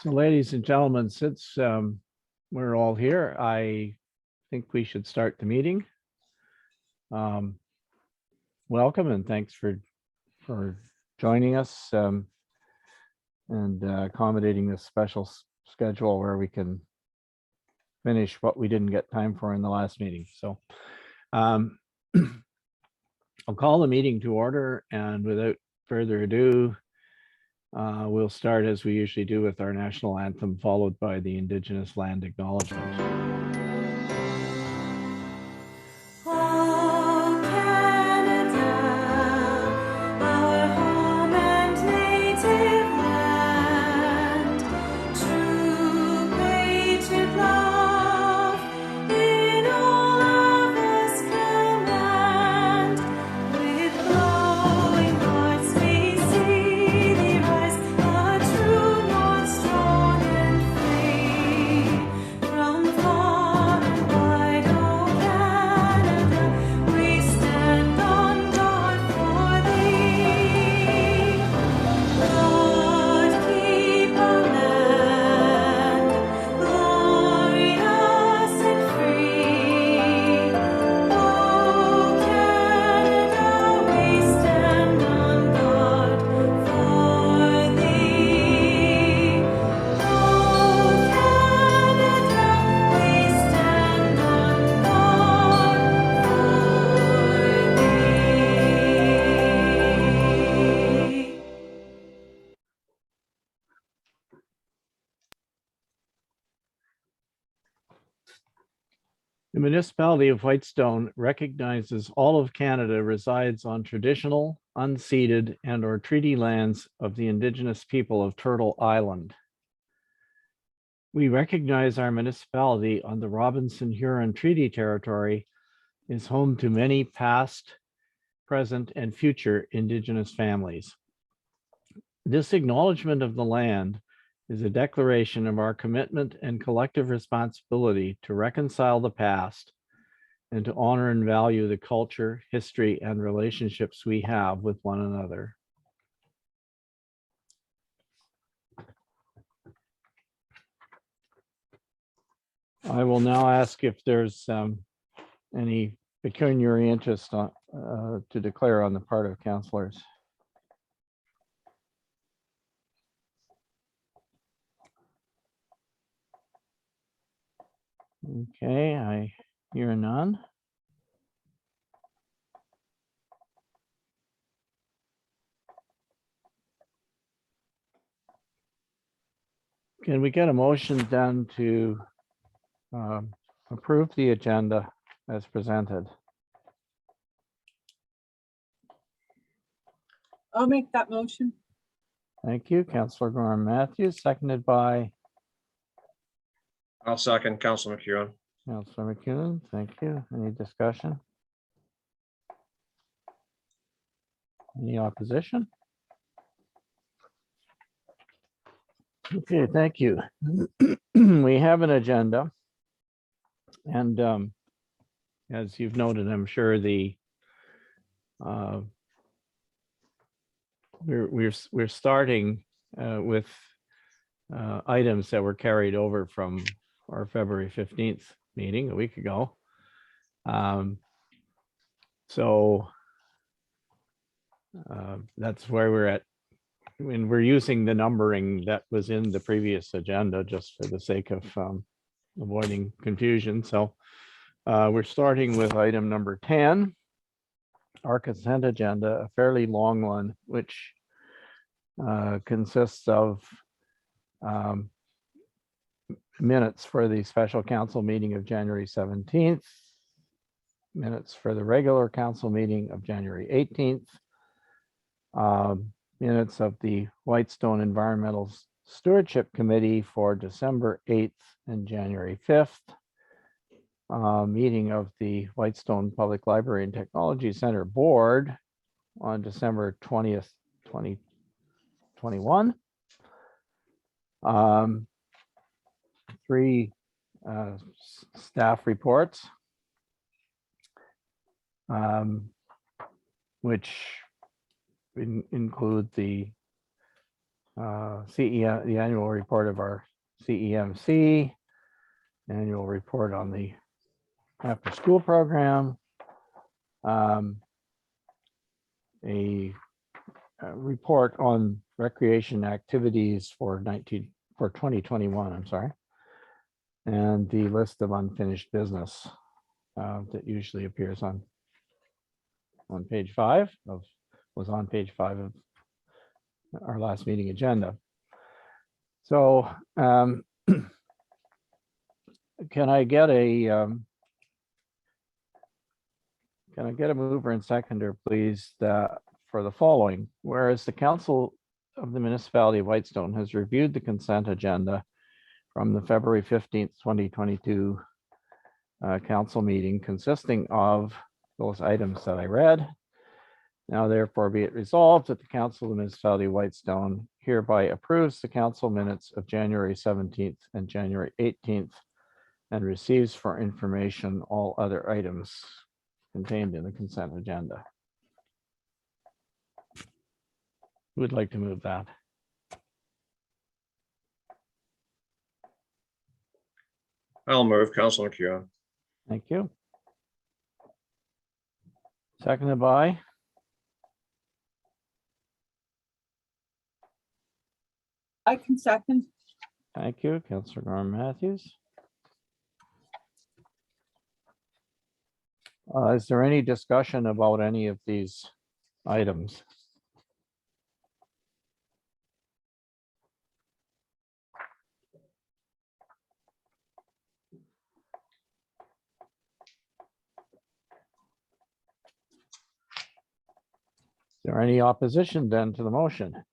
So ladies and gentlemen, since we're all here, I think we should start the meeting. Welcome and thanks for joining us and accommodating this special schedule where we can finish what we didn't get time for in the last meeting. So I'll call the meeting to order, and without further ado, we'll start as we usually do with our national anthem, followed by the Indigenous land acknowledgement. The municipality of Whitestone recognizes all of Canada resides on traditional, unceded, and/or treaty lands of the Indigenous people of Turtle Island. We recognize our municipality on the Robinson-Huron Treaty Territory is home to many past, present, and future Indigenous families. This acknowledgement of the land is a declaration of our commitment and collective responsibility to reconcile the past and to honor and value the culture, history, and relationships we have with one another. I will now ask if there's any pecuniary interest to declare on the part of councillors. Okay, I hear none. Can we get a motion then to approve the agenda as presented? I'll make that motion. Thank you, Councillor Gorham Matthews, seconded by I'll second Councillor McEwen. Councillor McEwen. Thank you. Any discussion? Any opposition? Okay, thank you. We have an agenda, and as you've noted, I'm sure we're starting with items that were carried over from our February 15th meeting a week ago. So that's where we're at. I mean, we're using the numbering that was in the previous agenda just for the sake of avoiding confusion. So we're starting with item number 10, our consent agenda, a fairly long one, which consists of minutes for the special council meeting of January 17th, minutes for the regular council meeting of January 18th, minutes of the Whitestone Environmental Stewardship Committee for December 8th and January 5th, meeting of the Whitestone Public Library and Technology Center Board on December 20th, 2021. 3 staff reports, which include the CEM, the annual report of our CEMC, annual report on the after school program, a report on recreation activities for 2021, I'm sorry, and the list of unfinished business that usually appears on page 5 of, was on page 5 of our last meeting agenda. So can I get a mover and seconder, please, for the following? Whereas the Council of the Municipality of Whitestone has reviewed the consent agenda from the February 15th, 2022 council meeting, consisting of those items that I read. Now therefore be it resolved that the Council of the Municipality of Whitestone hereby approves the council minutes of January 17th and January 18th and receives for information all other items contained in the consent agenda. Who would like to move that? I'll move, Councilor McEwen. Thank you. Seconded by? I can second. Thank you, Councillor Gorham Matthews. Is there any discussion about any of these items? Is there any opposition then to the motion?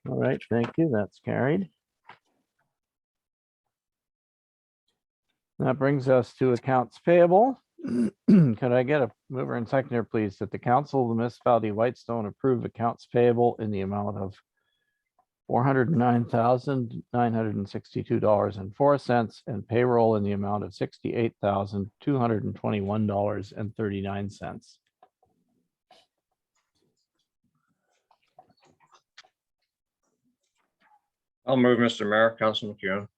All right, thank you. That's carried. That brings us to accounts payable. Could I get a mover and seconder, please, that the Council of the Municipality of Whitestone approve accounts payable in the amount of $409,962.04 and payroll in the amount of $68,221.39. I'll move, Mr. Mayor, Councilor McEwen.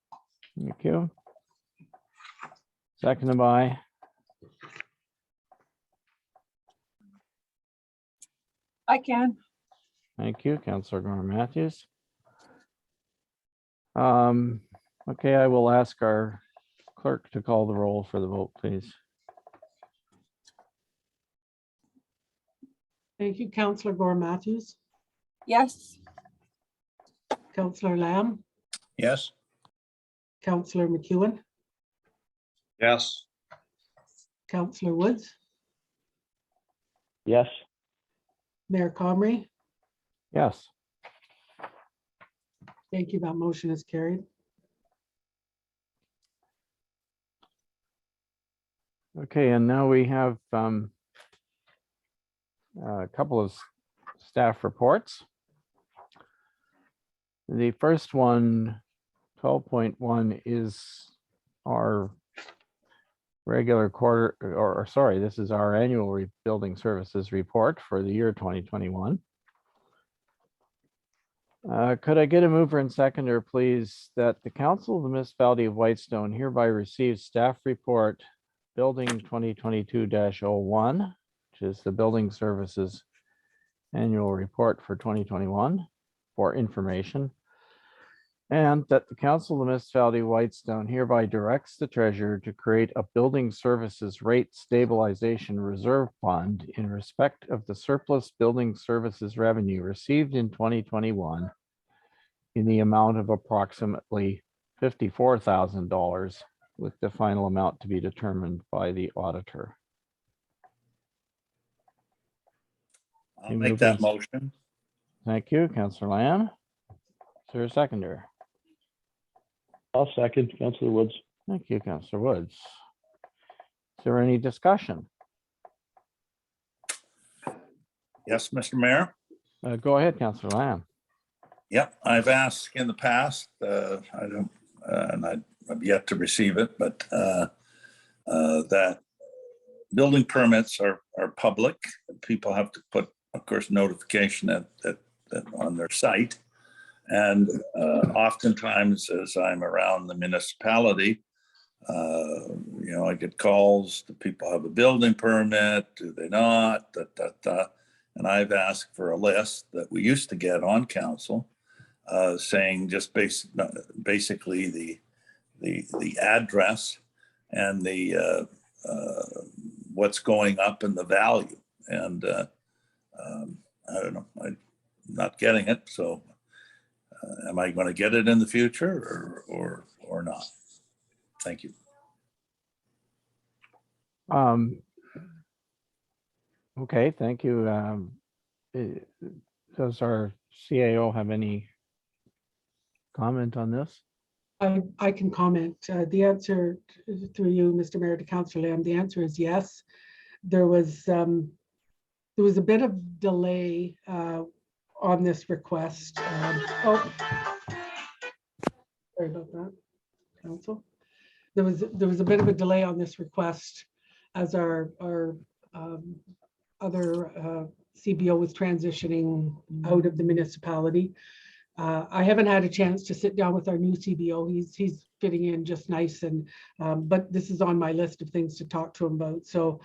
Thank you. Seconded by? I can. Thank you, Councillor Gorham Matthews. Okay, I will ask our clerk to call the roll for the vote, please. Thank you, Councillor Gorham Matthews, Yes. Councillor Lamb, Yes. Councillor McEwen, Yes. Councillor Woods, Yes. Mayor Comrie. Yes. Thank you. That motion is carried. Okay, and now we have a couple of staff reports. The first one, 12.1, is our regular quarter, or sorry, this is our annual building services report for the year 2021. Could I get a mover and seconder, please, that the Council of the Municipality of Whitestone hereby receives staff report building 2022-01, which is the building services annual report for 2021 for information, and that the Council of the Municipality of Whitestone hereby directs the treasurer to create a building services rate stabilization reserve fund in respect of the surplus building services revenue received in 2021 in the amount of approximately $54,000, with the final amount to be determined by the auditor. I'll make that motion. Thank you, Councillor Lamb. Is there a seconder? I'll second, Councillor Woods. Thank you, Councillor Woods. Is there any discussion? Yes, Mr. Mayor. Go ahead, Councillor Lamb. Yep, I've asked in the past, I don't, and I've yet to receive it, but that building permits are public. People have to put of course, notification that on their site. And oftentimes, as I'm around the municipality, I get calls, do people have a building permit? Do they not? And I've asked for a list that we used to get on council, saying just basically the address and the what's going up in the value. And I don't know, I'm not getting it. So am I going to get it in the future or not? Thank you. Okay, thank you. Does our CAO have any comment on this? I can comment. The answer through you, Mr. Mayor, to Councillor Lamb, the answer is yes. There was a bit of delay on this request. Sorry about that, Council. There was a bit of a delay on this request as our other CBO was transitioning out of the municipality. I haven't had a chance to sit down with our new CBO. He's fitting in just nice, and but this is on my list of things to talk to him about. So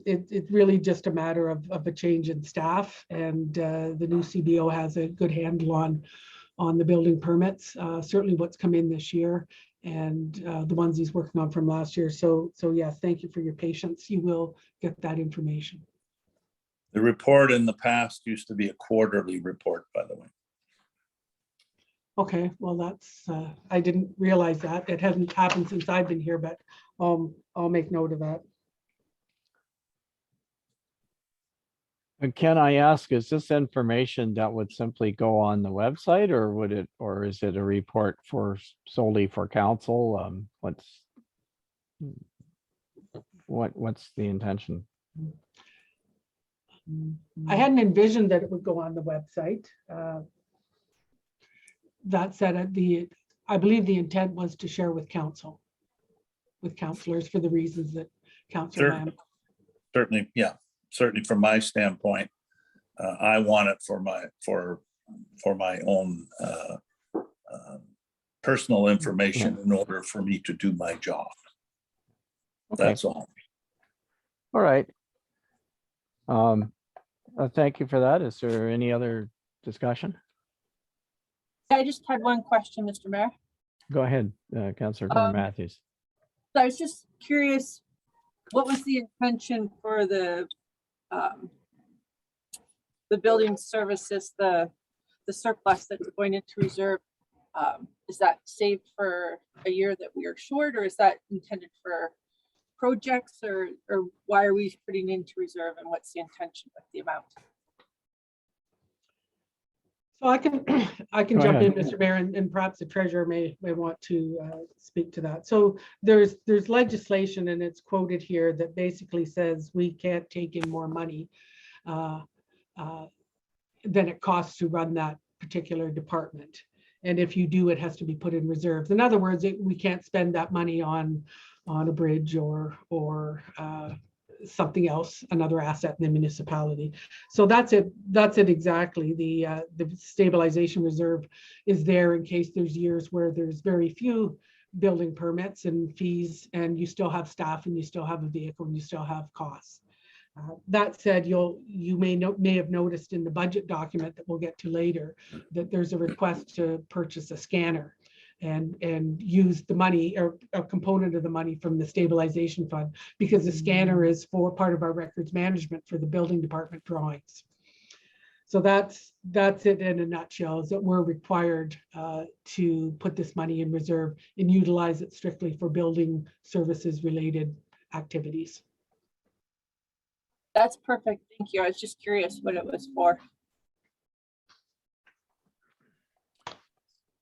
it's really just a matter of a change in staff, and the new CBO has a good handle on the building permits, certainly what's come in this year, and the ones he's working on from last year. So yes, thank you for your patience. You will get that information. The report in the past used to be a quarterly report, by the way. Okay, well, that's, I didn't realize that. It hasn't happened since I've been here, but I'll make note of that. And can I ask, is this information that would simply go on the website, or is it a report solely for council? What's the intention? I hadn't envisioned that it would go on the website. That said, I believe the intent was to share with council, with councillors, for the reasons that Councillor Lamb. Certainly, yeah. Certainly from my standpoint, I want it for my own personal information in order for me to do my job. Okay. That's all. All right. Thank you for that. Is there any other discussion? I just had one question, Mr. Mayor. Go ahead, Councillor Gordon Matthews. So I was just curious, what was the intention for the building services, the surplus that's going into reserve? Is that saved for a year that we are short, or is that intended for projects, or why are we putting into reserve, and what's the intention with the amount? So I can Go jump in, ahead. Mr. Mayor, and perhaps the treasurer may want to speak to that. So there's legislation, and it's quoted here, that basically says we can't take in more money than it costs to run that particular department. And if you do, it has to be put in reserves. In other words, we can't spend that money on a bridge or something else, another asset in the municipality. So that's it exactly. The stabilization reserve is there in case there's years where there's very few building permits and fees, and you still have staff, and you still have a vehicle, and you still have costs. That said, you may have noticed in the budget document that we'll get to later that there's a request to purchase a scanner and use the money, or a component of the money, from the stabilization fund, because the scanner is for part of our records management for the building department drawings. So that's it in a nutshell, is that we're required to put this money in reserve and utilize it strictly for building services related activities. That's perfect. Thank you. I was just curious what it was for.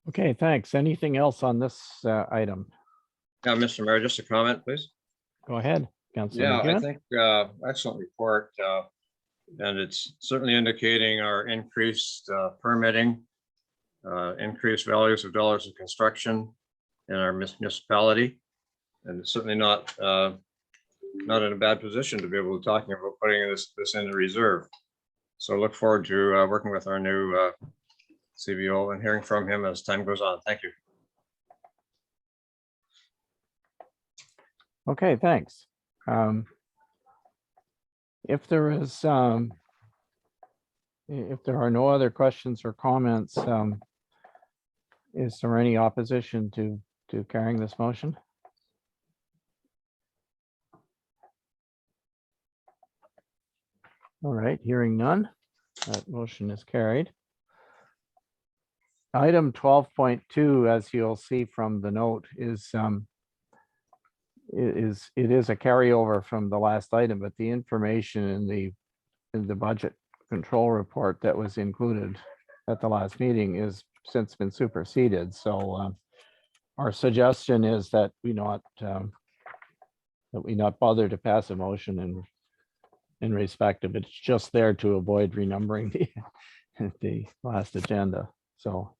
Okay, thanks. Anything else on this item? Yeah, Mr. Mayor, just a comment, please. Go ahead, Councillor Yeah, I McEwen. think excellent report. And it's certainly indicating our increased permitting, increased values of dollars of construction in our municipality. And it's certainly not in a bad position to be able to talking about putting this in the reserve. So look forward to working with our new CBO and hearing from him as time goes on. Thank you. Okay, thanks. If there is, if there are no other questions or comments, is there any opposition to carrying this motion? All right, hearing none, that motion is carried. Item 12.2, as you'll see from the note, is it is a carryover from the last item, but the information in the budget control report that was included at the last meeting is since been superseded. So our suggestion is that we not bother to pass a motion in respect of it. It's just there to avoid renumbering the last agenda. So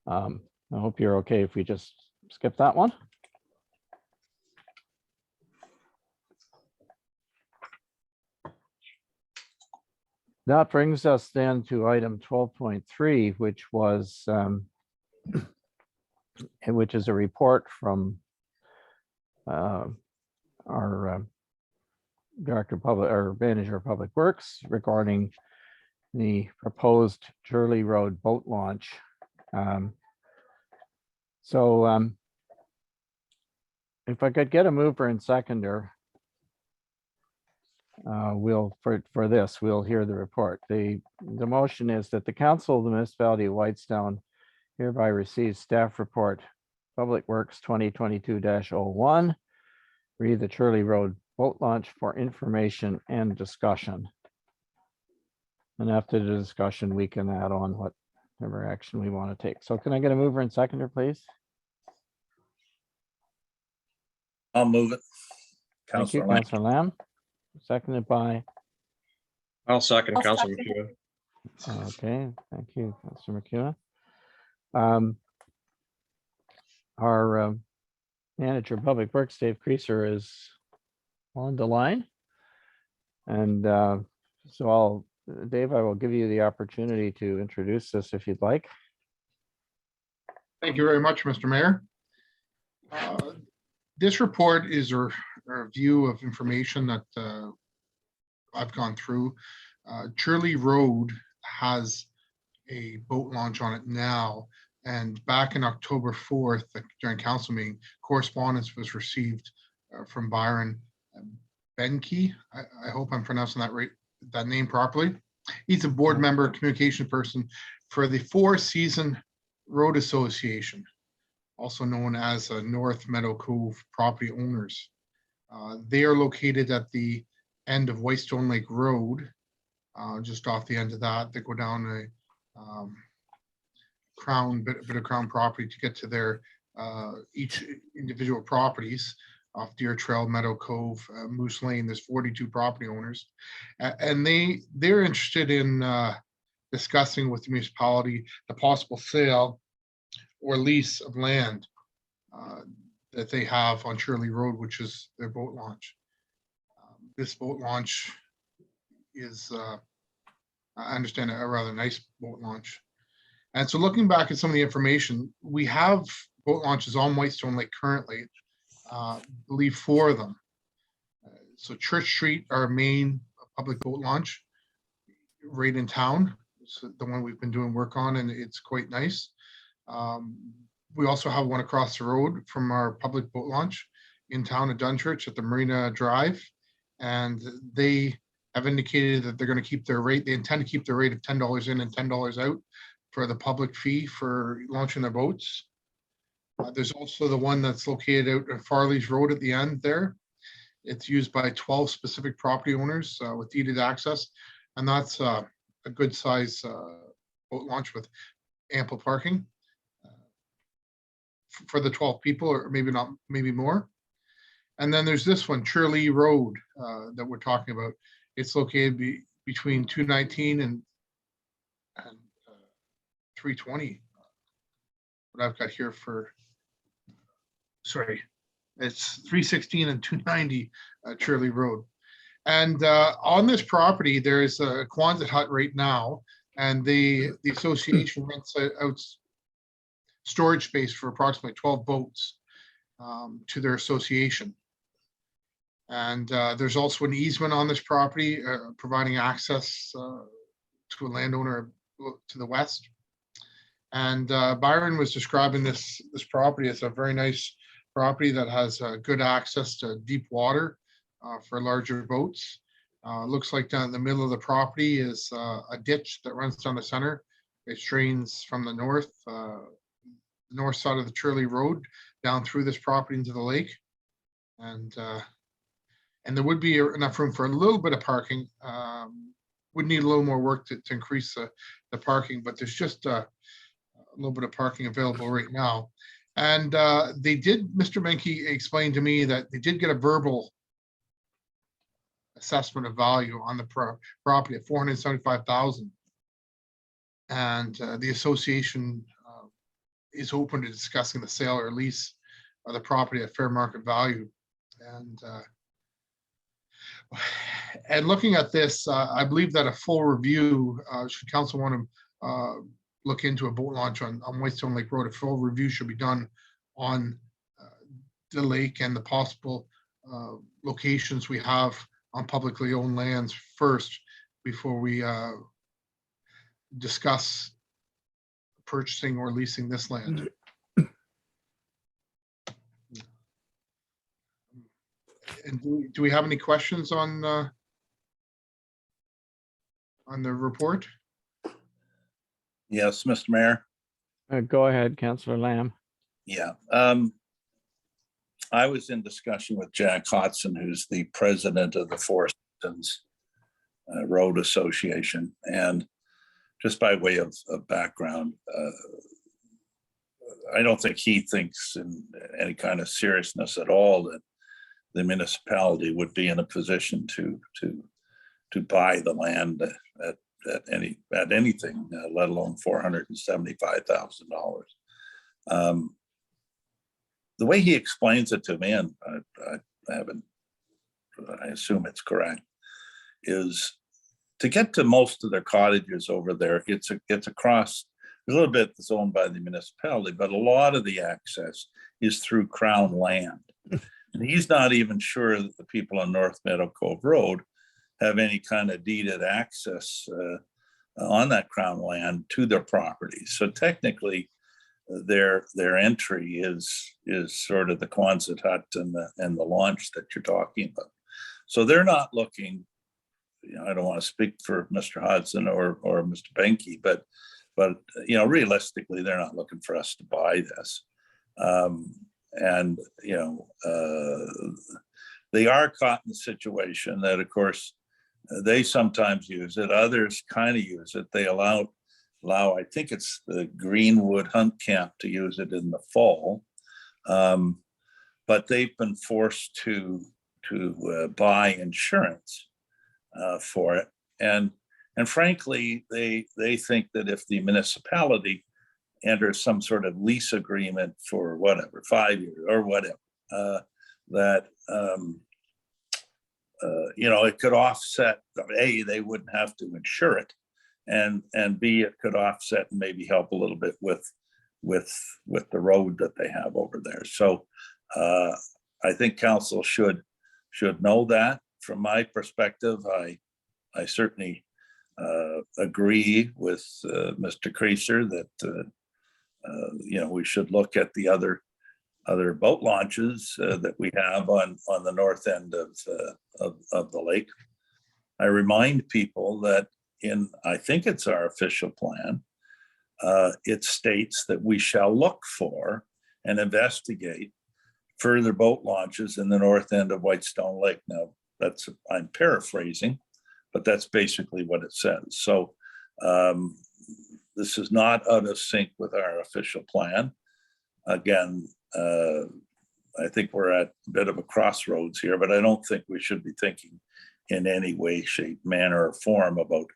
I hope you're okay if we just skip that one. That brings us then to item 12.3, which was which is a report from our Director of Public or Manager of Public Works regarding the proposed Shirley Road boat launch. If I could get a mover and seconder, for this, we'll hear the report. The motion is that the Council of the Municipality of Whitestone hereby receives staff report Public Works 2022-01, read the Shirley Road boat launch for information and discussion. And after the discussion, we can add on whatever action we want to take. So can I get a mover and seconder, please? I'll move it. Thank you, Councillor Lamb. Councillor Lamb. Seconded by, I'll second I'll Councilor second. McEwen. okay, thank you, Councillor McEwen. Our Manager of Public Works, Dave Creaser, is on the line. And so Dave, I will give you the opportunity to introduce this if you'd like. Thank you very much, Mr. Mayor. This report is a review of information that I've gone through. Shirley Road has a boat launch on it now. And back in October 4th, during council meeting, correspondence was received from Byron Benke. I hope I'm pronouncing that name properly. He's a board member, communication person for the Four Season Road Association, also known as North Meadow Cove Property Owners. They are located at the end of Whitestone Lake Road, just off the end of that. They go down a bit of Crown property to get to their each individual properties off Deer Trail, Meadow Cove, Moose Lane. There's 42 property owners, and they're interested in discussing with the municipality the possible sale or lease of land that they have on Shirley Road, which is their boat launch. This boat launch is, I understand, a rather nice boat launch. And so looking back at some of the information, we have boat launches on Whitestone Lake currently, I believe 4 of them. So Church Street, our main public boat launch right in town, it's the one we've been doing work on, and it's quite nice. We also have one across the road from our public boat launch in town at Dunchurch at the Marina Drive. And they have indicated that they're going to keep their rate. They intend to keep their rate of $10 in and $10 out for the public fee for launching their boats. There's also the one that's located out at Farley's Road at the end there. It's used by 12 specific property owners with deeded access. And that's a good size boat launch with ample parking for the 12 people, or maybe not, maybe more. And then there's this one, Shirley Road, that we're talking about. It's located between 219 and 320. What I've got here for, sorry, it's 316 and 290 Shirley Road. And on this property, there is a Quonset hut right now, and the association rents out storage space for approximately 12 boats to their association. And there's also an easement on this property providing access to a landowner to the west. And Byron was describing this property as a very nice property that has good access to deep water for larger boats. Looks like down the middle of the property is a ditch that runs down the center. It drains from the north side of the Shirley Road down through this property into the lake. And there would be enough room for a little bit of parking. Would need a little more work to increase the parking, but there's just a little bit of parking available right now. And Mr. Menke explained to me that they did get a verbal assessment of value on the property at $475,000. And the association is open to discussing the sale or lease of the property at fair market value. And looking at this, I believe that a full review, should council want to look into a boat launch on Whitestone Lake Road, a full review should be done on the lake and the possible locations we have on publicly owned lands first before we discuss purchasing or leasing this land. And do we have any questions on the report? Yes, Mr. Mayor. Go ahead, Councillor Lamb. Yeah. I was in discussion with Jack Hodson, who's the president of the Four Seasons Road Association. And just by way of background, I don't think he thinks in any kind of seriousness at all that the municipality would be in a position to buy the land at anything, let alone $475,000. The way he explains it to me, and I assume it's correct, is to get to most of their cottages over there, it's across, a little bit that's owned by the municipality, but a lot of the access is through Crown land. And he's not even sure that the people on North Meadow Cove Road have any kind of deeded access on that Crown land to their properties. So technically, their entry is sort of the Quonset hut and the launch that you're talking about. So they're not looking, I don't want to speak for Mr. Hodson or Mr. Benke, but realistically, they're not looking for us to buy this. They are caught in the situation that, of course, they sometimes use it, others kind of use it. They allow, I think it's the Greenwood Hunt Camp to use it in the fall. But they've been forced to buy insurance for it. And frankly, they think that if the municipality enters some sort of lease agreement for whatever, 5 years or whatever, it could offset, A, they wouldn't have to insure it, and B, it could offset and maybe help a little bit with the road that they have over there. So I think council should know that. From my perspective, I certainly agree with Mr. Creaser that we should look at the other boat launches that we have on the north end of the lake. I remind people that I think it's our official plan, it states that we shall look for and investigate further boat launches in the north end of Whitestone Lake. Now, I'm paraphrasing, but that's basically what it says. So this is not out of sync with our official plan. Again, I think we're at a bit of a crossroads here, but I don't think we should be thinking in any way, shape, manner, or form about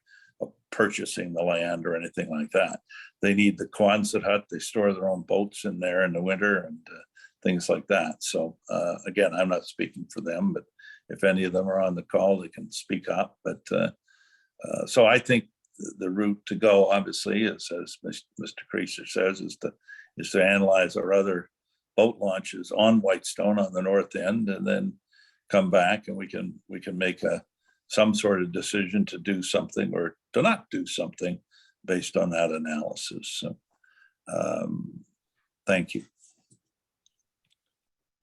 purchasing the land or anything like that. They need the Quonset hut. They store their own boats in there in the winter, and things like that. So again, I'm not speaking for them, but if any of them are on the call, they can speak up. But so I think the route to go, obviously, is, as Mr. Creaser says, is to analyze our other boat launches on Whitestone on the north end, and then come back and we can make some sort of decision to do something or to not do something based on that analysis. So thank you.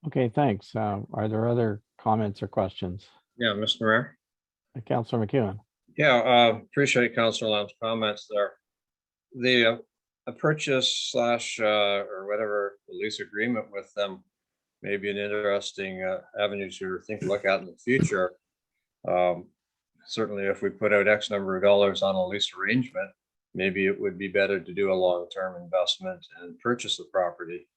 Okay, thanks. Are there other comments or questions? Yeah, Mr. Mayor. Councillor McEwen. Yeah, appreciate Councillor Lamb's comments there. The a purchase / or whatever lease agreement with them may be an interesting avenue to look at in the future. Certainly, if we put out X number of dollars on a lease arrangement, maybe it would be better to do a long-term investment and purchase the property,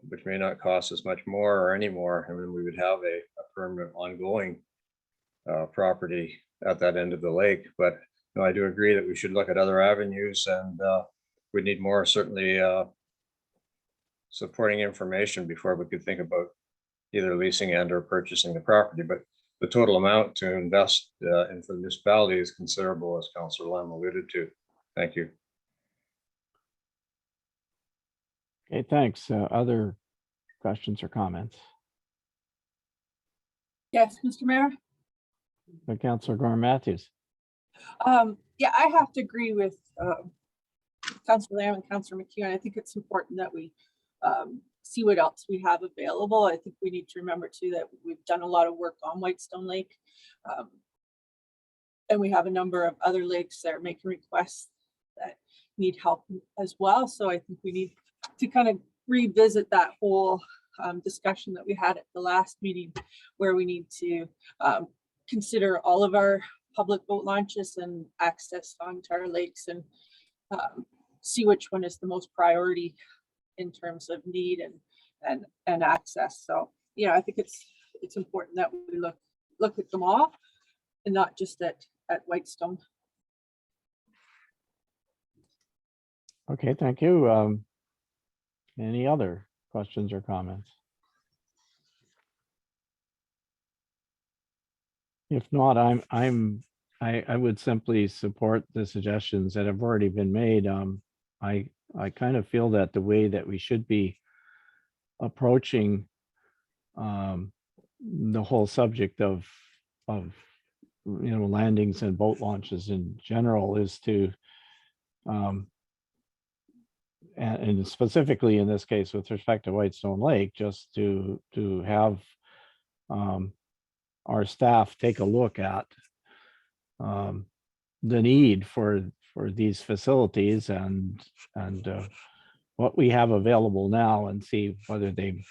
which may not cost as much more or any more, and then we would have a permanent ongoing property at that end of the lake. But no, I do agree that we should look at other avenues, and we need more, certainly, supporting information before we could think about either leasing and or purchasing the property. But the total amount to invest in for the municipality is considerable, as Councillor Lamb alluded to. Thank you. Okay, thanks. Other questions or comments? Yes, Mr. Mayor. Councillor Gorman Matthews. Yeah, I have to agree with Councillor Lamb and Councillor McEwen. I think it's important that we see what else we have available. I think we need to remember too that we've done a lot of work on Whitestone Lake. And we have a number of other lakes that are making requests that need help as well. So I think we need to kind of revisit that whole discussion that we had at the last meeting, where we need to consider all of our public boat launches and access onto our lakes, and see which one is the most priority in terms of need and access. So yeah, I think it's important that we look at them all and not just at Whitestone. Okay, thank you. Any other questions or comments? If not, I would simply support the suggestions that have already been made. I kind of feel that the way that we should be approaching the whole subject of landings and boat launches in general is to and specifically in this case with respect to Whitestone Lake, just to have our staff take a look at the need for these facilities and what we have available now, and see whether they,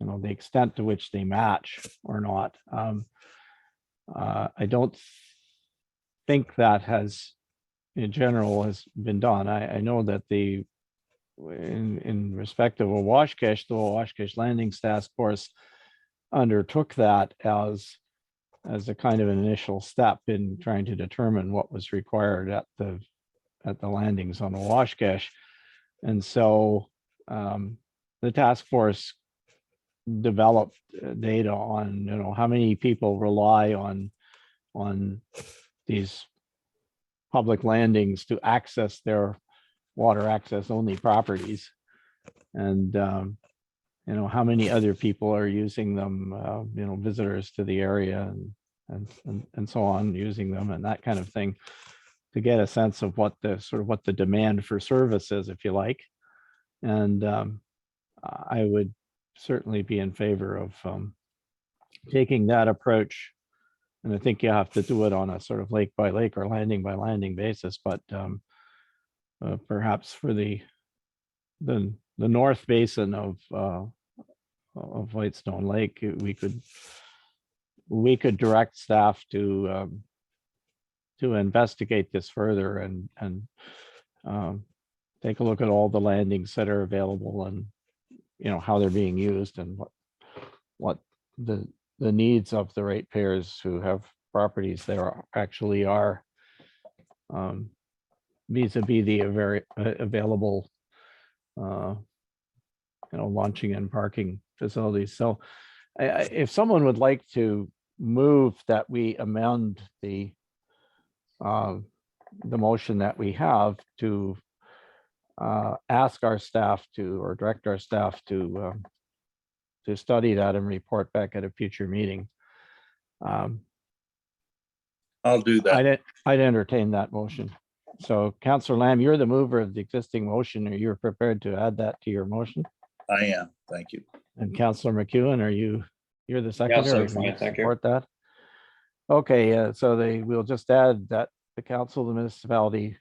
the extent to which they match or not. I don't think that has, in general, has been done. I know that in respect of Awashkesh, the Awashkesh Landings Task Force undertook that as a kind of an initial step in trying to determine what was required at the landings on Awashkesh. And so the task force developed data on how many people rely on these public landings to access their water access only properties, and how many other people are using them, visitors to the area and so on, using them and that kind of thing, to get a sense of what the demand for service is, if you like. And I would certainly be in favor of taking that approach. And I think you have to do it on a sort of lake by lake or landing by landing basis, but perhaps for the north basin of Whitestone Lake, we could direct staff to investigate this further and take a look at all the landings that are available, and how they're being used, and what the needs of the ratepayers who have properties there actually are, vis-a-vis the very available launching and parking facilities. So if someone would like to move that we amend the motion that we have to ask our staff to, or direct our staff to study that and report back at a future meeting. I'll do that. I'd entertain that motion. So Councillor Lamb, you're the mover of the existing motion. Are you prepared to add that to your motion? I am. Thank you. And Councillor McEwen, you're the seconder? I'm fine, thank you. Support that? Okay, so we'll just add that the council of the municipality,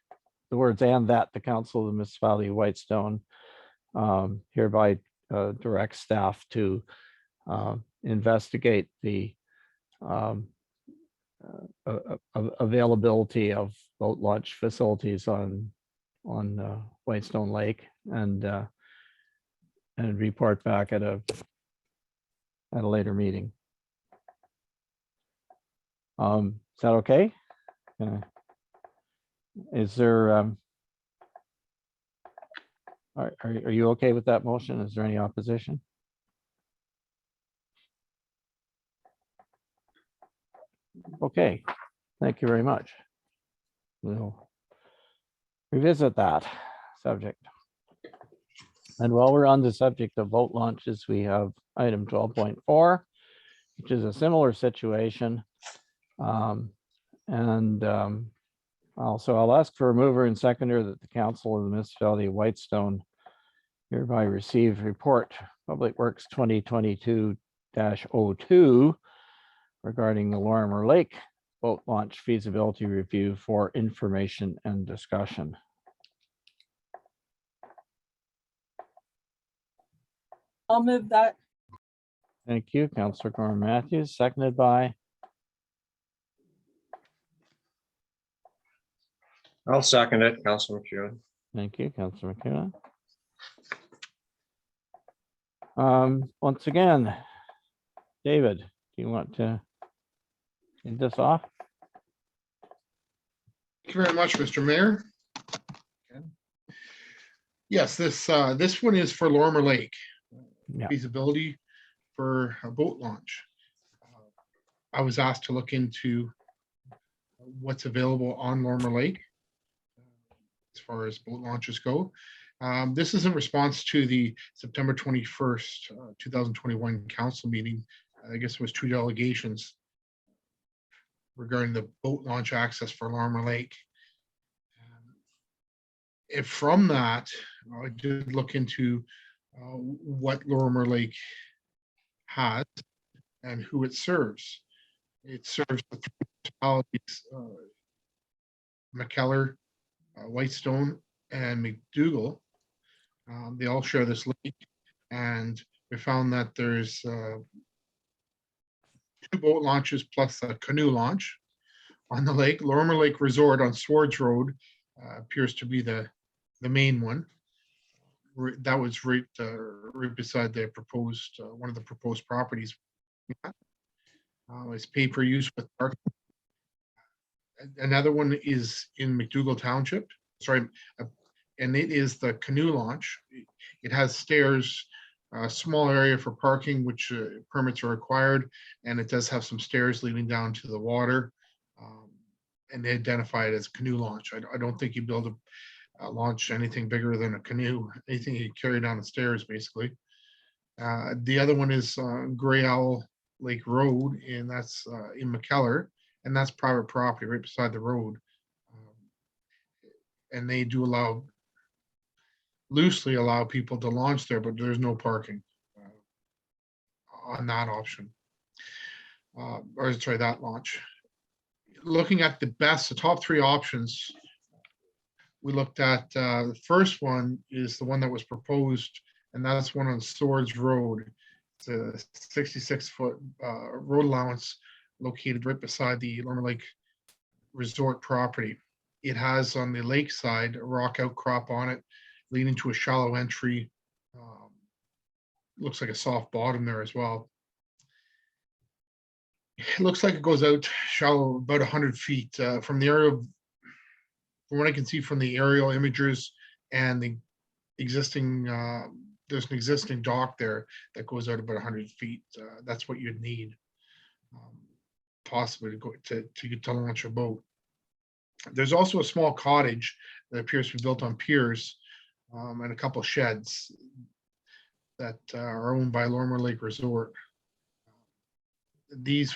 the words "and that the council of the municipality of Whitestone hereby directs staff to investigate the availability of boat launch facilities on Whitestone Lake and report back at a later meeting. Is that okay? Is there are you okay with that motion? Is there any opposition? Okay, thank you very much. We'll revisit that subject. And while we're on the subject of boat launches, we have item 12.4, which is a similar situation. Also, I'll ask for a mover and seconder that the council of the municipality of Whitestone hereby receive report Public Works 2022-02 regarding the Lorimer Lake boat launch feasibility review for information and discussion. I'll move that. Thank you, Councillor Gorman Matthews, seconded by, I'll second it, Councilor McEwen. thank you, Councillor McEwen. Once again, David, do you want to end this off? Thank you very much, Mr. Mayor. Yes, this one is for Lorimer Lake. Yeah. Feasibility for a boat launch. I was asked to look into what's available on Lorimer Lake as far as boat launches go. This is in response to the September 21st, 2021 council meeting. I guess it was 2 delegations regarding the boat launch access for Lorimer Lake. If from that, I did look into what Lorimer Lake has and who it serves. It serves the 3 municipalities, McKellar, Whitestone, and McDougall. They all share this lake, and we found that there's 2 boat launches plus a canoe launch on the lake. Lorimer Lake Resort on Swords Road appears to be the main one. That was right beside the proposed one of the proposed properties. It's pay per use with parking. Another one is in McDougall Township. Sorry, and it is the canoe launch. It has stairs, a small area for parking, which permits are required, and it does have some stairs leading down to the water. And they identify it as canoe launch. I don't think you build a launch anything bigger than a canoe, anything you carry down the stairs, basically. The other one is Gray Owl Lake Road, and that's in McKellar, and that's private property right beside the road. And they do loosely allow people to launch there, but there's no parking on that option. Or sorry, that launch. Looking at the top 3 options, we looked at the first one is the one that was proposed, and that's one on Swords Road. It's a 66-foot road allowance located right beside the Lorimer Lake Resort property. It has on the lake side a rock outcrop on it, leading to a shallow entry. Looks like a soft bottom there as well. It looks like it goes out shallow about 100 feet from the aerial. From what I can see from the aerial images and the existing there's an existing dock there that goes out about 100 feet. That's what you'd need, possibly to launch a boat. There's also a small cottage that appears to be built on piers, and a couple sheds that are owned by Lorimer Lake Resort. These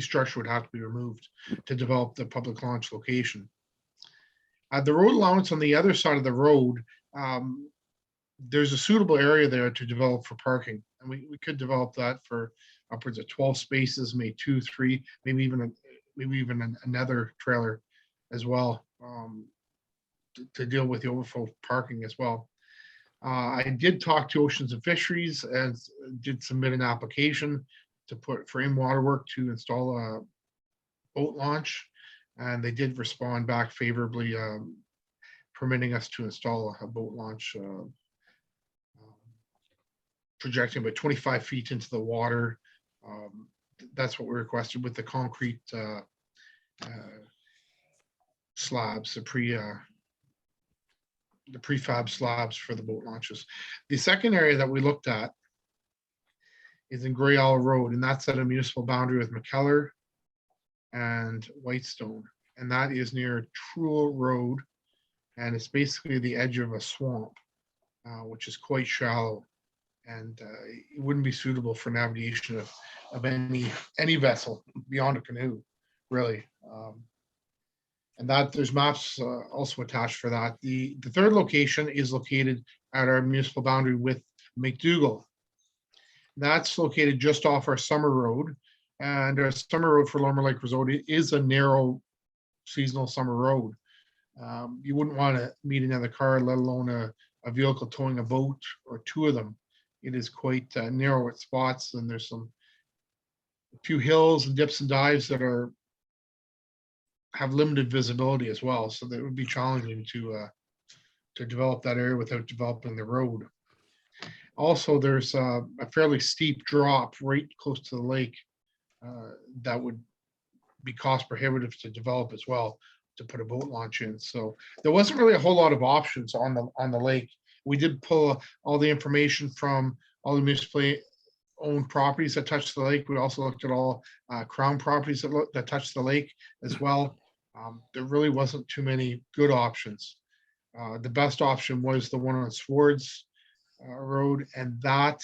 structures would have to be removed to develop the public launch location. The road allowance on the other side of the road, there's a suitable area there to develop for parking, and we could develop that for upwards of 12 spaces, maybe 2, 3, maybe even another trailer as well, to deal with the overflow parking as well. I did talk to Oceans and Fisheries and did submit an application for in-water work to install a boat launch, and they did respond back favorably, permitting us to install a boat launch, projecting about 25 feet into the water. That's what we requested with the concrete slabs, the prefab slabs for the boat launches. The second area that we looked at is in Gray Owl Road, and that's at a municipal boundary with McKellar and Whitestone. And that is near Truel Road, and it's basically the edge of a swamp, which is quite shallow, and it wouldn't be suitable for navigation of any vessel beyond a canoe, really. And that there's maps also attached for that. The third location is located at our municipal boundary with McDougall. That's located just off our summer road, and our summer road for Lorimer Lake Resort is a narrow seasonal summer road. You wouldn't want to meet another car, let alone a vehicle towing a boat or two of them. It is quite narrow at spots, and there's a few hills and dips and dives that have limited visibility as well. So that would be challenging to develop that area without developing the road. Also, there's a fairly steep drop right close to the lake that would be cost prohibitive to develop as well, to put a boat launch in. So there wasn't really a whole lot of options on the lake. We did pull all the information from all the municipally owned properties that touch the lake. We also looked at all Crown properties that touch the lake as well. There really wasn't too many good options. The best option was the one on Swords Road, and that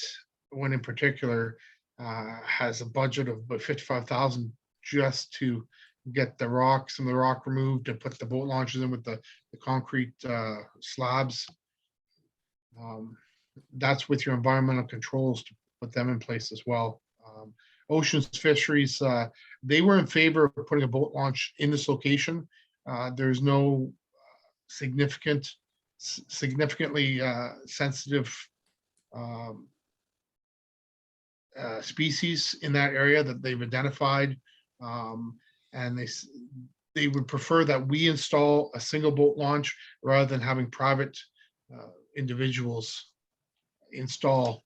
one in particular has a budget of about $55,000 just to get some of the rock removed and put the boat launches in with the concrete slabs. That's with your environmental controls to put them in place as well. Oceans Fisheries, they were in favor of putting a boat launch in this location. There's no significantly sensitive species in that area that they've identified, and they would prefer that we install a single boat launch rather than having private individuals install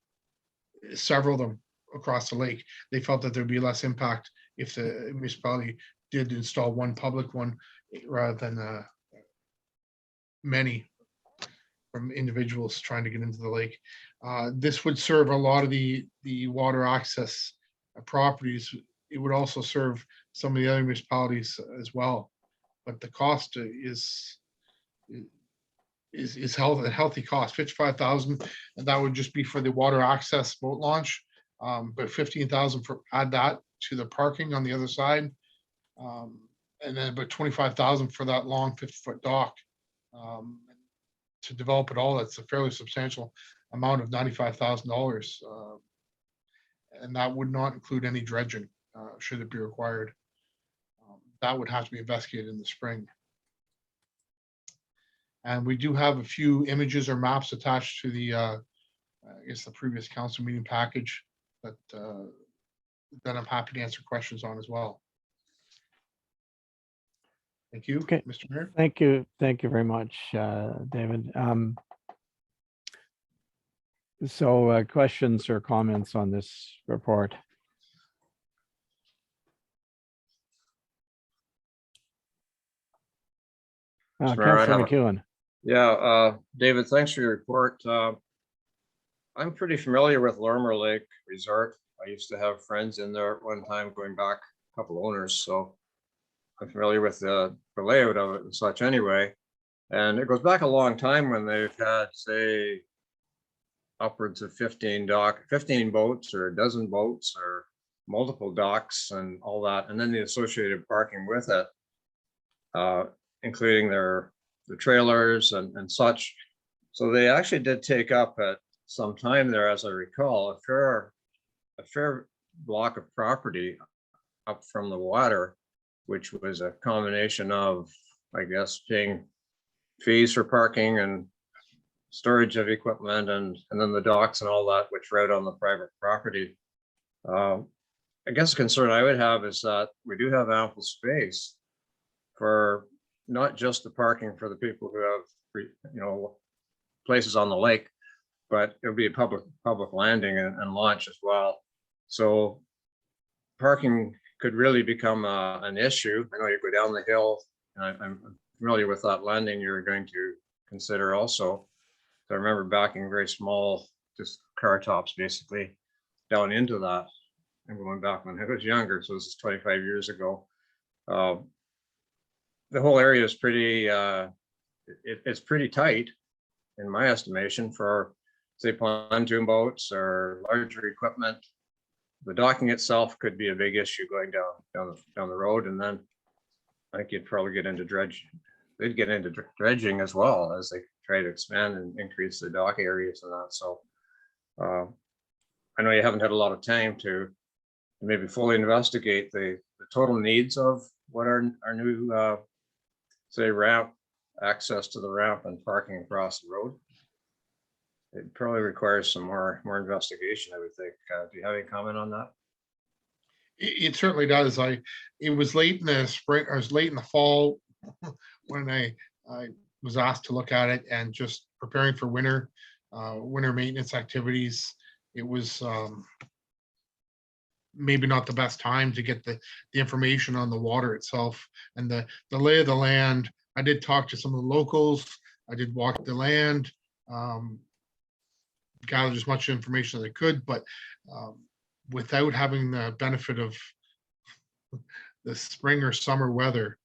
several of them across the lake. They felt that there'd be less impact if the municipality did install one public one rather than many from individuals trying to get into the lake. This would serve a lot of the water access properties. It would also serve some of the other municipalities as well, but the cost is a healthy cost. $55,000, and that would just be for the water access boat launch. But $15,000 for add that to the parking on the other side, and then about $25,000 for that long 50-foot dock. To develop it all, that's a fairly substantial amount of $95,000, and that would not include any dredging, should it be required. That would have to be investigated in the spring. And we do have a few images or maps attached to the, I guess, the previous council meeting package that I'm happy to answer questions on as well. Thank you, Okay. Mr. Mayor. Thank you. Thank you very much, David. So questions or comments on this report? Mr. Mayor, I Councillor have McEwen. Yeah, David, thanks for your report. I'm pretty familiar with Lorimer Lake Resort. I used to have friends in there at one time, going back a couple owners, so I'm familiar with the layout of it and such anyway. And it goes back a long time when they've had, say, upwards of 15 boats or a dozen boats or multiple docks and all that, and then the associated parking with it, including the trailers and such. So they actually did take up at some time there, as I recall, a fair block of property up from the water, which was a combination of, I guess, paying fees for parking and storage of equipment and then the docks and all that, which were out on the private property. I guess the concern I would have is that we do have ample space for not just the parking for the people who have, places on the lake, but it'll be a public landing and launch as well. So parking could really become an issue. I know you go down the hill, and I'm familiar with that landing you're going to consider also. So I remember backing very small, just car tops basically down into that. And going back when I was younger, so this is 25 years ago. The whole area is pretty, it's pretty tight in my estimation for, say, pontoon boats or larger equipment. The docking itself could be a big issue going down the road, and then I think you'd probably get into dredging. They'd get into dredging as well as they try to expand and increase the dock areas and that. So I know you haven't had a lot of time to maybe fully investigate the total needs of what our new say ramp, access to the ramp and parking across the road. It probably requires some more investigation, I would think. Do you have any comment on that? It certainly does. It was late in the spring, or it was late in the fall when I was asked to look at it, and just preparing for winter maintenance activities. It was maybe not the best time to get the information on the water itself and the lay of the land. I did talk to some of the locals. I did walk the land, gathered as much information as I could, but without having the benefit of the spring or summer weather,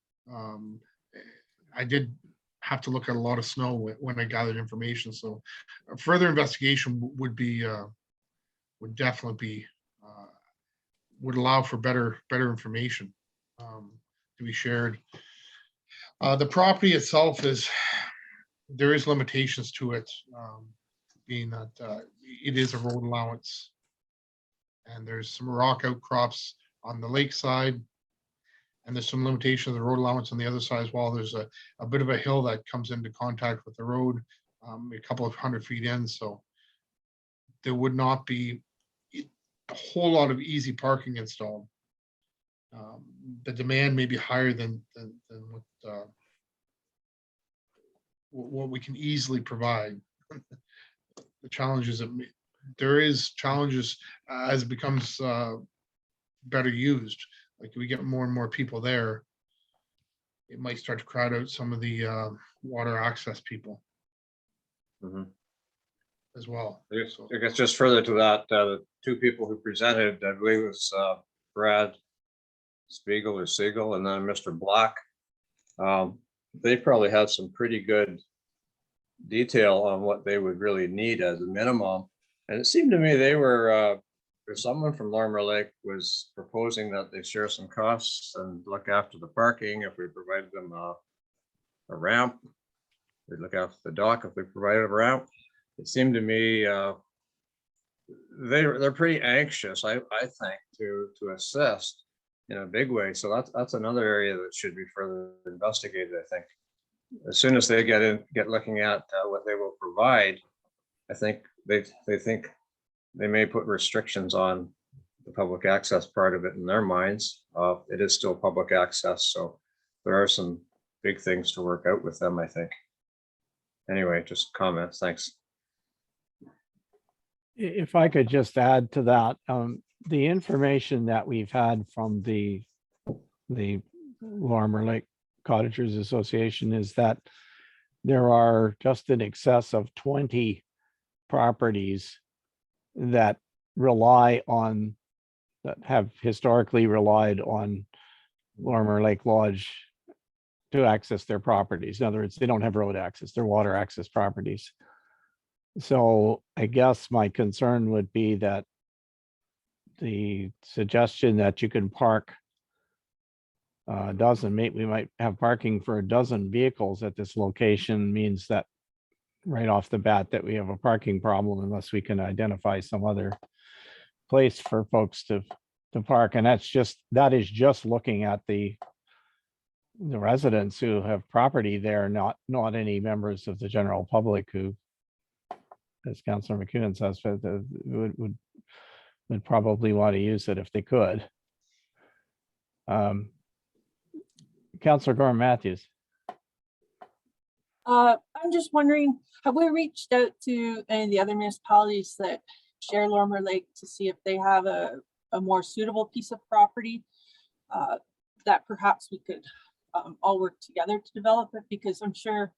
I did have to look at a lot of snow when I gathered information. So further investigation would definitely be would allow for better information to be shared. The property itself there is limitations to it, being that it is a road allowance, and there's some rock outcrops on the lakeside, and there's some limitation of the road allowance on the other side as well. There's a bit of a hill that comes into contact with the road, a couple of 100 feet in, so there would not be a whole lot of easy parking installed. The demand may be higher than what we can easily provide. The challenge is that there is challenges as it becomes better used. Like we get more and more people there, it might start to crowd out some of the water access people as well. I guess just further to that, the two people who presented, I believe it was Brad Spiegel or Siegel, and then Mr. Black. They probably had some pretty good detail on what they would really need as a minimum. And it seemed to me they were, if someone from Lorimer Lake was proposing that they share some costs and look after the parking, if we provided them a ramp, they'd look after the dock if we provided a ramp. It seemed to me they're pretty anxious, I think, to assist in a big way. So that's another area that should be further investigated, I think. As soon as they get looking at what they will provide, I think they think they may put restrictions on the public access part of it in their minds. It is still public access, so there are some big things to work out with them, I think. Anyway, just comments. Thanks. If I could just add to that, the information that we've had from the Lorimer Lake Cottagers Association is that there are just in excess of 20 properties that rely on, that have historically relied on Lorimer Lake Lodge to access their properties. In other words, they don't have road access, they're water access properties. So I guess my concern would be that the suggestion that you can park a dozen, we might have parking for a dozen vehicles at this location means that right off the bat that we have a parking problem unless we can identify some other place for folks to park. And that is just looking at the residents who have property there, not any members of the general public who, as Councillor McEwen says, would probably want to use it if they could. Councillor Gorham Matthews. I'm just wondering, have we reached out to any of the other municipalities that share Lorimer Lake to see if they have a more suitable piece of property that perhaps we could all work together to develop it? Because I'm sure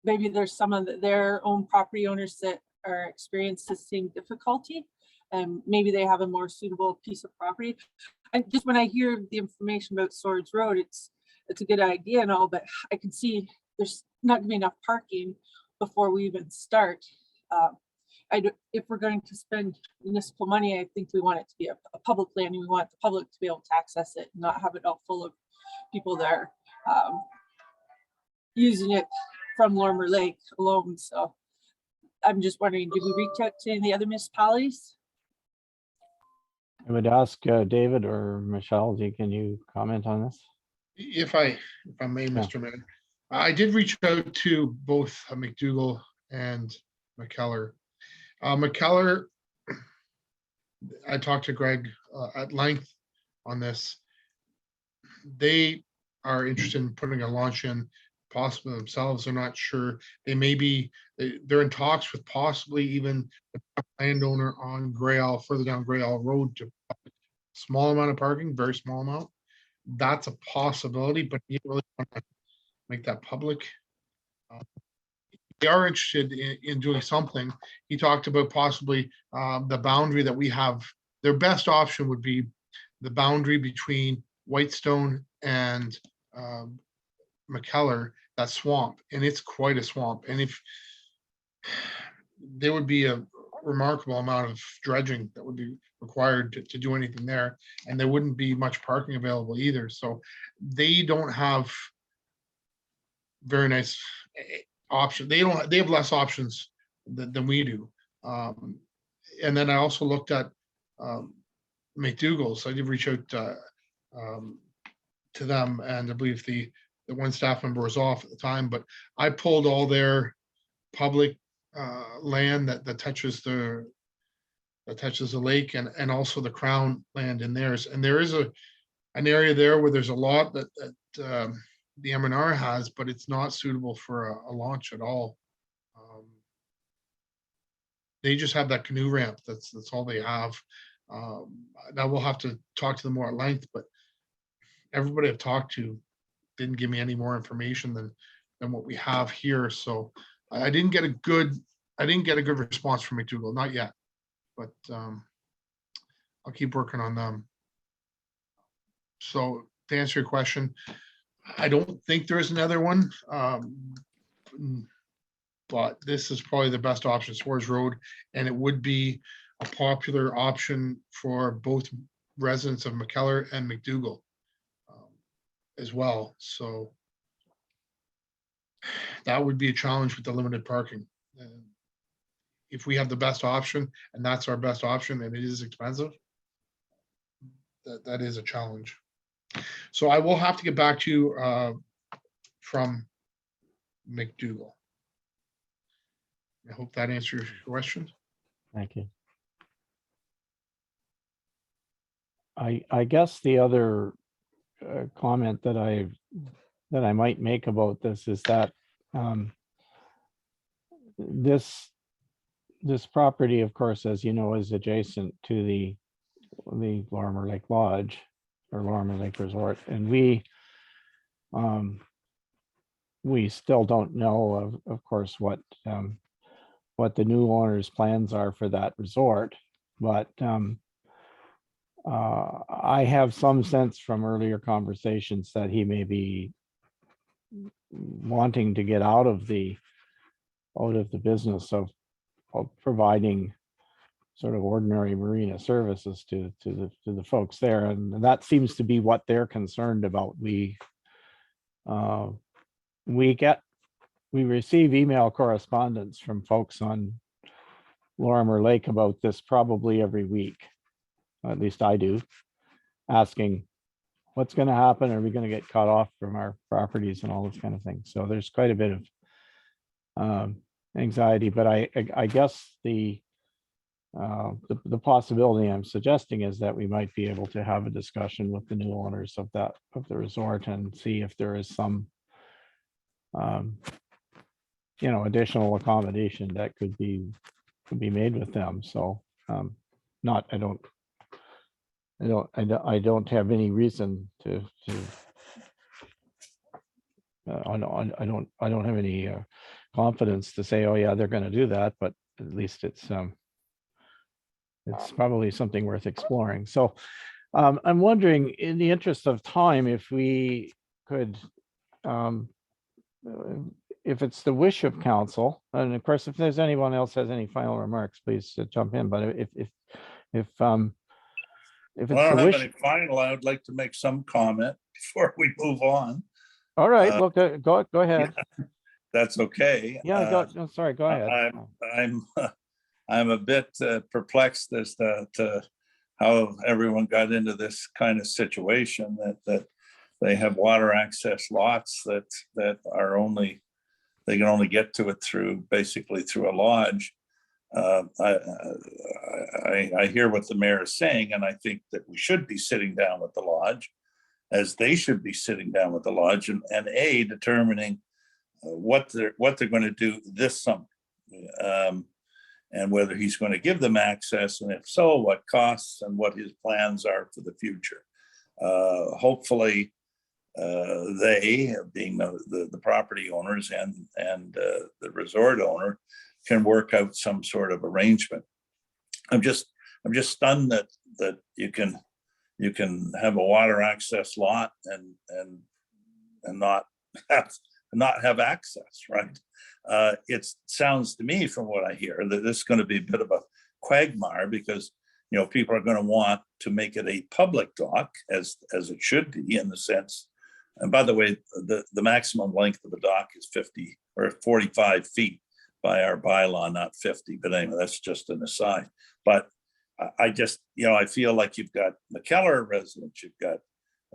maybe there's some of their own property owners that are experiencing the same difficulty, and maybe they have a more suitable piece of property. And just when I hear the information about Swords Road, it's a good idea and all, but I can see there's not gonna be enough parking before we even start. If we're going to spend municipal money, I think we want it to be a public land, and we want the public to be able to access it, and not have it all full of people that are using it from Lorimer Lake alone. So I'm just wondering, did we reach out to any of the other municipalities? I would ask David or Michelle, can you comment on this? If I may, Mr. Mayor, I did reach out to both McDougall and McKellar. McKellar, I talked to Greg at length on this. They are interested in putting a launch in, possibly themselves. They're not sure. They're in talks with possibly even the landowner on Grey Isle, further down Grey Isle Road, to small amount of parking, very small amount. That's a possibility, but you really want to make that public. They are interested in doing something. He talked about possibly the boundary that we have. Their best option would be the boundary between Whitestone and McKellar, that swamp, and it's quite a swamp. And if there would be a remarkable amount of dredging that would be required to do anything there, and there wouldn't be much parking available either. So they don't have very nice option. They have less options than we do. And then I also looked at McDougall. So I did reach out to them, and I believe the one staff member was off at the time, but I pulled all their public land that touches the lake, and also the Crown land in theirs. And there is an area there where there's a lot that the MNR has, but it's not suitable for a launch at all. They just have that canoe ramp. That's all they have. Now we'll have to talk to them more at length, but everybody I've talked to didn't give me any more information than what we have here. So I didn't get a good response from McDougall, not yet, but I'll keep working on them. So to answer your question, I don't think there is another one, but this is probably the best option, Swords Road, and it would be a popular option for both residents of McKellar and McDougall as well. So that would be a challenge with the limited parking. If we have the best option, and that's our best option, and it is expensive, that is a challenge. So I will have to get back to you from McDougall. I hope that answers your question. Thank you. I guess the other comment that I might make about this is that this property, of course, as you know, is adjacent to the Lorimer Lake Lodge or Lorimer Lake Resort, and we still don't know, of course, what what the new owner's plans are for that resort. But I have some sense from earlier conversations that he may be wanting to get out of the business of providing sort of ordinary marina services to the folks there, and that seems to be what they're concerned about. We receive email correspondence from folks on Lorimer Lake about this probably every week. At least I do, asking what's going to happen. Are we going to get cut off from our properties and all this kind of thing? So there's quite a bit of anxiety, but I guess the possibility I'm suggesting is that we might be able to have a discussion with the new owners of the resort and see if there is some additional accommodation that could be made with them. So I don't have any reason to I don't have any confidence to say, oh yeah, they're going to do that, but at least it's probably something worth exploring. So I'm wondering, in the interest of time, if we could, if it's the wish of council, and of course, if there's anyone else has any final remarks, please jump in. But if it's Well, I the don't have wish, any final. I would like to make some comment before we move on. all right, well, go ahead. That's okay. Yeah, go. No, sorry, go ahead. I'm a bit perplexed as to how everyone got into this kind of situation, that they have water access lots that are they can only get to it basically through a lodge. I hear what the mayor is saying, and I think that we should be sitting down with the lodge, as they should be sitting down with the lodge and determining what they're going to do this summer, and whether he's going to give them access, and if so, what costs and what his plans are for the future. Hopefully, they, being the property owners and the resort owner, can work out some sort of arrangement. I'm just stunned that you can have a water access lot and not have access, right? It sounds to me, from what I hear, that this is going to be a bit of a quagmire, because people are going to want to make it a public dock, as it should be, in the sense. And by the way, the maximum length of a dock is 50 or 45 feet by our bylaw, not 50. But anyway, that's just an aside. But I just, I feel like you've got McKellar residents, you've got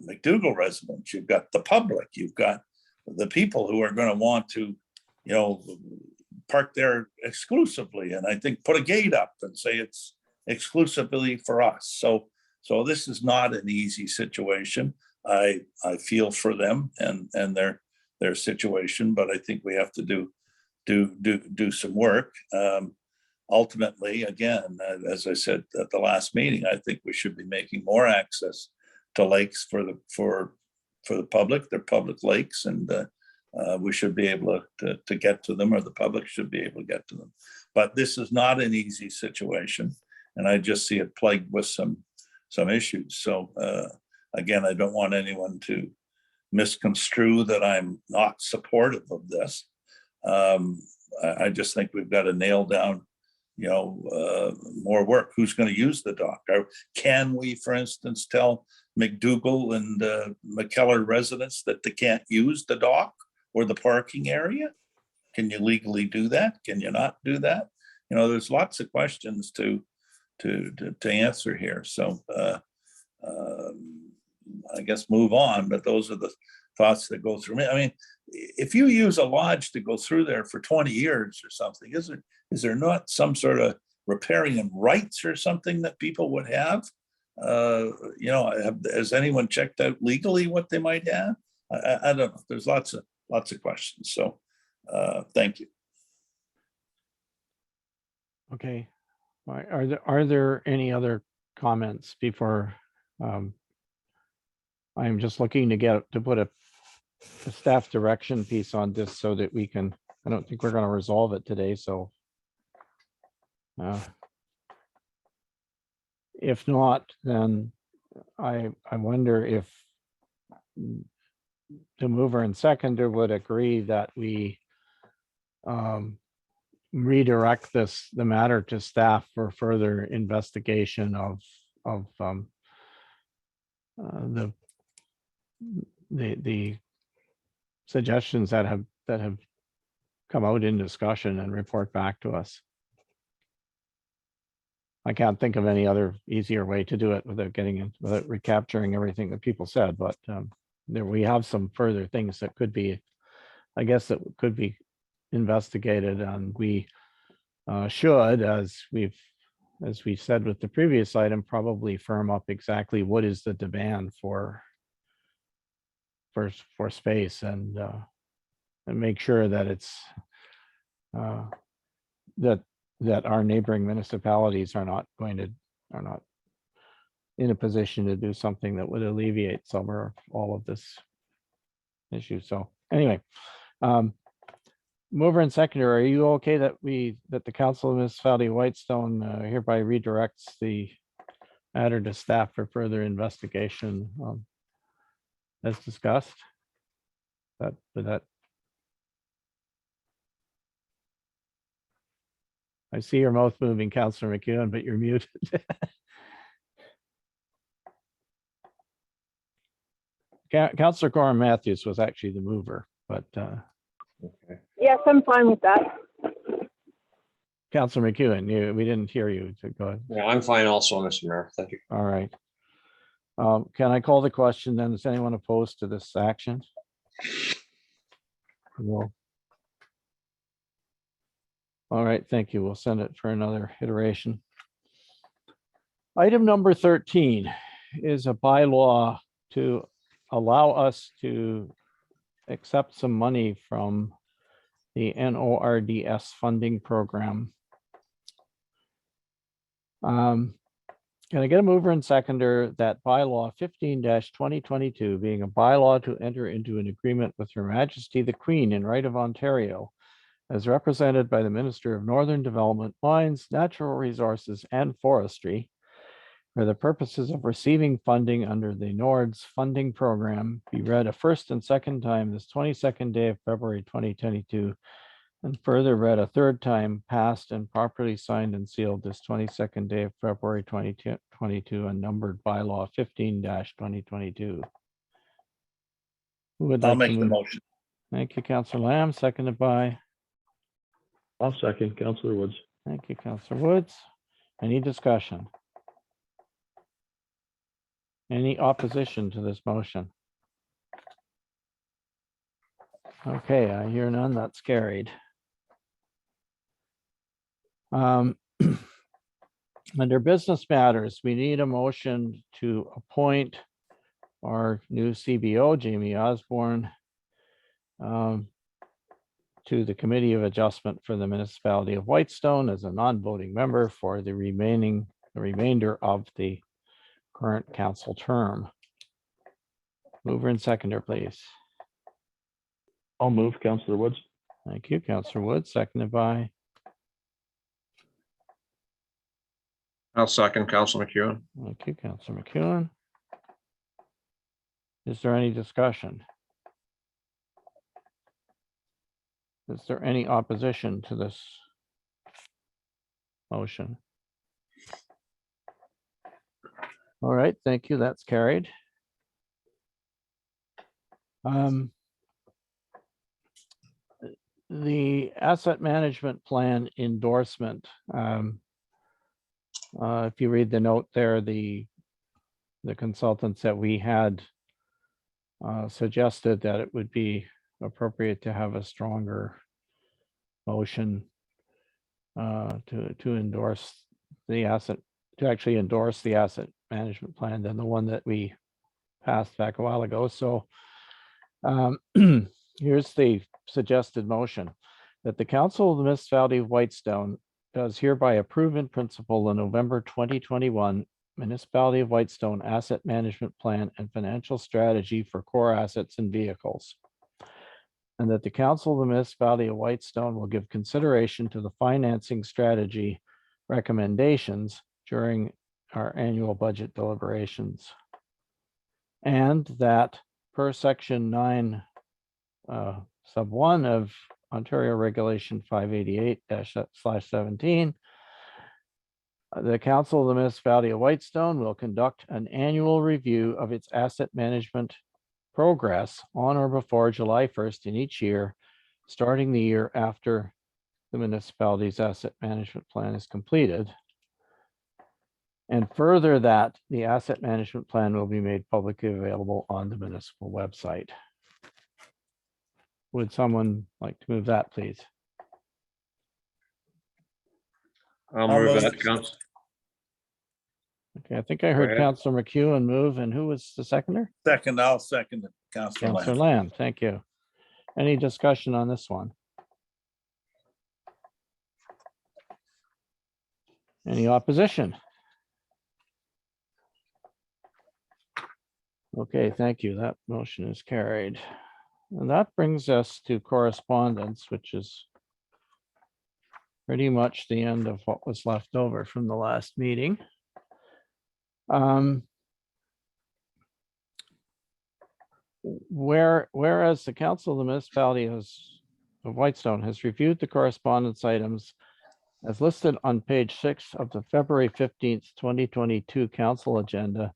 McDougall residents, you've got the public, you've got the people who are going to want to, park there exclusively. And I think put a gate up and say it's exclusively for us. So this is not an easy situation. I feel for them and their situation, but I think we have to do some work. Ultimately, again, as I said at the last meeting, I think we should be making more access to lakes for the public. They're public lakes, and we should be able to get to them, or the public should be able to get to them. But this is not an easy situation, and I just see it plagued with some issues. So again, I don't want anyone to misconstrue that I'm not supportive of this. I just think we've got to nail down, more work. Who's going to use the dock? Or can we, for instance, tell McDougall and McKellar residents that they can't use the dock or the parking area? Can you legally do that? Can you not do that? There's lots of questions to answer here. So I guess move on, but those are the thoughts that go through me. I mean, if you use a lodge to go through there for 20 years or something, is there not some sort of riparian rights or something that people would have? Has anyone checked out legally what they might have? I don't know. There's lots of questions. So thank you. Okay. Are there any other comments before? I'm just looking to put a staff direction piece on this so that we can, I don't think we're going to resolve it today. So If not, then I wonder if the mover and seconder would agree that we redirect the matter to staff for further investigation of the suggestions that have come out in discussion and report back to us. I can't think of any other easier way to do it without recapturing everything that people said, but there we have some further things that could be, I guess, that could be investigated, and we should, as we said with the previous item, probably firm up exactly what is the demand for space, and make sure that it's that our neighboring municipalities are not in a position to do something that would alleviate some or all of this issue. So anyway, mover and seconder, are you okay that the Council of Municipality of Whitestone hereby redirects the matter to staff for further investigation as discussed? That I see your mouth moving, Councillor McEwen, but you're muted. Councillor Corin Matthews was actually the mover, but Okay. Yes, I'm fine with that. Councillor McEwen, we didn't hear you. So go ahead. Yeah, I'm fine also, Mr. Mayor. Thank you. All right. Can I call the question then? Is anyone opposed to this action? No. All right, thank you. We'll send it for another iteration. Item number 13 is a bylaw to allow us to accept some money from the NORDS funding program. Can I get a mover and seconder that bylaw 15-2022 being a bylaw to enter into an agreement with Her Majesty the Queen in Right of Ontario, as represented by the Minister of Northern Development, Mines, Natural Resources, and Forestry, for the purposes of receiving funding under the NORDS funding program, be read a first and second time this 22nd day of February 2022, and further read a third time, passed and properly signed and sealed this 22nd day of February 2022, and numbered bylaw 15-2022. Who would I'll like to make the move? motion. Thank you, Councillor Lamb, seconded by. I'll second, Councillor Woods. Thank you, Councillor Woods. Any discussion? Any opposition to this motion? Okay, I hear none. That's carried. Under business matters, we need a motion to appoint our new CBO, Jamie Osborne, to the Committee of Adjustment for the Municipality of Whitestone as a non-voting member for the remainder of the current council term. Mover and seconder, please. I'll move, Councillor Woods. Thank you, Councillor Woods, seconded by. I'll second, Councilor McEwen. Thank you, Councillor McEwen. Is there any discussion? Is there any opposition to this motion? All right, thank you. That's carried. The asset management plan endorsement. If you read the note there, the consultants that we had suggested that it would be appropriate to have a stronger motion to endorse the asset, to actually endorse the asset management plan than the one that we passed back a while ago. So here's the suggested motion: that the Council of the Municipality of Whitestone does hereby approve in principle the November 2021 Municipality of Whitestone Asset Management Plan and Financial Strategy for Core Assets and Vehicles. And that the Council of the Municipality of Whitestone will give consideration to the financing strategy recommendations during our annual budget deliberations. And that per section 9 sub 1 of Ontario Regulation 588-/17, the Council of the Municipality of Whitestone will conduct an annual review of its asset management progress on or before July 1st in each year, starting the year after the municipality's asset management plan is completed. And further, that the asset management plan will be made publicly available on the municipal website. Would someone like to move that, please? I'll I'll move move. that, Council. Okay, I think I heard ahead. Councilor McEwen move, and who was the seconder? Second, I'll second it, Councillor Councilor Lamb. Lamb, thank you. Any discussion on this one? Any opposition? Okay, thank you. That motion is carried. And that brings us to correspondence, which is pretty much the end of what was left over from the last meeting. Whereas the Council of the Municipality of Whitestone has reviewed the correspondence items as listed on page 6 of the February 15th, 2022 council agenda.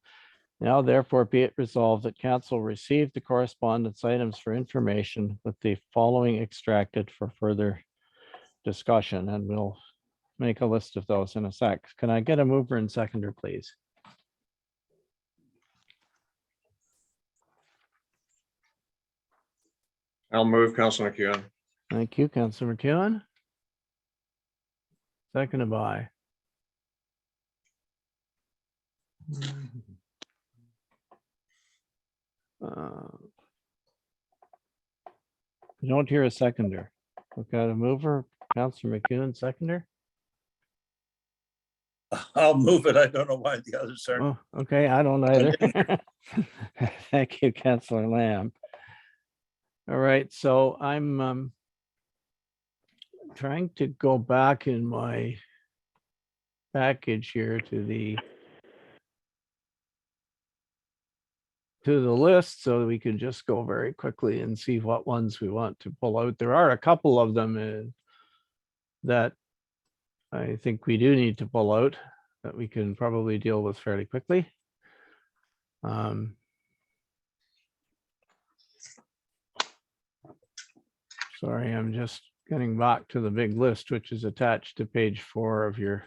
Now therefore be it resolved that council received the correspondence items for information with the following extracted for further discussion, and we'll make a list of those in a sec. Can I get a mover and seconder, please? I'll move, Councilor McEwen. Thank you, Councilor McEwen. Seconded by. You don't hear a seconder. We've got a mover, Councilor McEwen, seconder. I'll move it. I don't know why the others are. Oh, okay, I don't either. Thank you, Councilor Lamb. All right, so I'm trying to go back in my package here to the list so that we can just go very quickly and see what ones we want to pull out. There are a couple of them that I think we do need to pull out that we can probably deal with fairly quickly. Sorry, I'm just getting back to the big list, which is attached to page 4 of your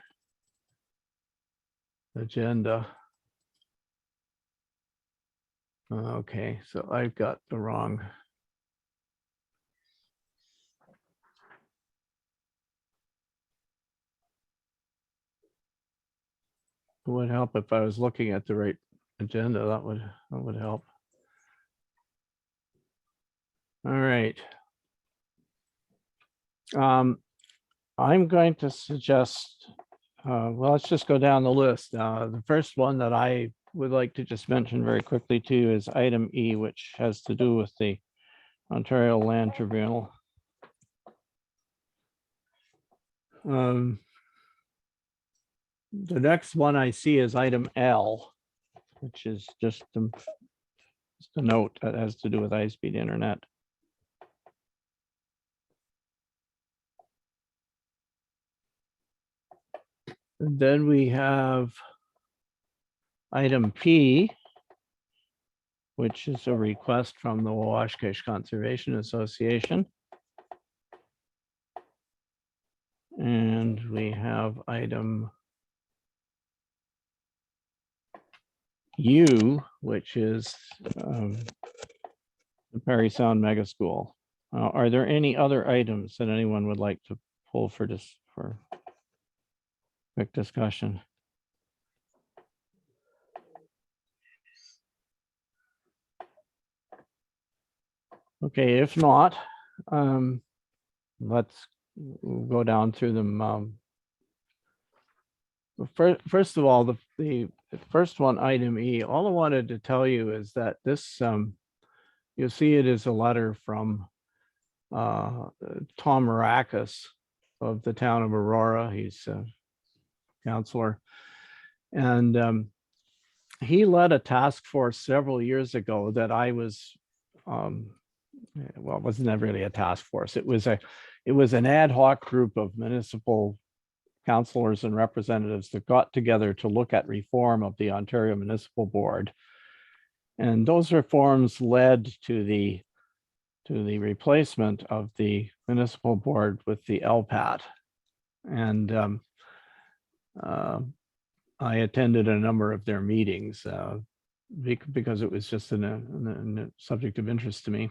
agenda. Okay, so I've got the wrong. It would help if I was looking at the right agenda. That would help. All right. I'm going to suggest, well, let's just go down the list. The first one that I would like to just mention very quickly too is item E, which has to do with the Ontario Land Tribunal. The next one I see is item L, which is just a note that has to do with high-speed internet. And then we have item P, which is a request from the Wawash Conservation Association. And we have item U, which is the Parry Sound Mega School. Are there any other items that anyone would like to pull for this for quick discussion? Okay, if not, let's go down through them. First of all, the first one, item E, all I wanted to tell you is that this, you'll see it is a letter from Tom Marakis of the town of Aurora. He's counselor. And he led a task force several years ago that I was, well, it wasn't really a task force. It was an ad hoc group of municipal councillors and representatives that got together to look at reform of the Ontario Municipal Board. And those reforms led to the replacement of the municipal board with the LPAT. And I attended a number of their meetings because it was just a subject of interest to me.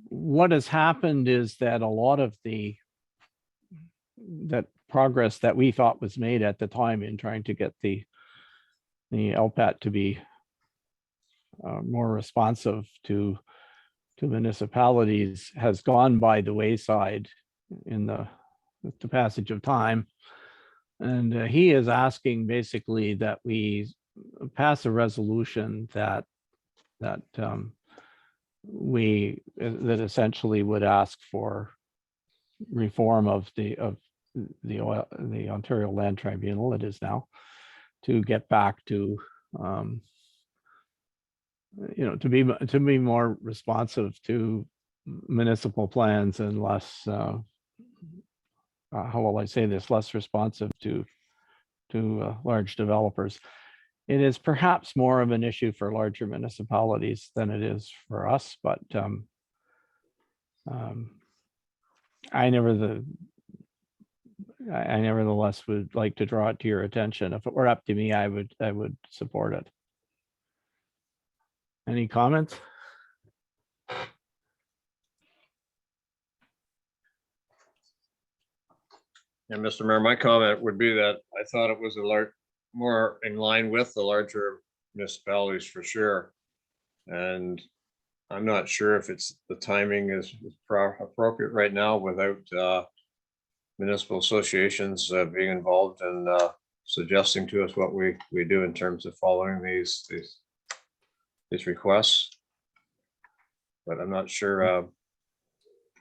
What has happened is that a lot of that progress that we thought was made at the time in trying to get the LPAT to be more responsive to municipalities has gone by the wayside with the passage of time. And he is asking basically that we pass a resolution that essentially would ask for reform of the Ontario Land Tribunal, it is now, to get back to to be more responsive to municipal plans and less how will I say this, less responsive to large developers. It is perhaps more of an issue for larger municipalities than it is for us, but I nevertheless would like to draw it to your attention. If it were up to me, I would support it. Any comments? And Mr. Mayor, my comment would be that I thought it was more in line with the larger municipalities for sure. And I'm not sure if the timing is appropriate right now without municipal associations being involved and suggesting to us what we do in terms of following these requests. But I'm not sure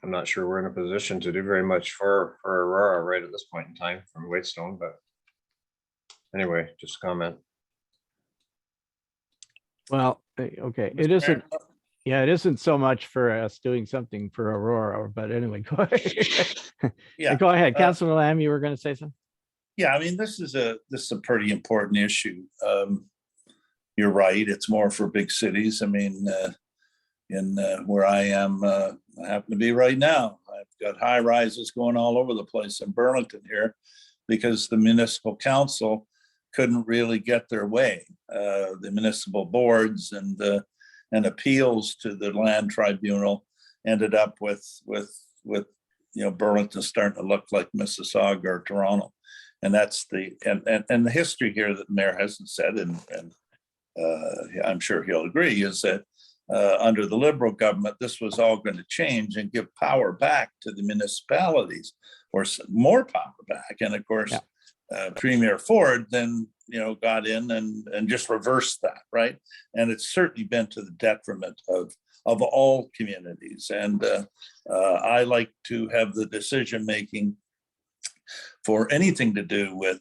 we're in a position to do very much for Aurora right at this point in time from Wheatstone, but anyway, just a comment. Well, okay, it isn't. Yeah, it isn't so much for us doing something for Aurora, but anyway, go ahead. Yeah. Go ahead, Councilor Lamb, you were going to say something? Yeah, I mean, this is a pretty important issue. You're right, it's more for big cities. I mean, in where I am, I happen to be right now. I've got high rises going all over the place in Burlington here because the municipal council couldn't really get their way. The municipal boards and appeals to the land tribunal ended up with Burlington starting to look like Mississauga or Toronto. And that's the history here that the mayor hasn't said, and I'm sure he'll agree, is that under the Liberal government, this was all going to change and give power back to the municipalities, or more power back. And of course, Premier Ford then got in and just reversed that, right? And it's certainly been to the detriment of all communities. And I like to have the decision making for anything to do with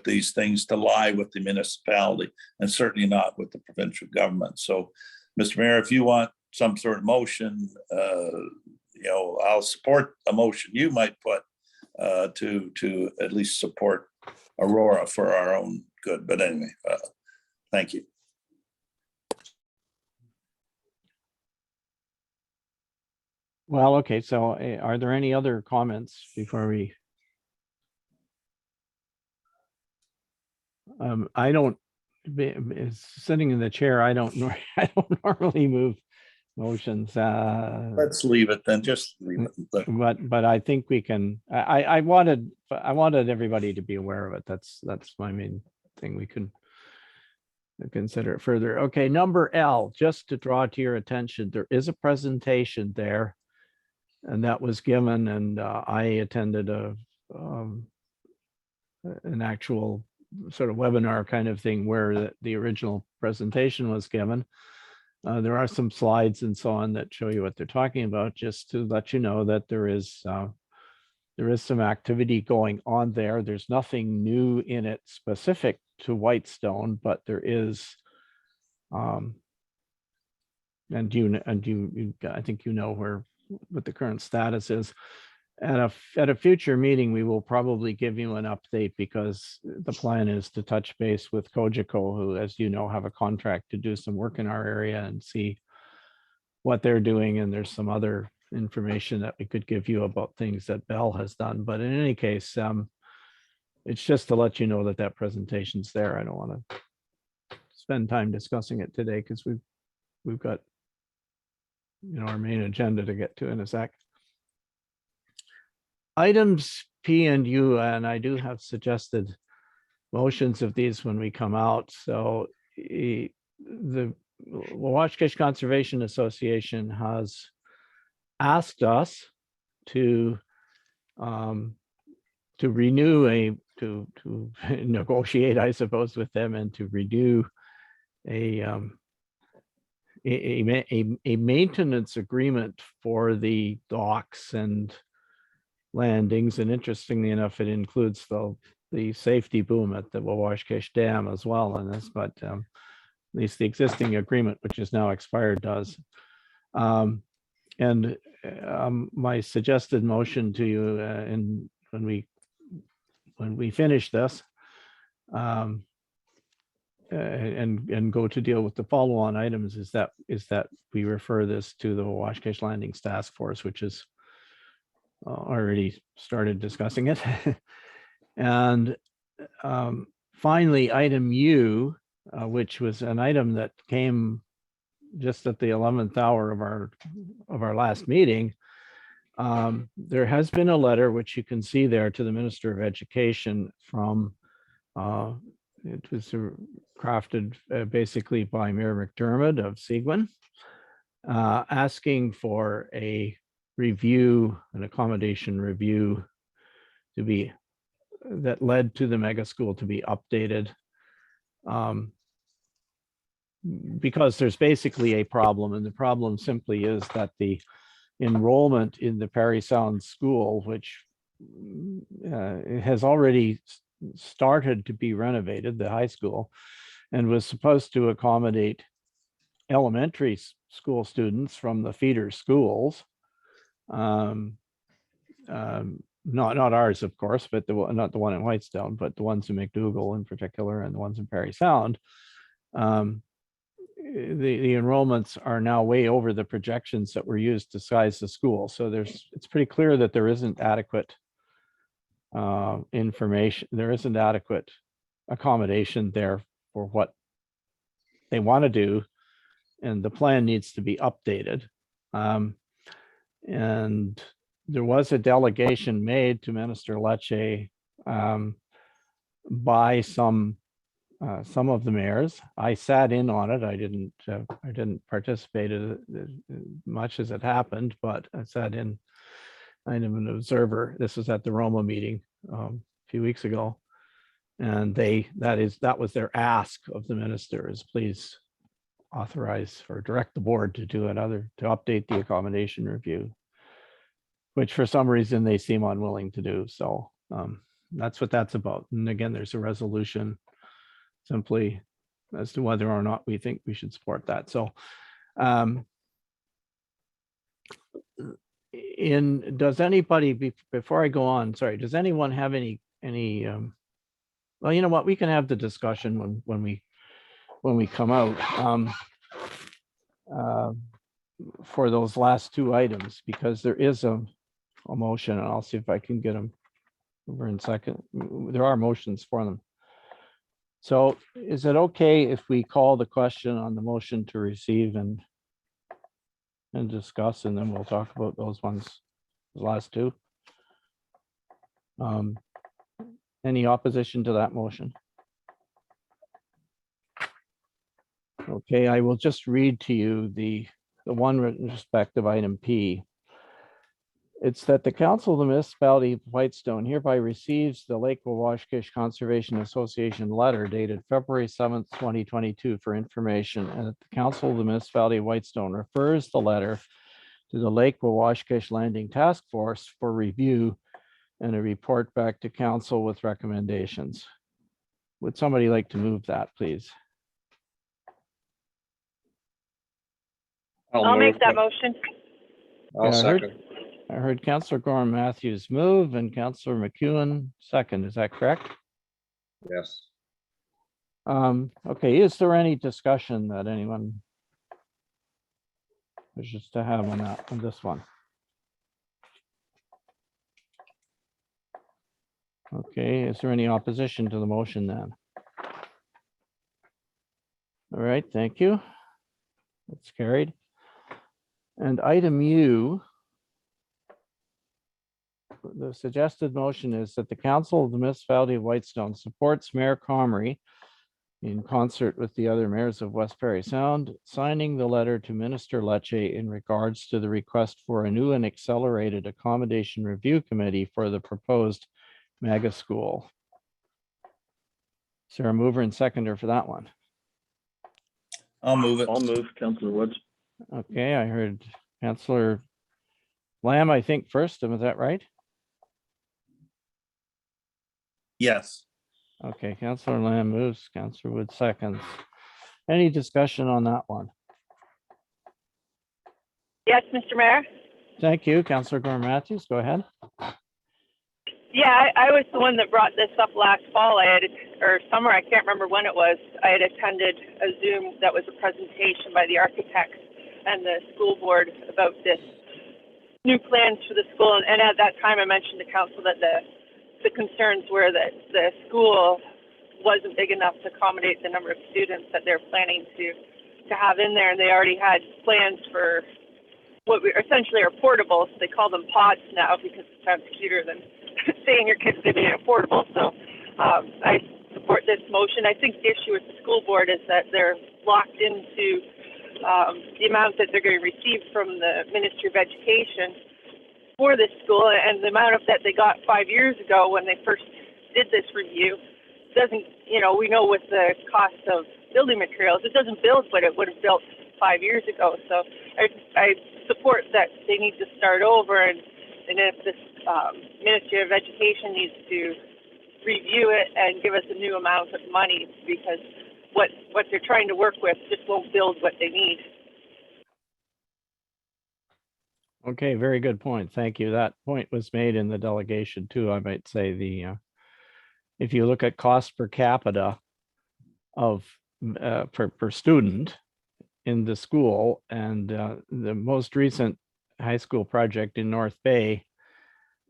these things to lie with the municipality, and certainly not with the provincial government. So, Mr. Mayor, if you want some sort of motion, I'll support a motion you might put to at least support Aurora for our own good. But anyway, thank you. Well, okay, so are there any other comments before we? I don't, sitting in the chair, I don't normally move motions. Let's leave it then, just leave it. But I think we can, I wanted everybody to be aware of it. That's my main thing. We can consider it further. Okay, number L, just to draw to your attention, there is a presentation there, and that was given, and I attended an actual sort of webinar kind of thing where the original presentation was given. There are some slides and so on that show you what they're talking about, just to let you know that there is There is some activity going on there. There's nothing new in it specific to Whitestone, but there is. I think you know what the current status is. At a future meeting, we will probably give you an update because the plan is to touch base with Cogeco, who, as you know, have a contract to do some work in our area and see what they're doing. And there's some other information that we could give you about things that Bell has done. But in any case, it's just to let you know that that presentation's there. I don't want to spend time discussing it today because we've got our main agenda to get to in a sec. Items P and U, and I do have suggested motions of these when we come out. So the Wawash Conservation Association has asked us to renew to negotiate, I suppose, with them and to renew a maintenance agreement for the docks and landings. And interestingly enough, it includes the safety boom at the Wawash Dam as well in this, but at least the existing agreement, which is now expired, does. My suggested motion to you when we finish this and go to deal with the follow-on items is that we refer this to the Wawash Landings Task Force, which is already started discussing it. And finally, item U, which was an item that came just at the 11th hour of our last meeting. There has been a letter, which you can see there, to the Minister of Education from it was crafted basically by Mayor McDermott of Seguin, asking for a review, an accommodation review that led to the mega school to be updated. Because there's basically a problem, and the problem simply is that the enrollment in the Parry Sound School, which has already started to be renovated, the high school, and was supposed to accommodate elementary school students from the feeder schools. Not ours, of course, but not the one in Whitestone, but the ones in McDougall in particular, and the ones in Parry Sound. The enrollments are now way over the projections that were used to size the school. So it's pretty clear that there isn't adequate information. There isn't adequate accommodation there for what they want to do, and the plan needs to be updated. And there was a delegation made to Minister Lecce by some of the mayors. I sat in on it. I didn't participate as much as it happened, but I sat in. I'm an observer. This was at the Roma meeting a few weeks ago, and that was their ask of the minister: is please authorize or direct the board to update the accommodation review, which for some reason they seem unwilling to do. So that's what that's about. And again, there's a resolution simply as to whether or not we think we should support that. So does anybody, before I go on, sorry, does anyone have any well, you know what, we can have the discussion when we come out for those last two items, because there is a motion, and I'll see if I can get them over in a second. There are motions for them. So is it okay if we call the question on the motion to receive and discuss, and then we'll talk about those ones, the last two? Any opposition to that motion? Okay, I will just read to you the one in respect of item P. It's that the Council of the Municipality of Whitestone hereby receives the Lake Wawashkish Conservation Association letter dated February 7th, 2022 for information, and that the Council of the Municipality of Whitestone refers the letter to the Lake Wawashkish Landing Task Force for review and a report back to council with recommendations. Would somebody like to move that, please? I'll move make that it. motion. I'll Yeah, I heard- second. I heard Councillor Gorham Matthews move and Councillor McEwen second. Is that correct? Yes. Okay, is there any discussion that anyone wishes to have on that, on this one? Okay, is there any opposition to the motion then? All right, thank you. That's carried. And item U, the suggested motion is that the Council of the Municipality of Whitestone supports Mayor Comrie in concert with the other mayors of West Perry Sound, signing the letter to Minister Lecce in regards to the request for a new and accelerated accommodation review committee for the proposed mega school. Is there a mover and seconder for that one? I'll move it. I'll move, Councillor Woods. Okay, I heard Councillor Lamb, I think first, is that right? Yes. Okay, Councillor Lamb moves, Councillor Wood seconds. Any discussion on that one? Yes, Mr. Mayor? Thank you, Councillor Gorham Matthews, go ahead. Yeah, I was the one that brought this up last fall. Or summer, I can't remember when it was. I had attended a Zoom that was a presentation by the architects and the school board about this new plans for the school. And at that time, I mentioned to council that the concerns were that the school wasn't big enough to accommodate the number of students that they're planning to have in there. And they already had plans for what we essentially are portables. They call them pods now because it sounds cuter than saying your kids living in a portable. So I support this motion. I think the issue with the school board is that they're locked into the amount that they're going to receive from the Ministry of Education for this school, and the amount of that they got 5 years ago when they first did this review doesn't, we know with the cost of building materials, it doesn't build what it would have built 5 years ago. So I support that they need to start over, and if this Ministry of Education needs to review it and give us a new amount of money, because what they're trying to work with just won't build what they need. Okay, very good point. Thank you. That point was made in the delegation too. I might say if you look at cost per capita of per student in the school, and the most recent high school project in North Bay,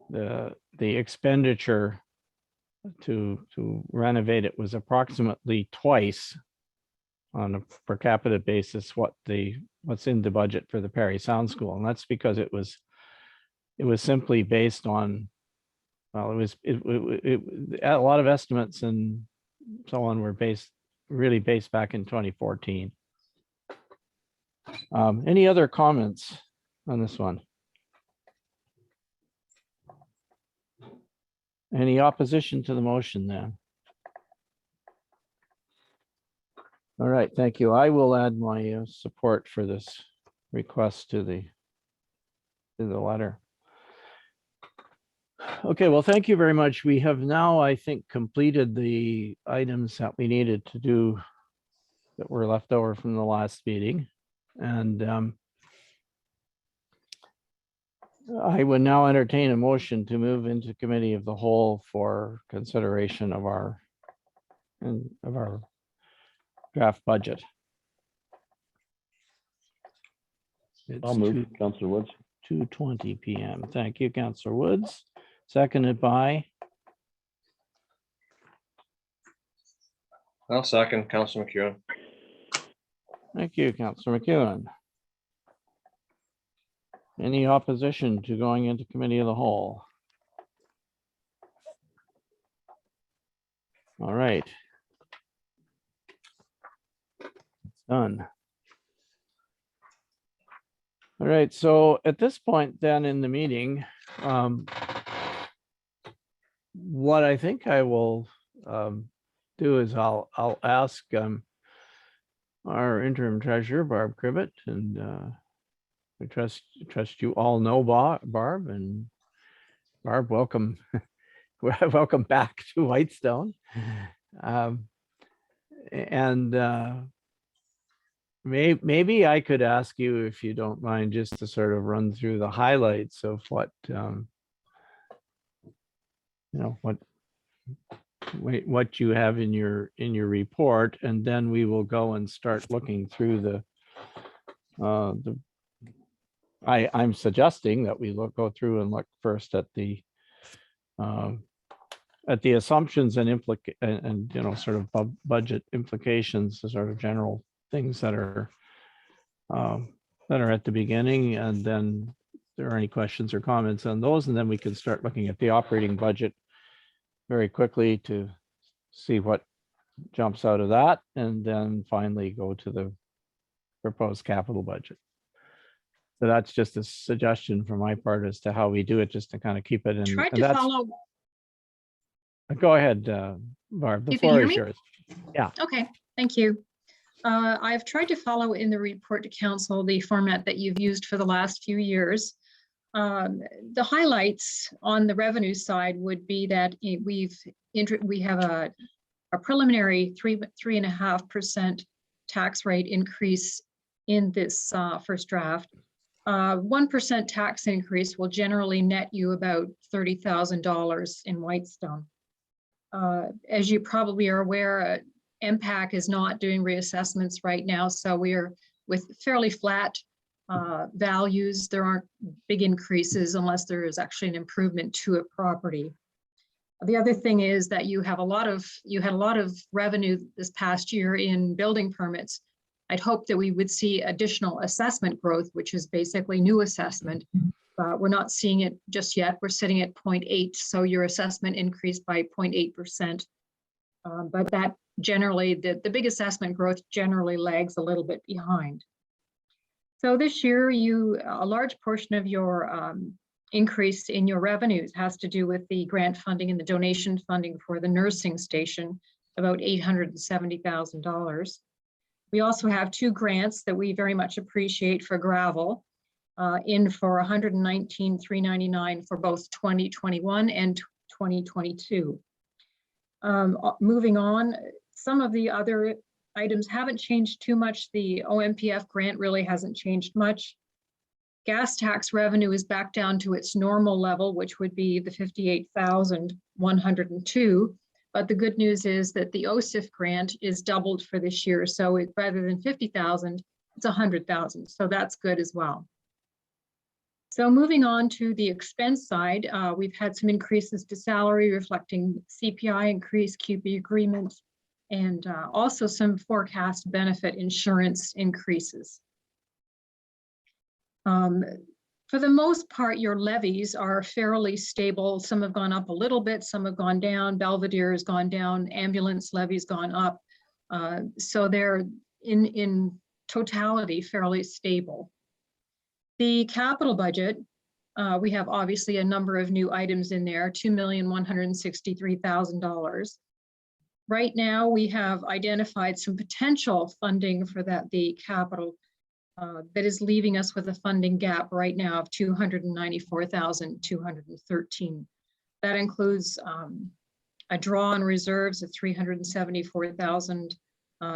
the expenditure to renovate it was approximately twice on a per capita basis what's in the budget for the Perry Sound School. And that's because it was simply based on, well, a lot of estimates and so on were really based back in 2014. Any other comments on this one? Any opposition to the motion then? All right, thank you. I will add my support for this request to the letter. Okay, well, thank you very much. We have now, I think, completed the items that we needed to do that were left over from the last meeting. And I would now entertain a motion to move into committee of the whole for consideration of our draft budget. I'll move, Councillor Woods. 2:20 p.m. Thank you, Councillor Woods. Seconded by, I'll second, Councillor McEwen. thank you, Councillor McEwen. Any opposition to going into committee of the whole? All right. It's done. All right, so at this point then in the meeting, what I think I will do is I'll ask our interim treasurer, Barb Cribbett, and we trust you all know Barb, and Barb, welcome. Welcome back to Whitestone. And maybe I could ask you, if you don't mind, just to sort of run through the highlights of what, what you have in your report, and then we will go and start looking through I'm suggesting that we go through and look first at the assumptions and sort of budget implications, the sort of general things that are at the beginning, and then if there are any questions or comments on those, and then we can start looking at the operating budget very quickly to see what jumps out of that, and then finally go to the proposed capital budget. So that's just a suggestion from my part as to how we do it, just to kind of keep it in. Tried and to that's- follow. Go ahead, Barb, the You can floor hear is me? yours. Okay, thank you. I've tried to follow in the report to council the format that you've used for the last few years. The highlights on the revenue side would be that we have a preliminary 3.5% tax rate increase in this first draft. 1% tax increase will generally net you about $30,000 in Whitestone. As you probably are aware, MPAC is not doing reassessments right now, so we're with fairly flat values. There aren't big increases unless there is actually an improvement to a property. The other thing is that you had a lot of revenue this past year in building permits. I'd hope that we would see additional assessment growth, which is basically new assessment. We're not seeing it just yet. We're sitting at 0.8, so your assessment increased by 0.8%. But that generally, the big assessment growth generally lags a little bit behind. So this year, a large portion of your increase in your revenues has to do with the grant funding and the donation funding for the nursing station, about $870,000. We also have 2 grants that we very much appreciate for gravel, in for $119,399 for both 2021 and 2022. Moving on, some of the other items haven't changed too much. The OMPF grant really hasn't changed much. Gas tax revenue is back down to its normal level, which would be the $58,102. But the good news is that the OSIF grant is doubled for this year. So rather than 50,000, it's 100,000. So that's good as well. So moving on to the expense side, we've had some increases to salary reflecting CPI increase, QB agreements, and also some forecast benefit insurance increases. For the most part, your levies are fairly stable. Some have gone up a little bit, some have gone down. Belvedere has gone down, ambulance levies gone up. So they're in totality fairly stable. The capital budget, we have obviously a number of new items in there, $2,163,000. Right now, we have identified some potential funding for the capital that is leaving us with a funding gap right now of $294,213. That includes a draw on reserves of $374,000.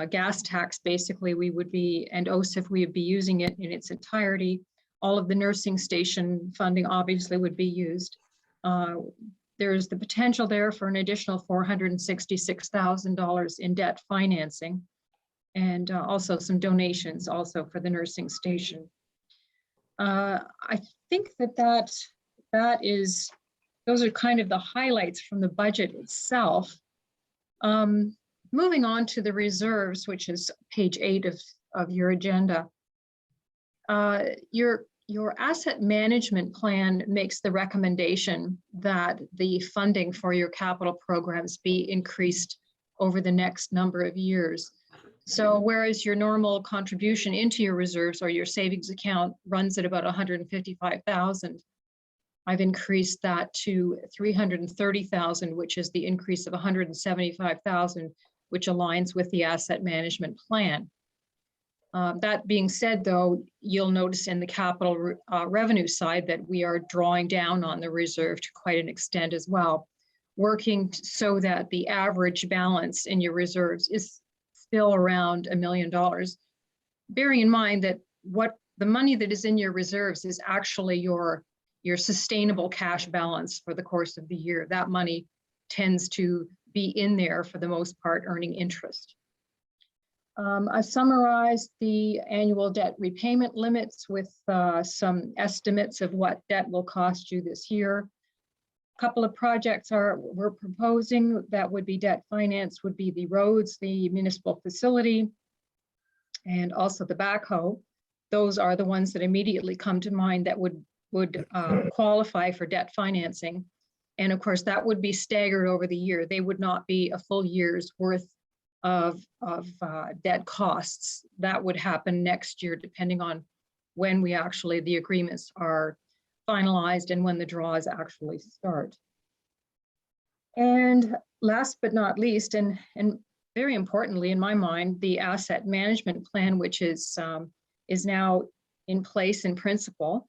Gas tax, basically, we would be, and OSIF, we would be using it in its entirety. All of the nursing station funding obviously would be used. There's the potential there for an additional $466,000 in debt financing, and also some donations also for the nursing station. I think those are kind of the highlights from the budget itself. Moving on to the reserves, which is page 8 of your agenda. Your asset management plan makes the recommendation that the funding for your capital programs be increased over the next number of years. So whereas your normal contribution into your reserves or your savings account runs at about 155,000, I've increased that to 330,000, which is the increase of 175,000, which aligns with the asset management plan. That being said, though, you'll notice in the capital revenue side that we are drawing down on the reserve to quite an extent as well, working so that the average balance in your reserves is still around $1 million. Bearing in mind that what the money that is in your reserves is actually your sustainable cash balance for the course of the year. That money tends to be in there for the most part, earning interest. I've summarized the annual debt repayment limits with some estimates of what debt will cost you this year. A couple of projects we're proposing that would be debt finance would be the roads, the municipal facility, and also the backhoe. Those are the ones that immediately come to mind that would qualify for debt financing. And of course, that would be staggered over the year. They would not be a full year's worth of debt costs. That would happen next year, depending on when the agreements are finalized and when the draws actually start. And last but not least, and very importantly in my mind, the asset management plan, which is now in place in principle,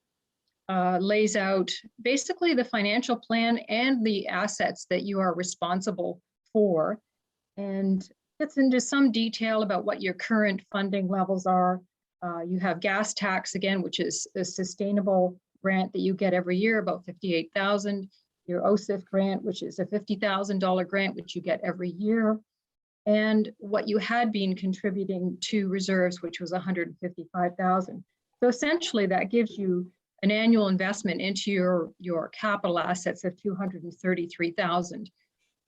lays out basically the financial plan and the assets that you are responsible for, and gets into some detail about what your current funding levels are. You have gas tax again, which is a sustainable grant that you get every year, about $58,000. Your OSIF grant, which is a $50,000 grant, which you get every year. And what you had been contributing to reserves, which was $155,000. So essentially that gives you an annual investment into your capital assets of $233,000.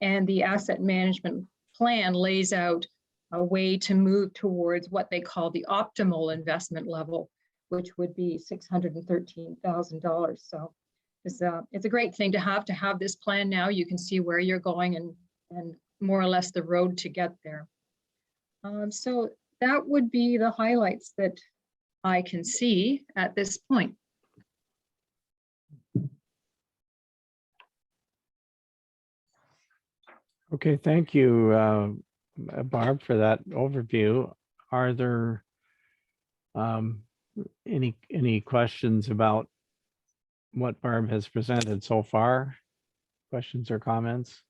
And the asset management plan lays out a way to move towards what they call the optimal investment level, which would be $613,000. So it's a great thing to have this plan now. You can see where you're going and more or less the road to get there. So that would be the highlights that I can see at this point. Okay, thank you, Barb, for that overview. Are there any questions about what Barb has presented so far? Questions or comments?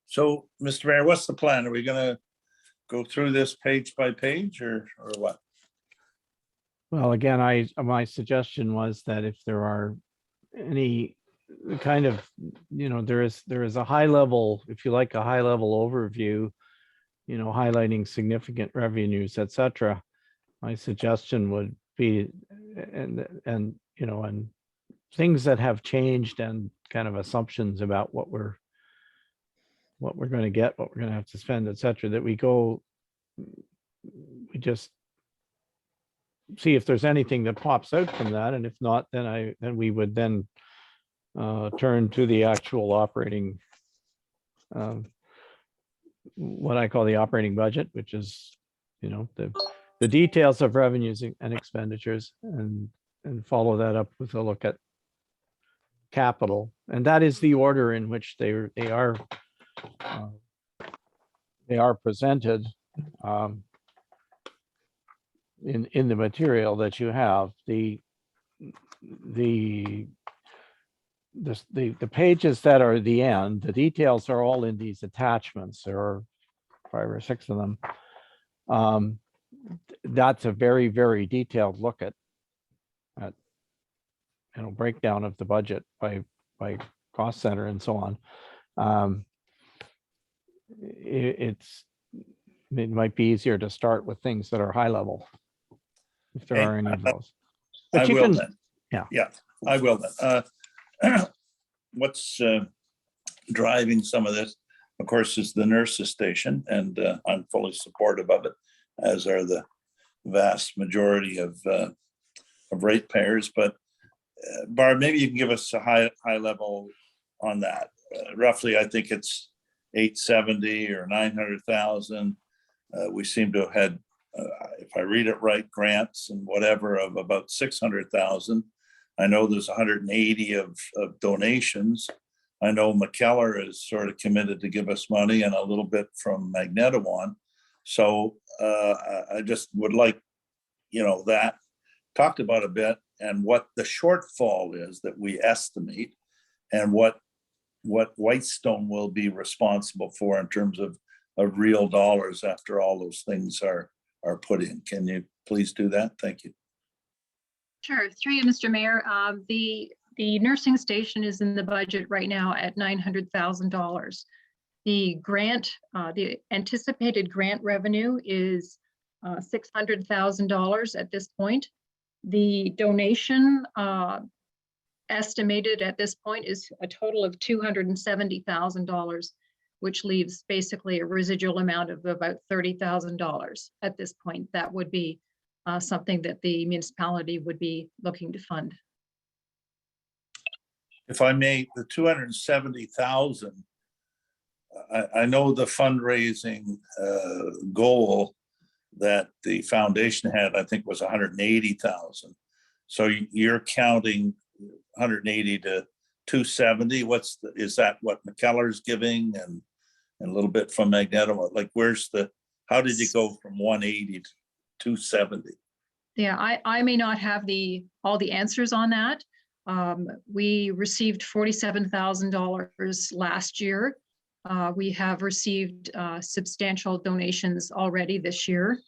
So, Mr. Mayor, what's the plan? Are we gonna go through this page by page or what? Well, again, my suggestion was that if there are any kind of, there is a high level, if you like, a high level overview, highlighting significant revenues, et cetera. My suggestion would be, and things that have changed and kind of assumptions about what we're going to get, what we're going to have to spend, et cetera, that we just see if there's anything that pops out from that. And if not, then we would then turn to the actual operating, what I call the operating budget, which is, the details of revenues and expenditures, and follow that up with a look at capital. And that is the order in which they are presented in the material that you have. The pages that are the end, the details are all in these attachments. There are 5 or 6 of them. That's a very, very detailed look at breakdown of the budget by cost center and so on. It might be easier to start with things that are high level, if there are any of those. But I you will can, then. Yeah, I will then. What's driving some of this, of course, is the nurses station, and I'm fully supportive of it, as are the vast majority of ratepayers. But Barb, maybe you can give us a high level on that. Roughly, I think it's 870 or 900,000. We seem to have had, if I read it right, grants and whatever of about 600,000. I know there's 180 of donations. I know McKellar is sort of committed to give us money and a little bit from Magnetawan. So I just would like, that talked about a bit and what the shortfall is that we estimate and what Whitestone will be responsible for in terms of real dollars after all those things are put in. Can you please do that? Thank you. Sure, through you, Mr. Mayor. The nursing station is in the budget right now at $900,000. The grant, the anticipated grant revenue is $600,000 at this point. The donation estimated at this point is a total of $270,000, which leaves basically a residual amount of about $30,000 at this point. That would be something that the municipality would be looking to fund. If I may, the 270,000, I know the fundraising goal that the foundation had, I think was 180,000. So you're counting 180 to 270. Is that what McKellar's giving and a little bit from Magneto? Like how did you go from 180 to 270? Yeah, I may not have all the answers on that. We received $47,000 last year. We have received substantial donations already this year.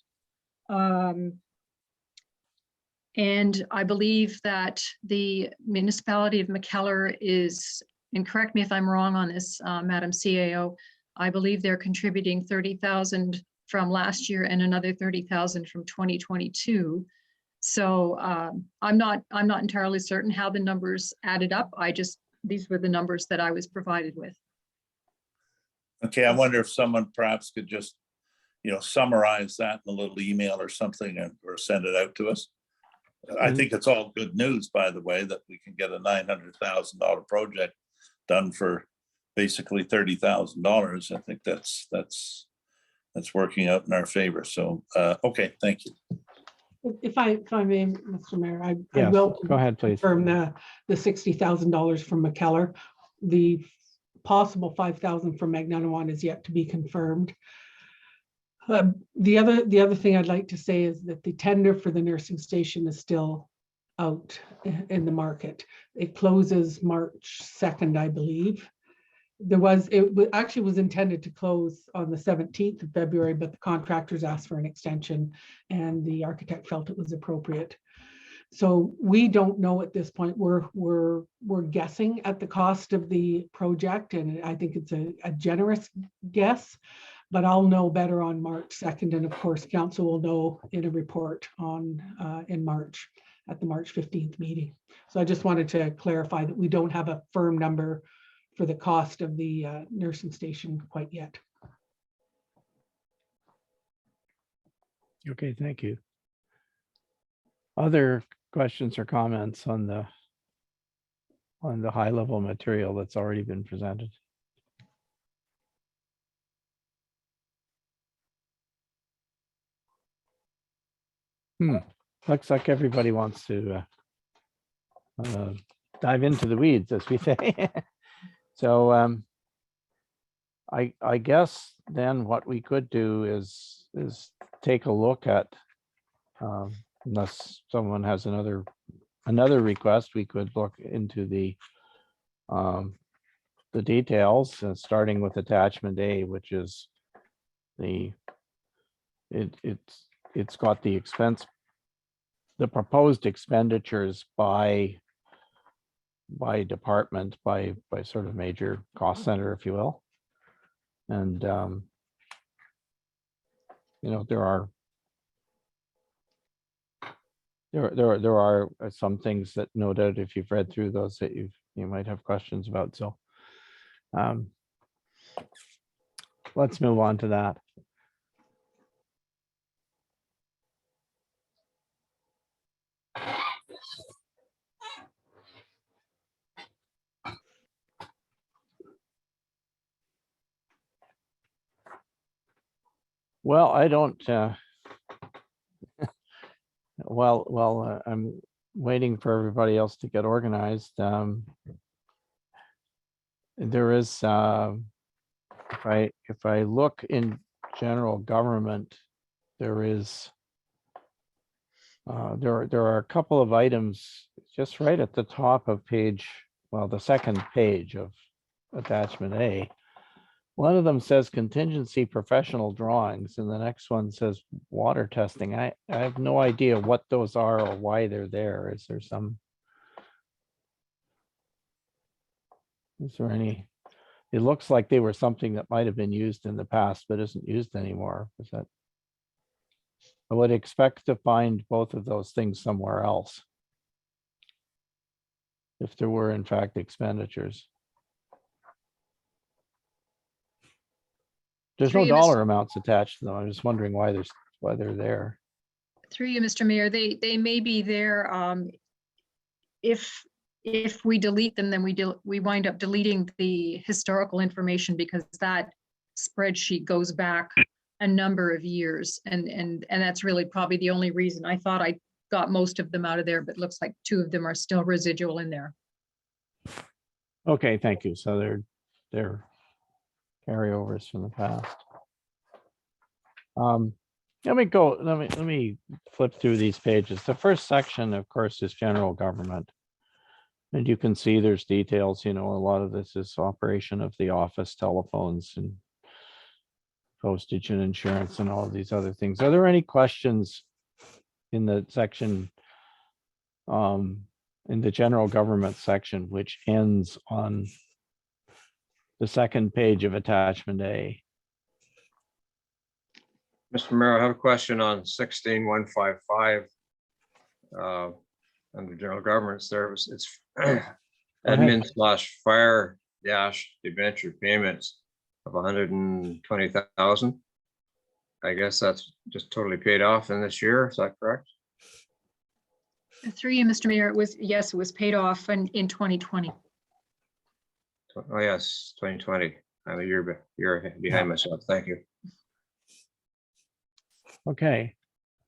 And I believe that the municipality of McKellar is, and correct me if I'm wrong on this, Madam CAO, I believe they're contributing 30,000 from last year and another 30,000 from 2022. So I'm not entirely certain how the numbers added up. These were the numbers that I was provided with. Okay, I wonder if someone perhaps could just, summarize that in a little email or something or send it out to us. I think it's all good news, by the way, that we can get a $900,000 project done for basically $30,000. I think that's working out in our favor. So, okay, thank you. If I may, Mr. Mayor, I Yes, will go ahead, please. confirm the $60,000 from McKellar. The possible 5,000 from Magnetawan is yet to be confirmed. The other thing I'd like to say is that the tender for the nursing station is still out in the market. It closes March 2nd, I believe. It actually was intended to close on the 17th of February, but the contractors asked for an extension and the architect felt it was appropriate. So we don't know at this point. We're guessing at the cost of the project, and I think it's a generous guess, but I'll know better on March 2nd. And of course, council will know in a report in March at the March 15th meeting. So I just wanted to clarify that we don't have a firm number for the cost of the nursing station quite yet. Okay, thank you. Other questions or comments on the high level material that's already been presented? Looks like everybody wants to dive into the weeds, as we say. So I guess then what we could do is take a look at, unless someone has another request, we could look into the details, starting with attachment A, which is it's got the proposed expenditures by department, by sort of major cost center, if you will. And there are some things that no doubt, if you've read through those, that you might have questions about. So let's move on to that. Well, I don't, well, I'm waiting for everybody else to get organized. there is, if I look in general government, there is, there are a couple of items just right at the top of page, well, the second page of attachment A. One of them says contingency professional drawings, and the next one says water testing. I have no idea what those are or why they're there. Is there some? Is there any? It looks like they were something that might have been used in the past, but isn't used anymore. Is that? I would expect to find both of those things somewhere else, if there were in fact expenditures. There's no Through you, Mr. dollar amounts attached to them. I'm just wondering why they're there. Through you, Mr. Mayor, they may be there. If we delete them, then we wind up deleting the historical information because that spreadsheet goes back a number of years. And that's really probably the only reason. I thought I got most of them out of there, but looks like 2 of them are still residual in there. Okay, thank you. So they're carryovers from the past. Let me flip through these pages. The first section, of course, is general government. And you can see there's details, a lot of this is operation of the office, telephones and postage and insurance and all of these other things. Are there any questions in the section, in the general government section, which ends on the second page of attachment A? Mr. Mayor, I have a question on 16155. Under general government service, it's admin / fire debenture payments of 120,000. I guess that's just totally paid off in this year. Is that correct? Through you, Mr. Mayor, yes, it was paid off in 2020. Oh, yes, 2020. I'm a year behind myself. Thank you. Okay.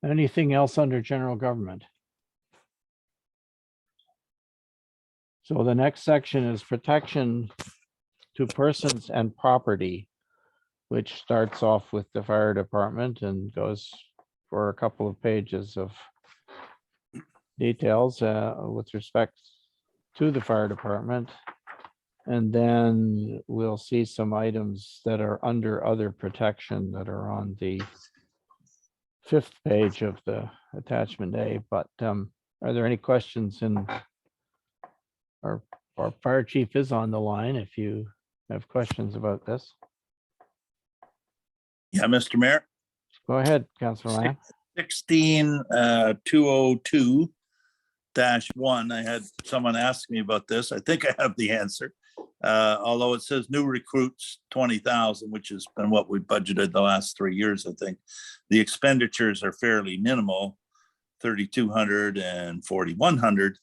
Anything else under general government? So the next section is protection to persons and property, which starts off with the fire department and goes for a couple of pages of details with respect to the fire department. And then we'll see some items that are under other protection that are on the 5th page of the attachment A. But are there any questions in our fire chief is on the line if you have questions about this? Yeah, Mr. Mayor, Go ahead, Councilor Lamb. 16202-1. I had someone ask me about this. I think I have the answer. Although it says new recruits 20,000, which has been what we budgeted the last 3 years, I think. The expenditures are fairly minimal, 3,200 and 4,100.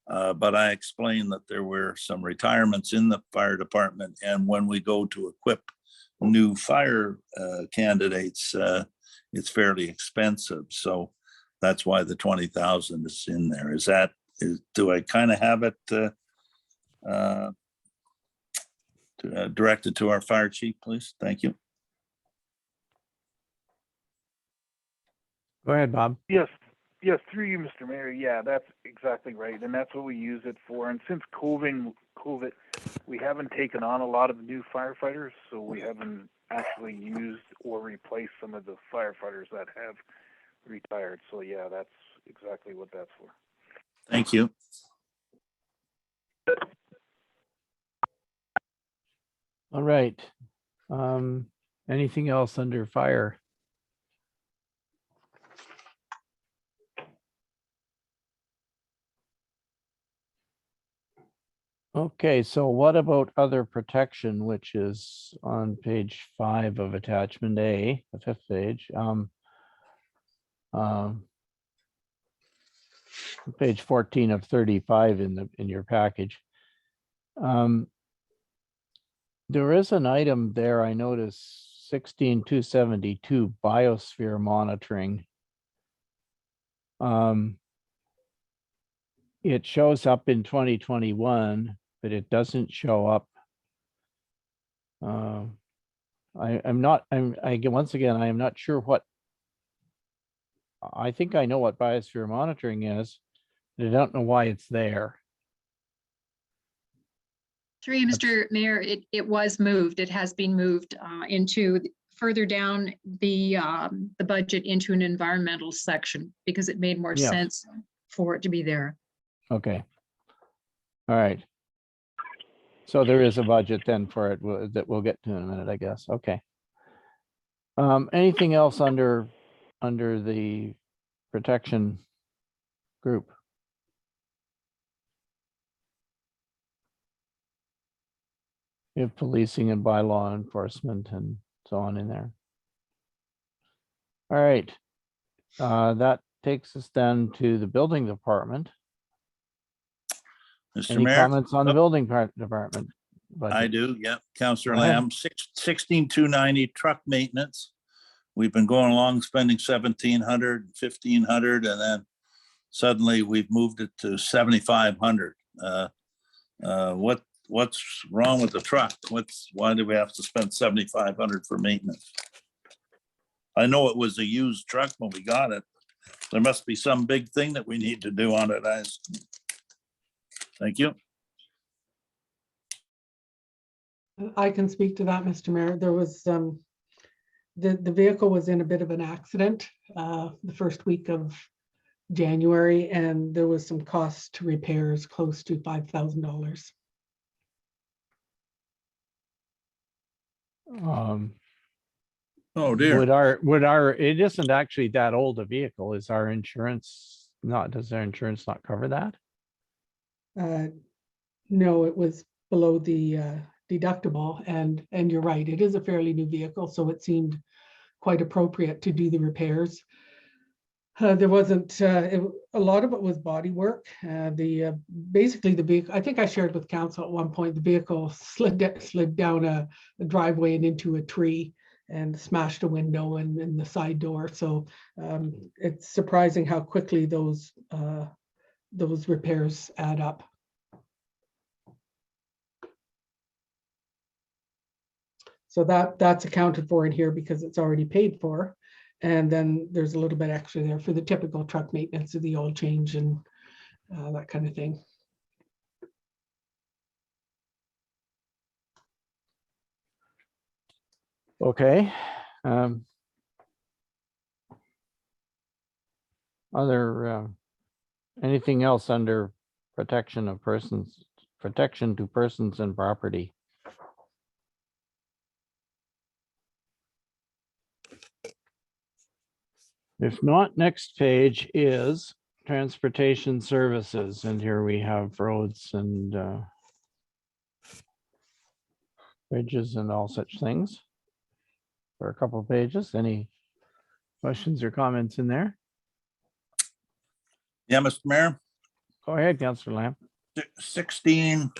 But I explained that there were some retirements in the fire department. And when we go to equip new fire candidates, it's fairly expensive. So that's why the 20,000 is in there. Do I kind of have it directed to our fire chief, please? Thank you. Go ahead, Bob. Yes, through you, Mr. Mayor. Yeah, that's exactly right. And that's what we use it for. And since COVID, we haven't taken on a lot of new firefighters, so we haven't actually used or replaced some of the firefighters that have retired. So yeah, that's exactly what that's for. Thank you. All right. Anything else under fire? Okay, so what about other protection, which is on page 5 of attachment A, the 5th page? Page 14 of 35 in your package. There is an item there, I noticed, 16272 biosphere monitoring. It shows up in 2021, but it doesn't show up Once again, I am not sure what. I think I know what biosphere monitoring is. I don't know why it's there. Through you, Mr. Mayor, it was moved. It has been moved into further down the budget into an environmental section because it made more Yes. sense for it to be there. Okay. All right. So there is a budget then for it that we'll get to in a minute, I guess. Okay. Anything else under the protection group? You have policing and bylaw enforcement and so on in there. All right. That takes us then to the building department. Mr. Any Mayor, comments on the building department? I do, yeah. Counselor Go ahead. Lamb, 16,290 truck maintenance. We've been going along spending 1,700, 1,500, and then suddenly we've moved it to 7,500. What's wrong with the truck? Why do we have to spend 7,500 for maintenance? I know it was a used truck when we got it. There must be some big thing that we need to do on it. Thank you. I can speak to that, Mr. Mayor. There was, the vehicle was in a bit of an accident the first week of January, and there was some cost to repairs close to $5,000. Oh, dear. It isn't actually that old a vehicle. Is our insurance does our insurance not cover that? No, it was below the deductible, and you're right, it is a fairly new vehicle, so it seemed quite appropriate to do the repairs. There wasn't a lot of it was body work. Basically the vehicle, I think I shared with council at one point, the vehicle slid down a driveway and into a tree and smashed a window and the side door. So it's surprising how quickly those repairs add up. So that's accounted for in here because it's already paid for. And then there's a little bit extra there for the typical truck maintenance of the oil change and that kind of thing. Okay. Anything else under protection to persons and property? If not, next page is transportation services, and here we have roads and bridges and all such things for a couple of pages. Any questions or comments in there? Yeah, Mr. Mayor, Go ahead, Councillor Lamb. 16,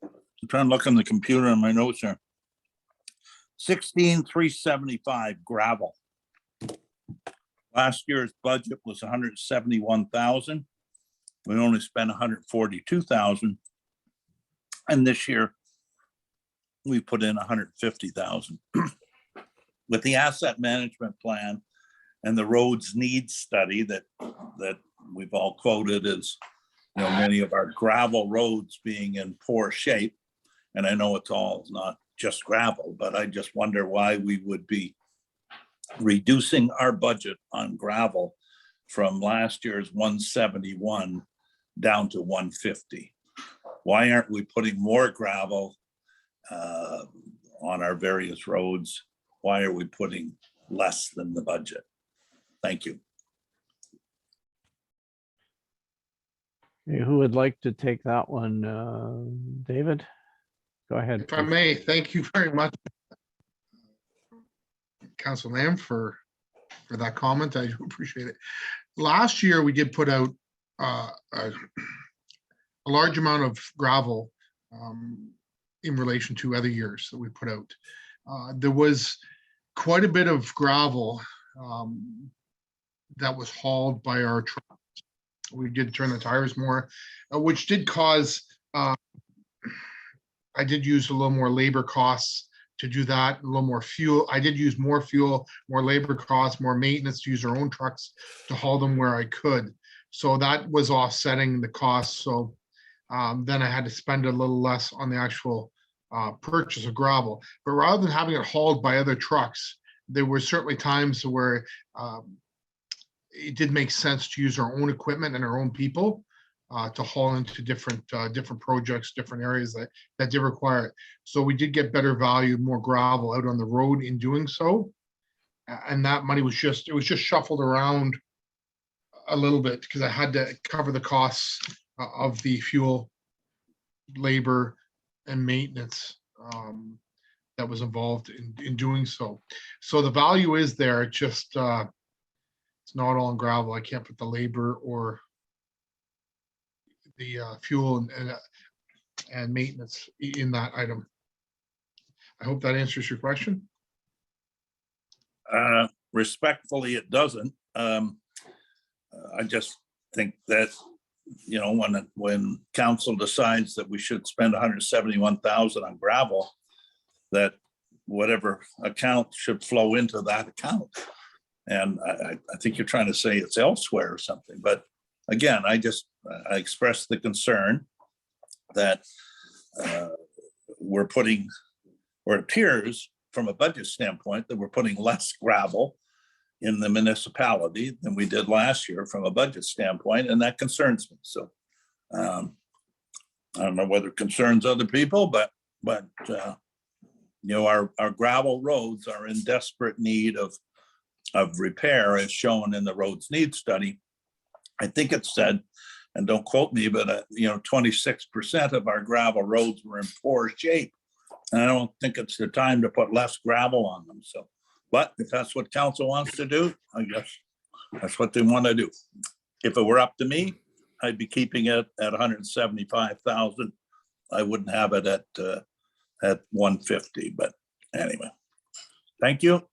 I'm trying to look on the computer on my notes here. 16,375 gravel. Last year's budget was 171,000. We only spent 142,000. And this year we put in 150,000. With the asset management plan and the roads needs study that we've all quoted as, many of our gravel roads being in poor shape. And I know it's all not just gravel, but I just wonder why we would be reducing our budget on gravel from last year's 171 down to 150. Why aren't we putting more gravel on our various roads? Why are we putting less than the budget? Thank you. Who would like to take that one? David, go ahead. If I may, thank you very much, Council Lamb, for that comment. I do appreciate it. Last year, we did put out a large amount of gravel in relation to other years that we put out. There was quite a bit of gravel that was hauled by our trucks. We did turn the tires more, which did cause, I did use a little more labor costs to do that, a little more fuel. I did use more fuel, more labor costs, more maintenance to use our own trucks to haul them where I could. So that was offsetting the cost. So then I had to spend a little less on the actual purchase of gravel. But rather than having it hauled by other trucks, there were certainly times where it did make sense to use our own equipment and our own people to haul into different projects, different areas that did require it. So we did get better value, more gravel out on the road in doing so. And that money was just shuffled around a little bit because I had to cover the costs of the fuel, labor, and maintenance that was involved in doing so. So the value is there. It just it's not all in gravel. I can't put the labor or the fuel and maintenance in that item. I hope that answers your question. Respectfully, it doesn't. I just think that, you know, when council decides that we should spend 171,000 on gravel, that whatever account should flow into that account. And I think you're trying to say it's elsewhere or something, but again, I expressed the concern that we're putting, or it appears from a budget standpoint, that we're putting less gravel in the municipality than we did last year from a budget standpoint, and that concerns me. So I don't know whether it concerns other people, but you know, our gravel roads are in desperate need of repair, as shown in the roads needs study. I think it said, and don't quote me, but you know, 26% of our gravel roads were in poor shape. And I don't think it's the time to put less gravel on them. So, but if that's what council wants to do, I guess that's what they want to do. If it were up to me, I'd be keeping it at 175,000. I wouldn't have it at 150, but anyway, thank you.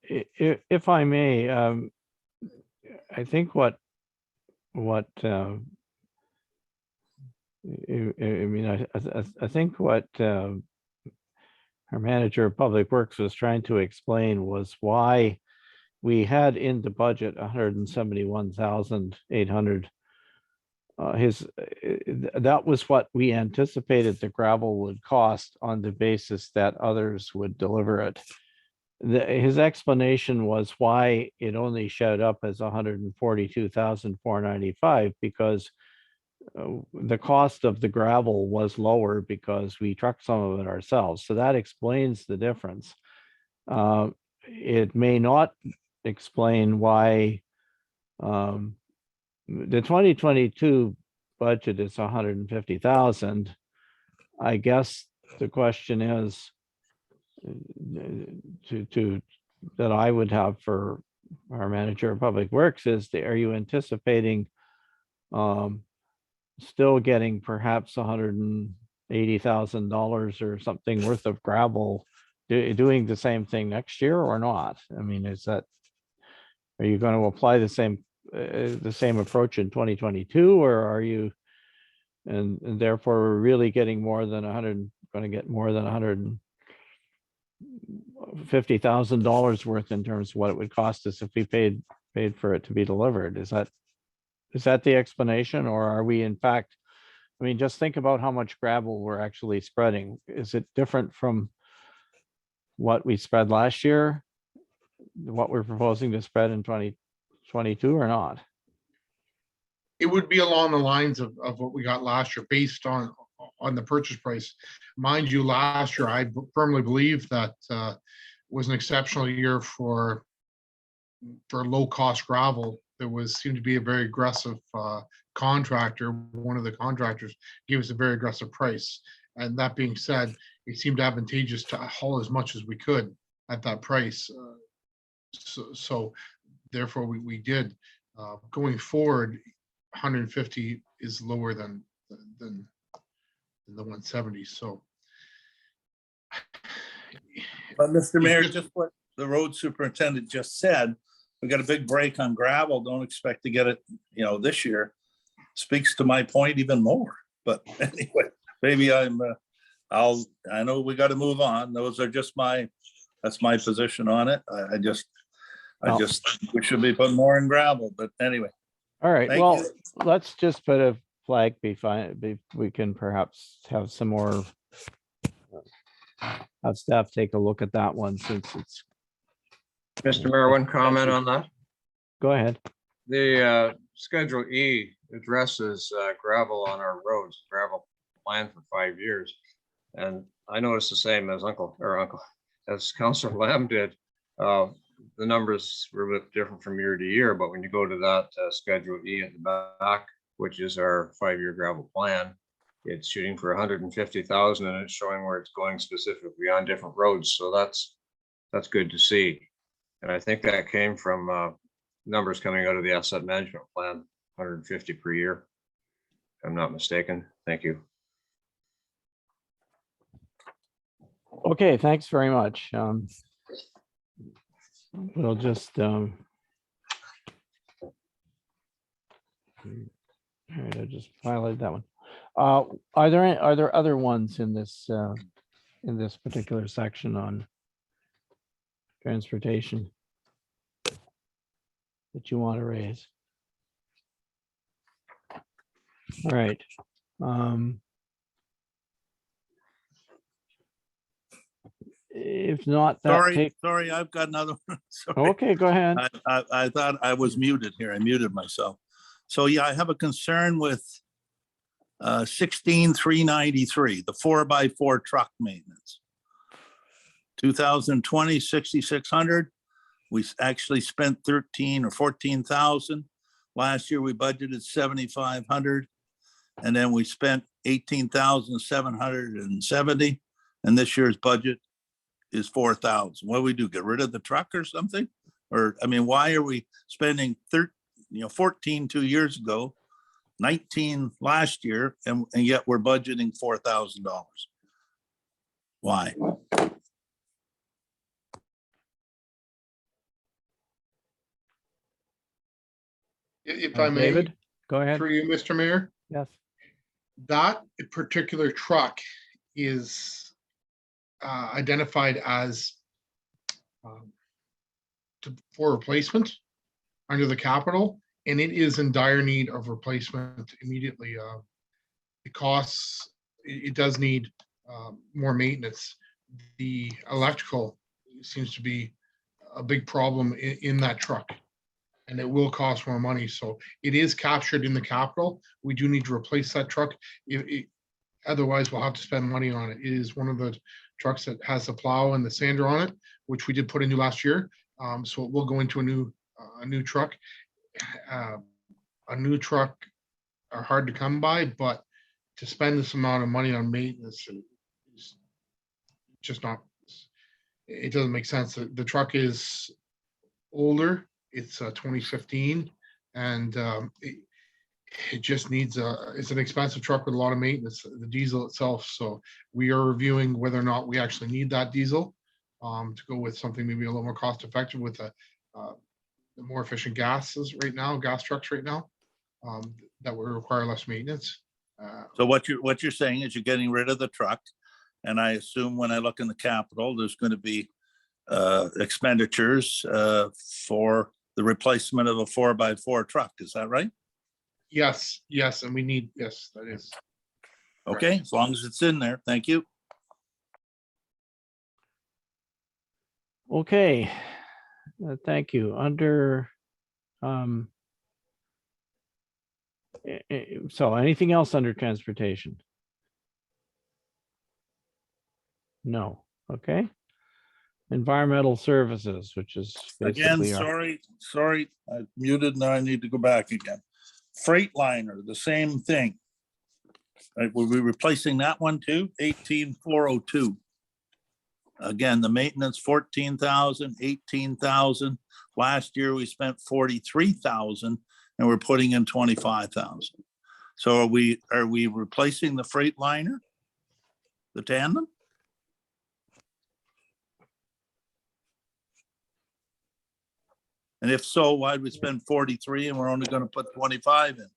If I may, I think what I think what our manager of public works was trying to explain was why we had in the budget 171,800. That was what we anticipated the gravel would cost on the basis that others would deliver it. His explanation was why it only showed up as 142,495 because the cost of the gravel was lower because we trucked some of it ourselves. So that explains the difference. It may not explain why the 2022 budget is 150,000. I guess the question is that I would have for our manager of public works is, are you anticipating still getting perhaps $180,000 or something worth of gravel doing the same thing next year or not? I mean, are you going to apply the same approach in 2022, or are you, and therefore we're really getting more than going to get more than $150,000 worth in terms of what it would cost us if we paid for it to be delivered? Is that the explanation, or are we in fact, I mean, just think about how much gravel we're actually spreading. Is it different from what we spread last year, what we're proposing to spread in 2022 or not? It would be along the lines of what we got last year based on the purchase price. Mind you, last year, I firmly believe that was an exceptional year for low cost gravel. There seemed to be a very aggressive contractor. One of the contractors gave us a very aggressive price. And that being said, it seemed advantageous to haul as much as we could at that price. So therefore we did. Going forward, 150 is lower than the 170. So, But Mr. Mayor, just what the road superintendent just said, we got a big break on gravel. Don't expect to get it, you know, this year. Speaks to my point even more. But anyway, maybe I'm I know we got to move on. Those are just that's my position on it. I just we should be putting more in gravel, but anyway. All right, Thank well, you. let's just put a flag we can perhaps have some more. Have staff take a look at that one since it's, Mr. Mayor, one comment on that. go ahead. The Schedule E addresses gravel on our roads, gravel plan for 5 years. And I noticed the same as as Councillor Lamb did. The numbers were a bit different from year to year, but when you go to that Schedule E at the back, which is our 5-year gravel plan, it's shooting for 150,000 and it's showing where it's going specifically on different roads. So that's good to see. And I think that came from numbers coming out of the asset management plan, 150 per year. If I'm not mistaken. Thank you. Okay, thanks very much. We'll just, all right, I just highlighted that one. Are there other ones in this particular section on transportation that you want to raise? All right. If not, Sorry, I've got another one. Sorry. Okay, go ahead. I thought I was muted here. I muted myself. So yeah, I have a concern with 16,393, the 4x4 truck maintenance. 2020, 6,600. We actually spent 13 or 14,000. Last year we budgeted 7,500, and then we spent 18,770. And this year's budget is 4,000. What do we do? Get rid of the truck or something? Or, I mean, why are we spending 14 2 years ago, 19 last year, and yet we're budgeting $4,000? Why? If I may, David, go ahead. through you, Mr. Mayor, Yes. that particular truck is identified as for replacement under the capital, and it is in dire need of replacement immediately. It does need more maintenance. The electrical seems to be a big problem in that truck, and it will cost more money. So it is captured in the capital. We do need to replace that truck. Otherwise, we'll have to spend money on it. It is one of the trucks that has the plow and the sander on it, which we did put into last year. So it will go into a new truck. A new truck are hard to come by, but to spend this amount of money on maintenance is just not. It doesn't make sense. The truck is older. It's 2015, and it just needs it's an expensive truck with a lot of maintenance, the diesel itself. So we are reviewing whether or not we actually need that diesel to go with something maybe a little more cost effective with the more efficient gas trucks right now that will require less maintenance. So what you're saying is you're getting rid of the truck, and I assume when I look in the capital, there's going to be expenditures for the replacement of a 4x4 truck. Is that right? Yes, and we need, yes, that is. Okay, as long as it's in there. Thank you. Okay, thank you. Under, so anything else under transportation? No, okay. Environmental services, which is Again, basically sorry, I muted, now I need to go back again. Freightliner, the same thing. Right, were we replacing that one too? 18,402. Again, the maintenance, 14,000, 18,000. Last year we spent 43,000 and we're putting in 25,000. So are we replacing the Freightliner? The tandem? And if so, why'd we spend 43 and we're only going to put 25 in?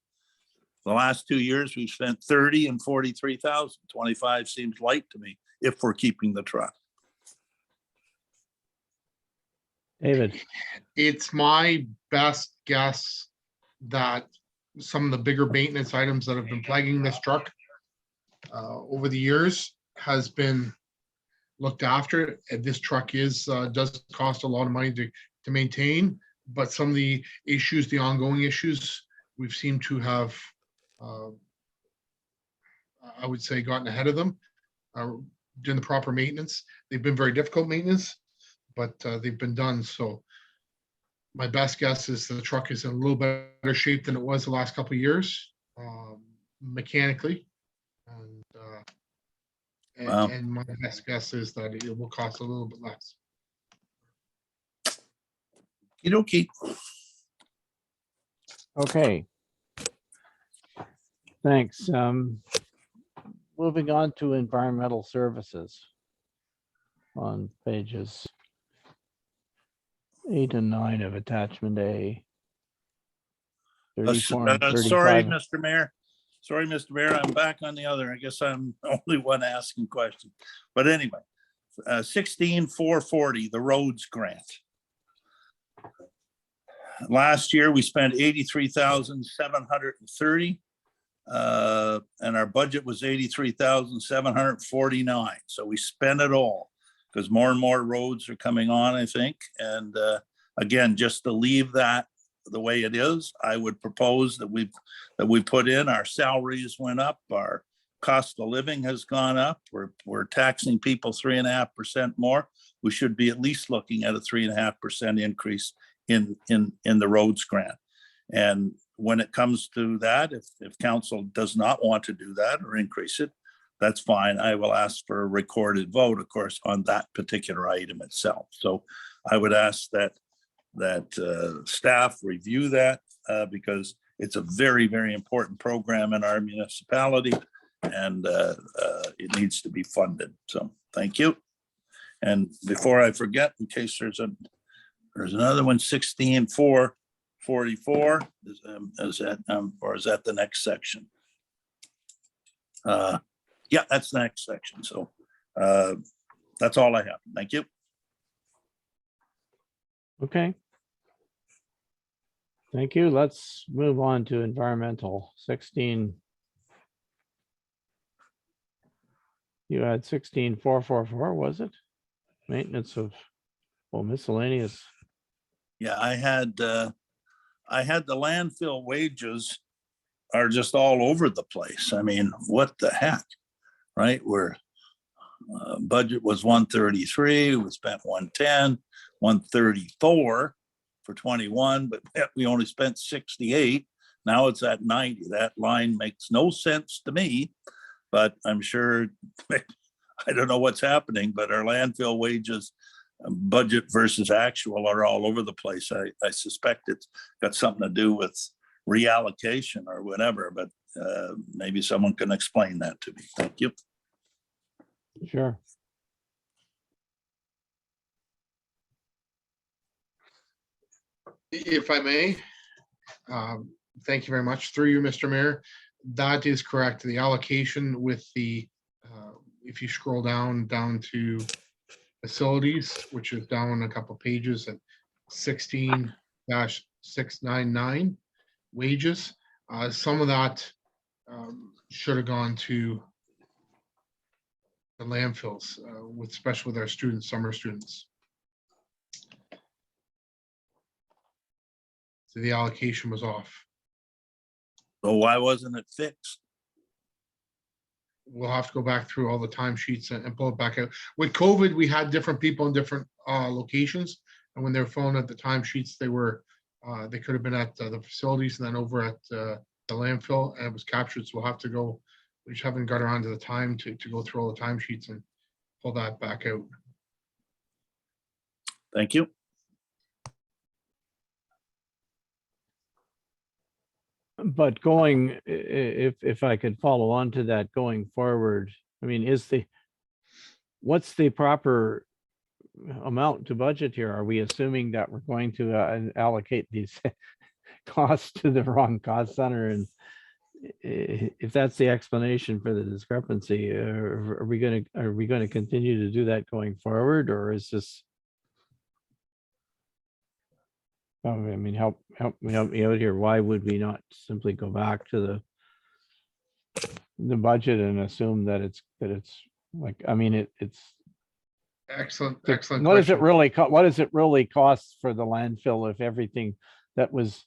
The last 2 years, we've spent 30 and 43,000. 25 seems light to me if we're keeping the truck. David, It's my best guess that some of the bigger maintenance items that have been plaguing this truck over the years has been looked after. And this truck does cost a lot of money to maintain, but some of the issues, the ongoing issues, we've seemed to have, I would say, gotten ahead of them, doing the proper maintenance. They've been very difficult maintenance, but they've been done. So my best guess is the truck is in a little better shape than it was the last couple of years, mechanically. Wow. And my best guess is that it will cost a little bit less. Okey-dokey. okay. Thanks. Moving on to environmental services on pages 8 and 9 of attachment A. 34 and Sorry, 35. Mr. Mayor. Sorry, Mr. Mayor, I'm back on the other. I guess I'm the only one asking questions. But anyway, 16,440, the roads grant. Last year, we spent 83,730. And our budget was 83,749. So we spent it all because more and more roads are coming on, I think. And again, just to leave that the way it is, I would propose that we put in, our salaries went up, our cost of living has gone up. We're taxing people 3.5% more. We should be at least looking at a 3.5% increase in the roads grant. And when it comes to that, if council does not want to do that or increase it, that's fine. I will ask for a recorded vote, of course, on that particular item itself. So I would ask that staff review that because it's a very, very important program in our municipality and it needs to be funded. So thank you. And before I forget, in case there's another one, 16,444, is that the next section? Yeah, that's the next section. So that's all I have. Thank you. Okay. Thank you. Let's move on to environmental 16. You had 16,444, was it? Maintenance of, miscellaneous. Yeah, I had the landfill wages are just all over the place. I mean, what the heck, right? We're budget was 133, we spent 110, 134 for 21, but we only spent 68. Now it's at 90. That line makes no sense to me, but I'm sure, I don't know what's happening, but our landfill wages budget versus actual are all over the place. I suspect it's got something to do with reallocation or whatever, but maybe someone can explain that to me. Thank you. Sure. If I may, thank you very much. Through you, Mr. Mayor. That is correct. The allocation with the, if you scroll down to facilities, which is down a couple pages at 16-699 wages. Some of that should have gone to the landfills, especially with our students, summer students. So the allocation was off. So why wasn't it fixed? We'll have to go back through all the timesheets and pull it back out. With COVID, we had different people in different locations, and when they were filling out the timesheets, they could have been at the facilities and then over at the landfill, and it was captured. So we'll have to go. We just haven't got around to the time to go through all the timesheets and pull that back out. Thank you. But if I could follow on to that going forward, I mean, what's the proper amount to budget here? Are we assuming that we're going to allocate these costs to the wrong cost center? And if that's the explanation for the discrepancy, are we going to continue to do that going forward, or is this? I mean, help me out here. Why would we not simply go back to the budget and assume that it's like, I mean, it's. Excellent, What excellent does it question. really what does it really cost for the landfill if everything that was,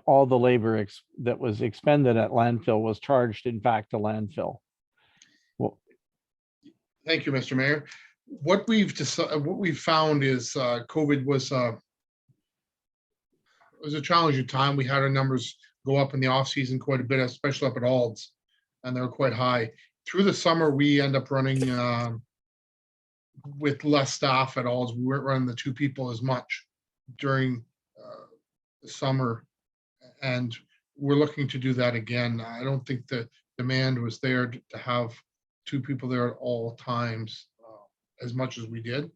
all the labor that was expended at landfill was charged in fact to landfill? Well, Thank you, Mr. Mayor. What we've found is COVID was it was a challenging time. We had our numbers go up in the off season quite a bit, especially up at Alds, and they were quite high. Through the summer, we end up running with less staff at Alds. We weren't running the 2 people as much during the summer, and we're looking to do that again. I don't think the demand was there to have 2 people there at all times as much as we did.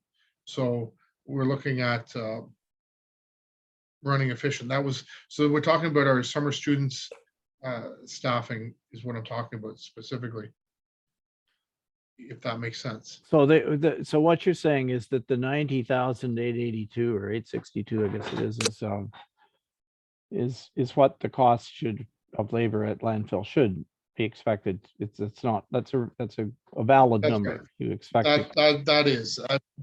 So we're looking at running efficient. So we're talking about our summer students staffing is what I'm talking about specifically, if that makes sense. so so what you're saying is that the 90,882 or 862, I guess it is what the cost of labor at landfill should be expected. It's not, that's a valid That's number. right. You expect. That is,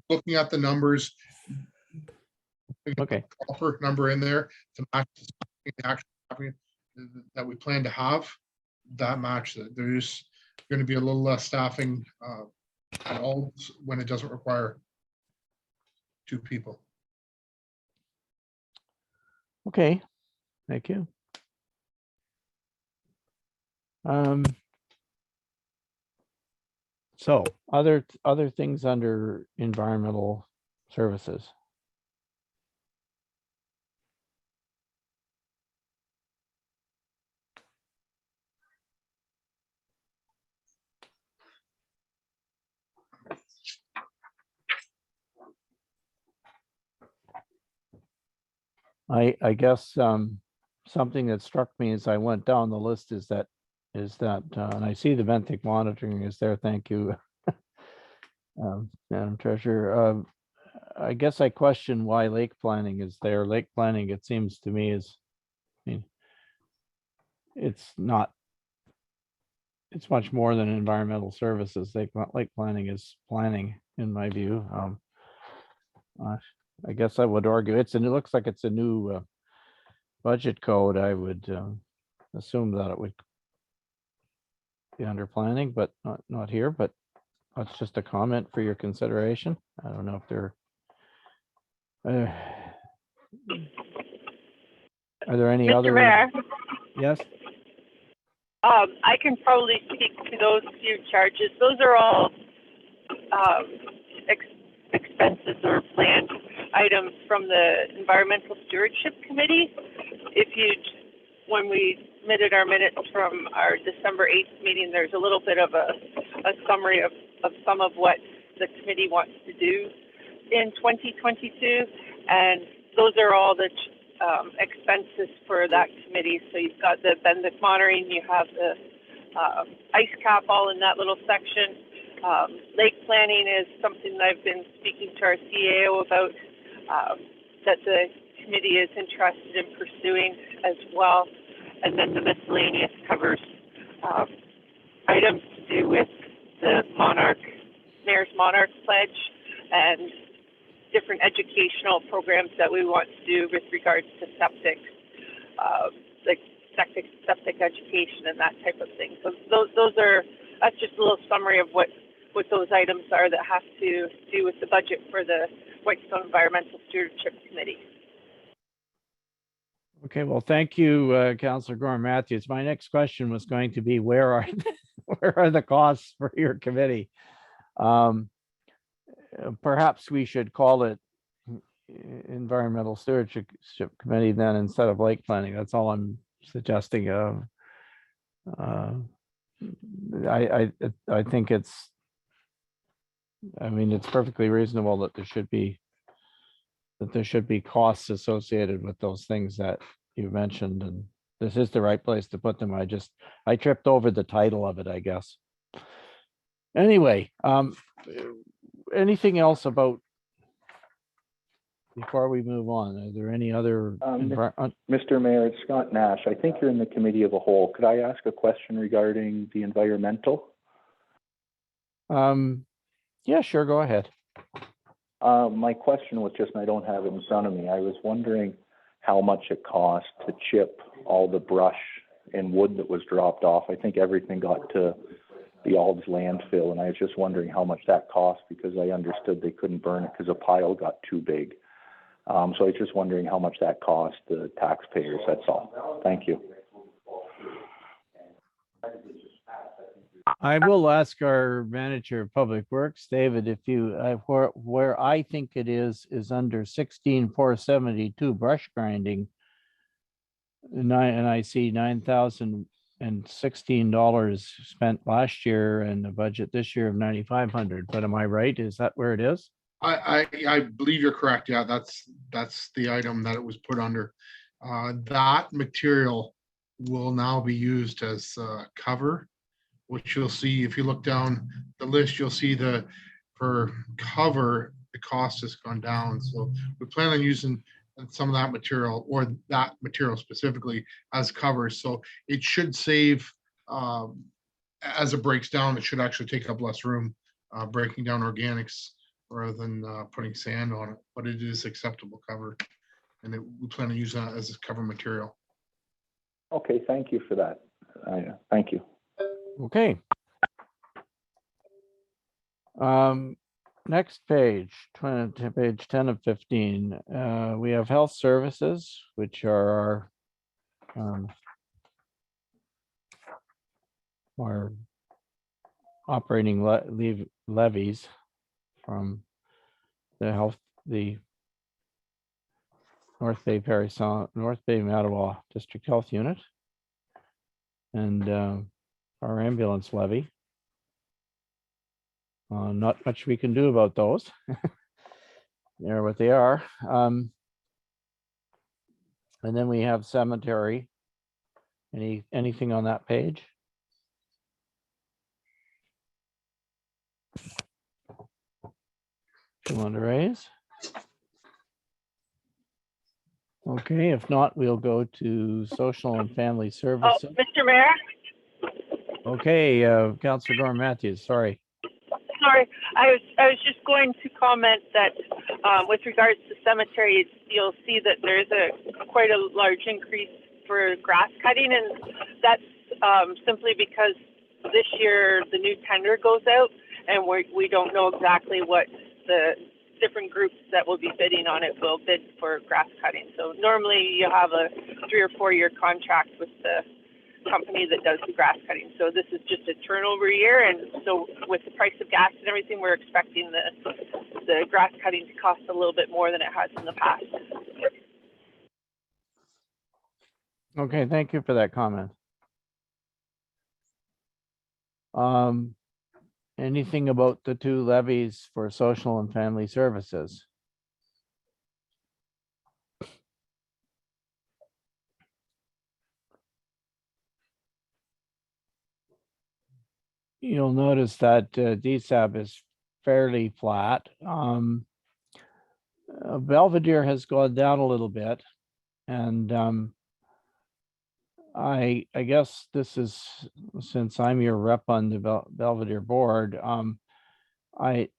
looking at the numbers, Okay, proper number in there to match the actual staffing that we plan to have, that match that. There's going to be a little less staffing at all when it doesn't require 2 people. okay, thank you. So other things under environmental services. I guess something that struck me as I went down the list is that and I see the Benthic monitoring is there. Thank you, Madam Treasurer. I guess I question why lake planning is there. Lake planning, it seems to me, is, I mean, it's much more than environmental services. Lake planning is planning, in my view. I guess I would argue it looks like it's a new budget code. I would assume that it would be under planning, but not here. But that's just a comment for your consideration. I don't know if there are there any Mr. other? Mayor, Yes. I can probably speak to those few charges. Those are all expenses or planned items from the Environmental Stewardship Committee. When we submitted our minutes from our December 8th meeting, there's a little bit of a summary of some of what the committee wants to do in 2022. And those are all the expenses for that committee. So you've got the Benthic monitoring, you have the ice cap all in that little section. Lake planning is something that I've been speaking to our CAO about, that the committee is interested in pursuing as well. And then the miscellaneous covers items to do with the Mayor's Monarch Pledge and different educational programs that we want to do with regards to septic, like septic education and that type of thing. So that's just a little summary of what those items are that have to do with the budget for the Whitestone Environmental Stewardship Committee. Okay, well, thank you, Councillor Gorham Matthews. My next question was going to be, where are the costs for your committee? Perhaps we should call it Environmental Stewardship Committee then instead of lake planning. That's all I'm suggesting. I think it's perfectly reasonable that there should be costs associated with those things that you mentioned, and this is the right place to put them. I tripped over the title of it, I guess. Anyway, anything else about, before we move on, are there any other? Mr. Mayor, it's Scott Nash. I think you're in the committee of a whole. Could I ask a question regarding the environmental? Yeah, sure, go ahead. My question was just, and I don't have it in front of me, I was wondering how much it cost to chip all the brush and wood that was dropped off. I think everything got to the Ald's landfill, and I was just wondering how much that cost, because I understood they couldn't burn it because a pile got too big. So I was just wondering how much that cost the taxpayers, that's all. Thank you. I will ask our manager of public works, David, if you, where I think it is under 16,472 brush grinding. And I see $9,016 spent last year and the budget this year of 9,500. But am I right? Is that where it is? I believe you're correct. Yeah, that's the item that it was put under. That material will now be used as cover, which you'll see if you look down the list, you'll see for cover, the cost has gone down. So we plan on using some of that material, or that material specifically, as covers. So it should save, as it breaks down, it should actually take up less room, breaking down organics rather than putting sand on it. But it is acceptable cover, and we plan on using that as a cover material. Okay, thank you for that. Thank you. Okay. Next page, page 10 of 15, we have health services, which are our operating levies from the North Bay Mattawa District Health Unit, and our ambulance levy. Not much we can do about those. They're what they are. And then we have cemetery. Anything on that page? You want to raise? Okay, if not, we'll go to social and family Oh, services. Mr. Mayor, Okay, Councillor Gorman Matthews, sorry. sorry, I was just going to comment that with regards to cemetery, you'll see that there's quite a large increase for grass cutting, and that's simply because this year the new tender goes out, and we don't know exactly what the different groups that will be bidding on it will bid for grass cutting. So normally you have a 3 or 4 year contract with the company that does the grass cutting. So this is just a turnover year, and so with the price of gas and everything, we're expecting the grass cutting to cost a little bit more than it has in the past. Okay, thank you for that comment. Anything about the two levies for social and family services? You'll notice that DSAB is fairly flat. Belvedere has gone down a little bit, and I guess this is, since I'm your rep on the Belvedere board, I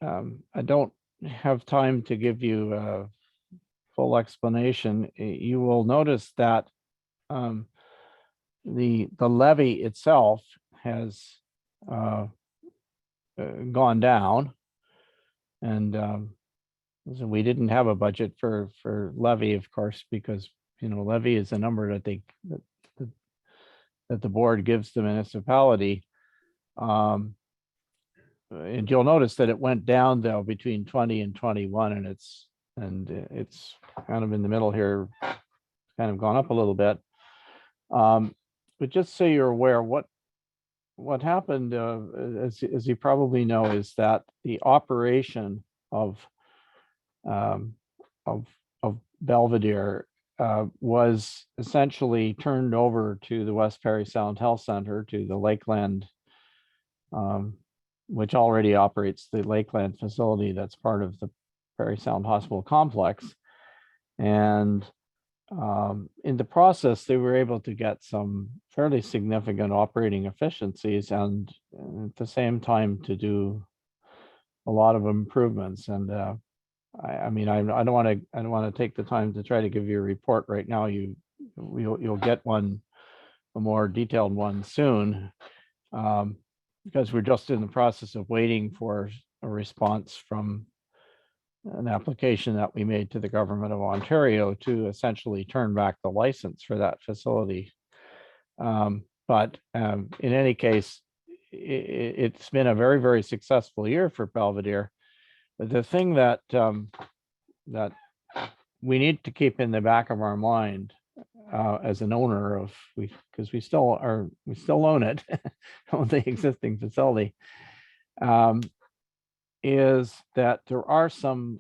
don't have time to give you a full explanation. You will notice that the levy itself has gone down, and so we didn't have a budget for levy, of course, because levy is a number that that the board gives the municipality. And you'll notice that it went down though between 20 and 21, and it's kind of in the middle here, kind of gone up a little bit. But just so you're aware, what happened, as you probably know, is that the operation of Belvedere was essentially turned over to the West Perry Sound Health Center, to the Lakeland, which already operates the Lakeland facility that's part of the Perry Sound Hospital complex. And in the process, they were able to get some fairly significant operating efficiencies, and at the same time to do a lot of improvements. And I mean, I don't want to take the time to try to give you a report right now. You'll get one, a more detailed one soon, because we're just in the process of waiting for a response from an application that we made to the government of Ontario to essentially turn back the license for that facility. But in any case, it's been a very, very successful year for Belvedere. But the thing that that we need to keep in the back of our mind as an owner of, because we still own it, own the existing facility, is that there are some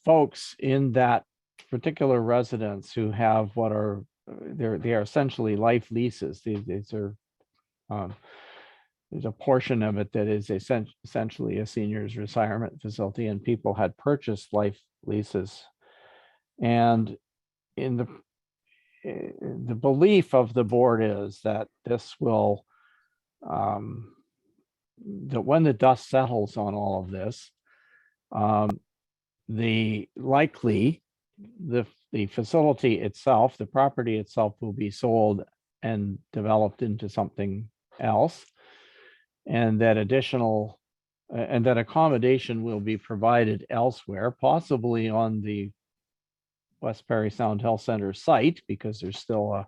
folks in that particular residence who have what are they are essentially life leases. These are there's a portion of it that is essentially a seniors retirement facility, and people had purchased life leases. And in the belief of the board is that this will that when the dust settles on all of this, the facility itself, the property itself, will be sold and developed into something else, and that accommodation will be provided elsewhere, possibly on the West Perry Sound Health Center site, because there's still a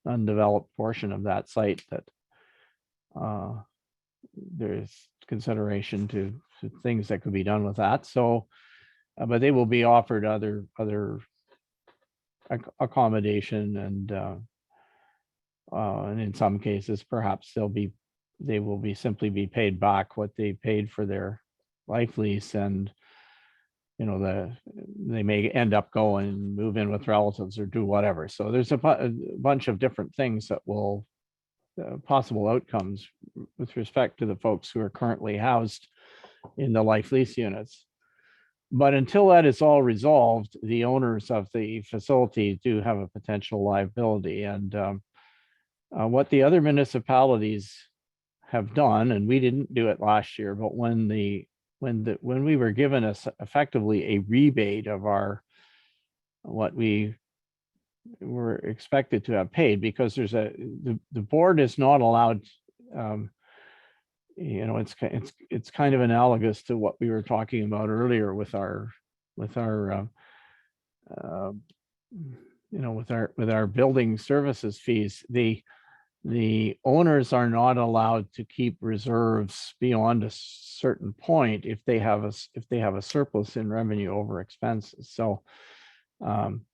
undeveloped portion of that site that there's consideration to things that could be done with that. So, but they will be offered other accommodation, and in some cases, perhaps they will simply be paid back what they paid for their life lease, and they may end up going and move in with relatives or do whatever. So there's a bunch of different things that will possible outcomes with respect to the folks who are currently housed in the life lease units. But until that is all resolved, the owners of the facility do have a potential liability. And what the other municipalities have done, and we didn't do it last year, but when we were given effectively a rebate of what we were expected to have paid, because the board is not allowed, it's kind of analogous to what we were talking about earlier with our building services fees. The owners are not allowed to keep reserves beyond a certain point if they have a surplus in revenue over expenses. So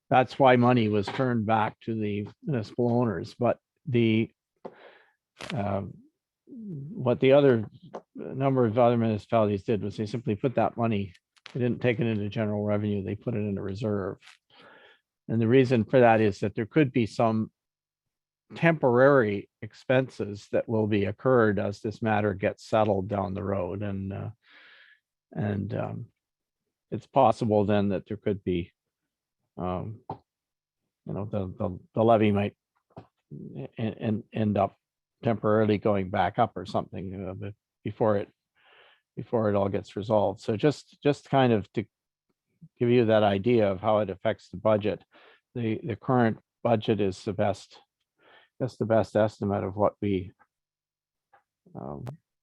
that's why money was turned back to the municipal owners. But what the other number of other municipalities did was they simply put that money, they didn't take it into general revenue, they put it in a reserve. And the reason for that is that there could be some temporary expenses that will be occurred as this matter gets settled down the road. And it's possible then that there could be, the levy might end up temporarily going back up or something before it all gets resolved. So just kind of to give you that idea of how it affects the budget, the current budget is the best estimate of what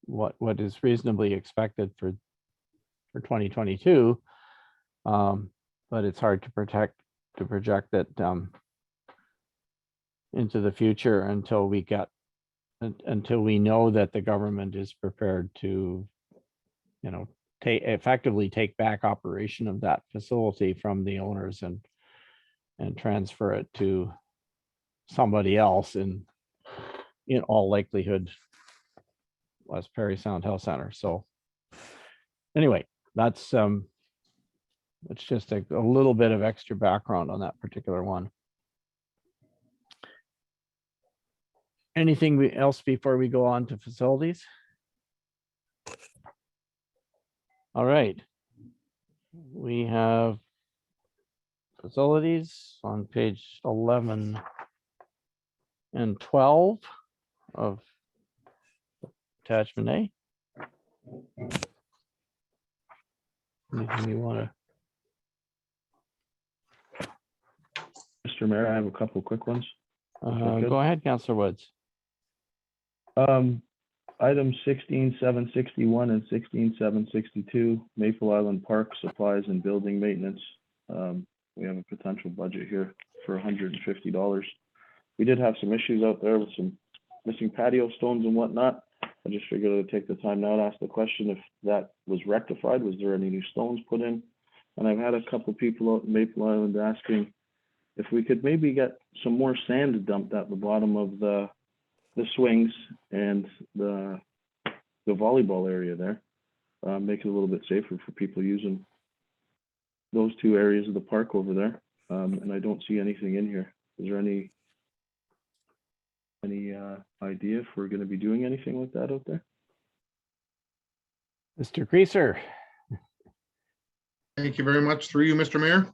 what is reasonably expected for 2022. But it's hard to project that into the future until we know that the government is prepared to effectively take back operation of that facility from the owners and transfer it to somebody else, in all likelihood West Perry Sound Health Center. So anyway, that's It's just a little bit of extra background on that particular one. Anything else before we go on to facilities? All right. We have facilities on page 11 and 12 of attachment A. Anything you want to, Mr. Mayor, I have a couple quick ones. good? go ahead, Councillor Woods. Item 16761 and 16762, Maple Island Park supplies and building maintenance. We have a potential budget here for $150. We did have some issues out there with some missing patio stones and whatnot. I just figured I would take the time now to ask the question if that was rectified. Was there any new stones put in? And I've had a couple people out in Maple Island asking if we could maybe get some more sand dumped at the bottom of the swings and the volleyball area there. Make it a little bit safer for people using those two areas of the park over there. And I don't see anything in here. Is there any idea if we're going to be doing anything like that out there? Mr. Creaser. Thank you very much. Through you, Mr. Mayor.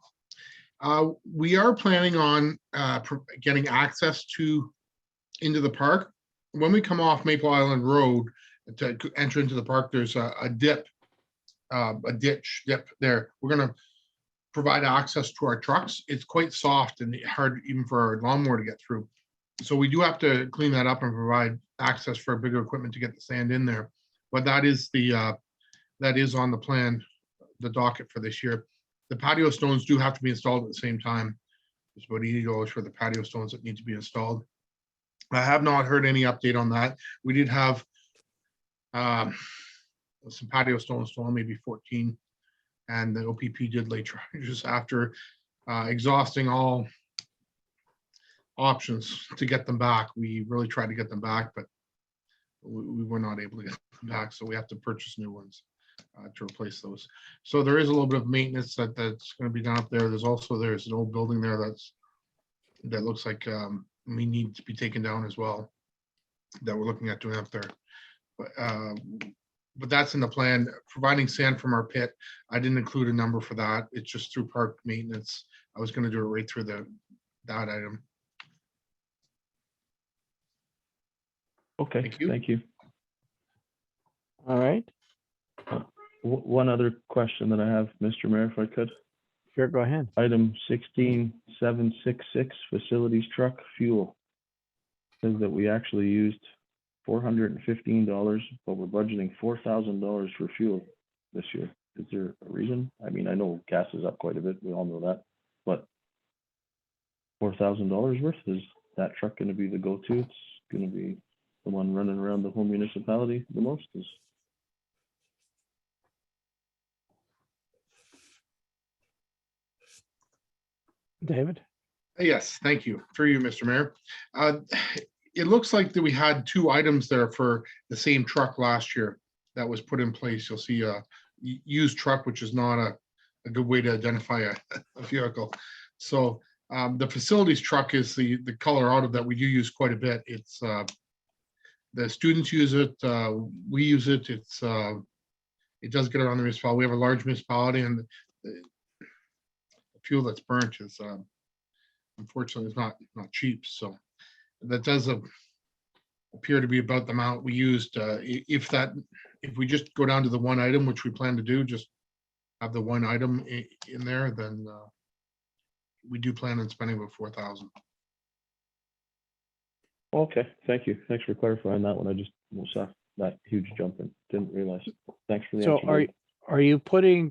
We are planning on getting access into the park. When we come off Maple Island Road to enter into the park, there's a ditch dip there. We're going to provide access to our trucks. It's quite soft and hard even for our lawnmower to get through. So we do have to clean that up and provide access for bigger equipment to get the sand in there. But that is on the plan, the docket for this year. The patio stones do have to be installed at the same time. It's about $80 for the patio stones that need to be installed. I have not heard any update on that. We did have some patio stones stolen, maybe 14, and the OPP did lay charges after exhausting all options to get them back. We really tried to get them back, but we were not able to get them back, so we have to purchase new ones to replace those. So there is a little bit of maintenance that's going to be done up there. There's an old building there that looks like may need to be taken down as well, that we're looking at doing up there. But that's in the plan. Providing sand from our pit, I didn't include a number for that. It's just through park maintenance. I was going to do it right through that item. Okay, thank you. All right. One other question that I have, Mr. Mayor, if I could. Sure, go ahead. Item 16766, facilities truck fuel. Says that we actually used $415, but we're budgeting $4,000 for fuel this year. Is there a reason? I mean, I know gas is up quite a bit. We all know that, but $4,000 worth, is that truck going to be the go-to? It's going to be the one running around the whole municipality the most? David? Yes, thank you. Through you, Mr. Mayor. It looks like that we had two items there for the same truck last year that was put in place. You'll see a used truck, which is not a good way to identify a vehicle. So the facilities truck is the Colorado that we do use quite a bit. It's the students use it. We use it. It does get around the municipality. We have a large municipality, and the fuel that's burnt is unfortunately is not cheap. So that does appear to be about the amount we used. If we just go down to the one item, which we plan to do, just have the one item in there, then we do plan on spending about $4,000. Okay, thank you. Thanks for clarifying that one. I just saw that huge jump and didn't realize. Thanks for the So answer. are you putting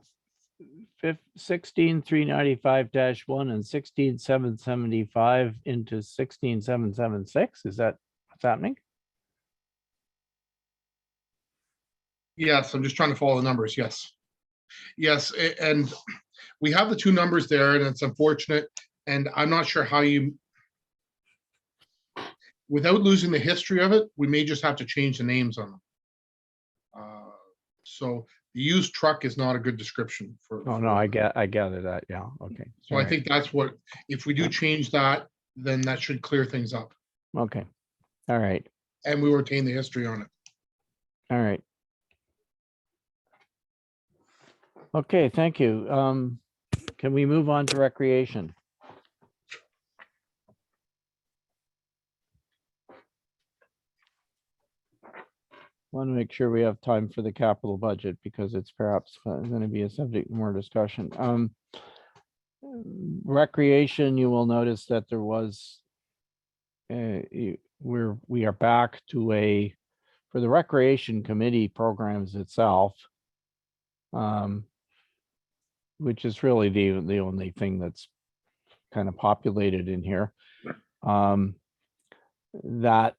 16395-1 and 16775 into 16776? Is that what's happening? Yes, I'm just trying to follow the numbers. Yes. And we have the two numbers there, and it's unfortunate. And I'm not sure how without losing the history of it, we may just have to change the names on them. So The used truck is not a good description for. Oh, no, I gather that. Yeah, okay. So I think that's what, if we do change that, then that should clear things up. Okay, all right, And we retain the history on it. all right. Okay, thank you. Can we move on to recreation? Want to make sure we have time for the capital budget because it's perhaps going to be a subject of more discussion. Recreation, you will notice that there was we are back to for the recreation committee programs itself, which is really the only thing that's kind of populated in here. That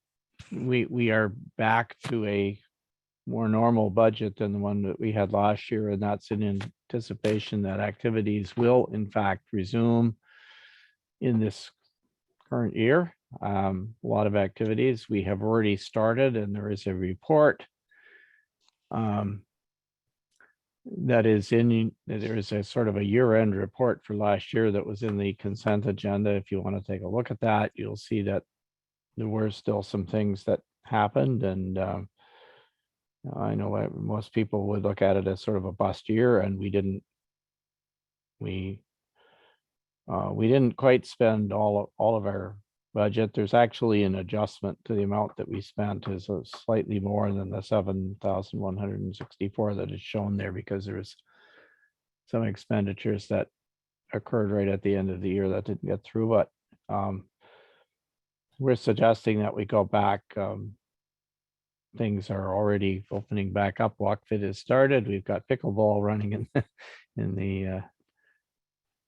we are back to a more normal budget than the one that we had last year, and that's in anticipation that activities will in fact resume in this current year. A lot of activities we have already started, and there is a report that is in, there is a sort of a year-end report for last year that was in the consent agenda. If you want to take a look at that, you'll see that there were still some things that happened, and I know most people would look at it as sort of a bust year, and we didn't quite spend all of our budget. There's actually an adjustment to the amount that we spent is slightly more than the 7,164 that is shown there, because there was some expenditures that occurred right at the end of the year that didn't get through, but we're suggesting that we go back. Things are already opening back up. WalkFit has started. We've got pickleball running in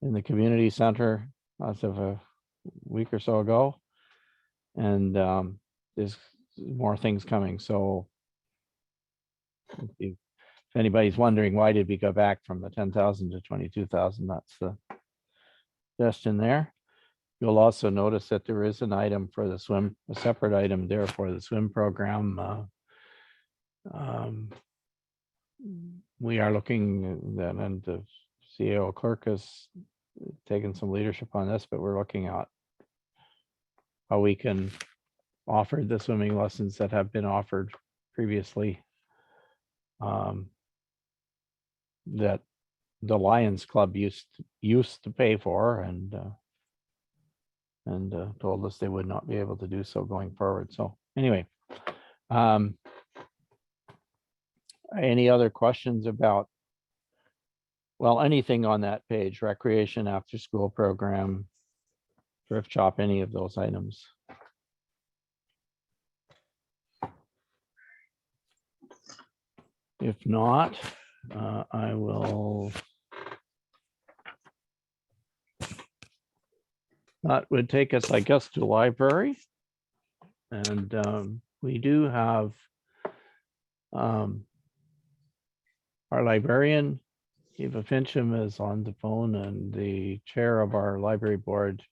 the community center as of a week or so ago, and there's more things coming. So if anybody's wondering why did we go back from the 10,000 to 22,000, that's the suggestion there. You'll also notice that there is an item for the swim, a separate item there for the swim program. We are looking then, and the CEO clerk has taken some leadership on this, but we're looking at how we can offer the swimming lessons that have been offered previously, that the Lions Club used to pay for, and told us they would not be able to do so going forward. So anyway, any other questions about, well, anything on that page, recreation, after school program, thrift shop, any of those items? If not, I will. That would take us, I guess, to library. And we do have our librarian, Eva Fincham, is on the phone, and the chair of our library board,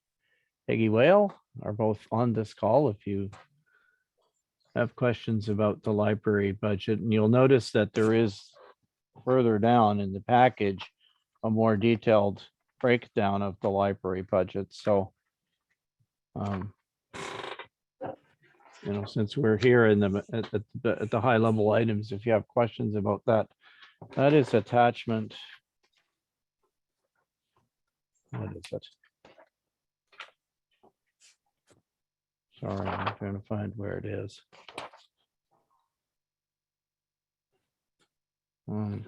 Peggy Whale, are both on this call if you have questions about the library budget. And you'll notice that there is further down in the package a more detailed breakdown of the library budget. So you know, since we're here in at the high level items, if you have questions about that, that is attachment. What is it? Sorry, I'm trying to find where it is. Thank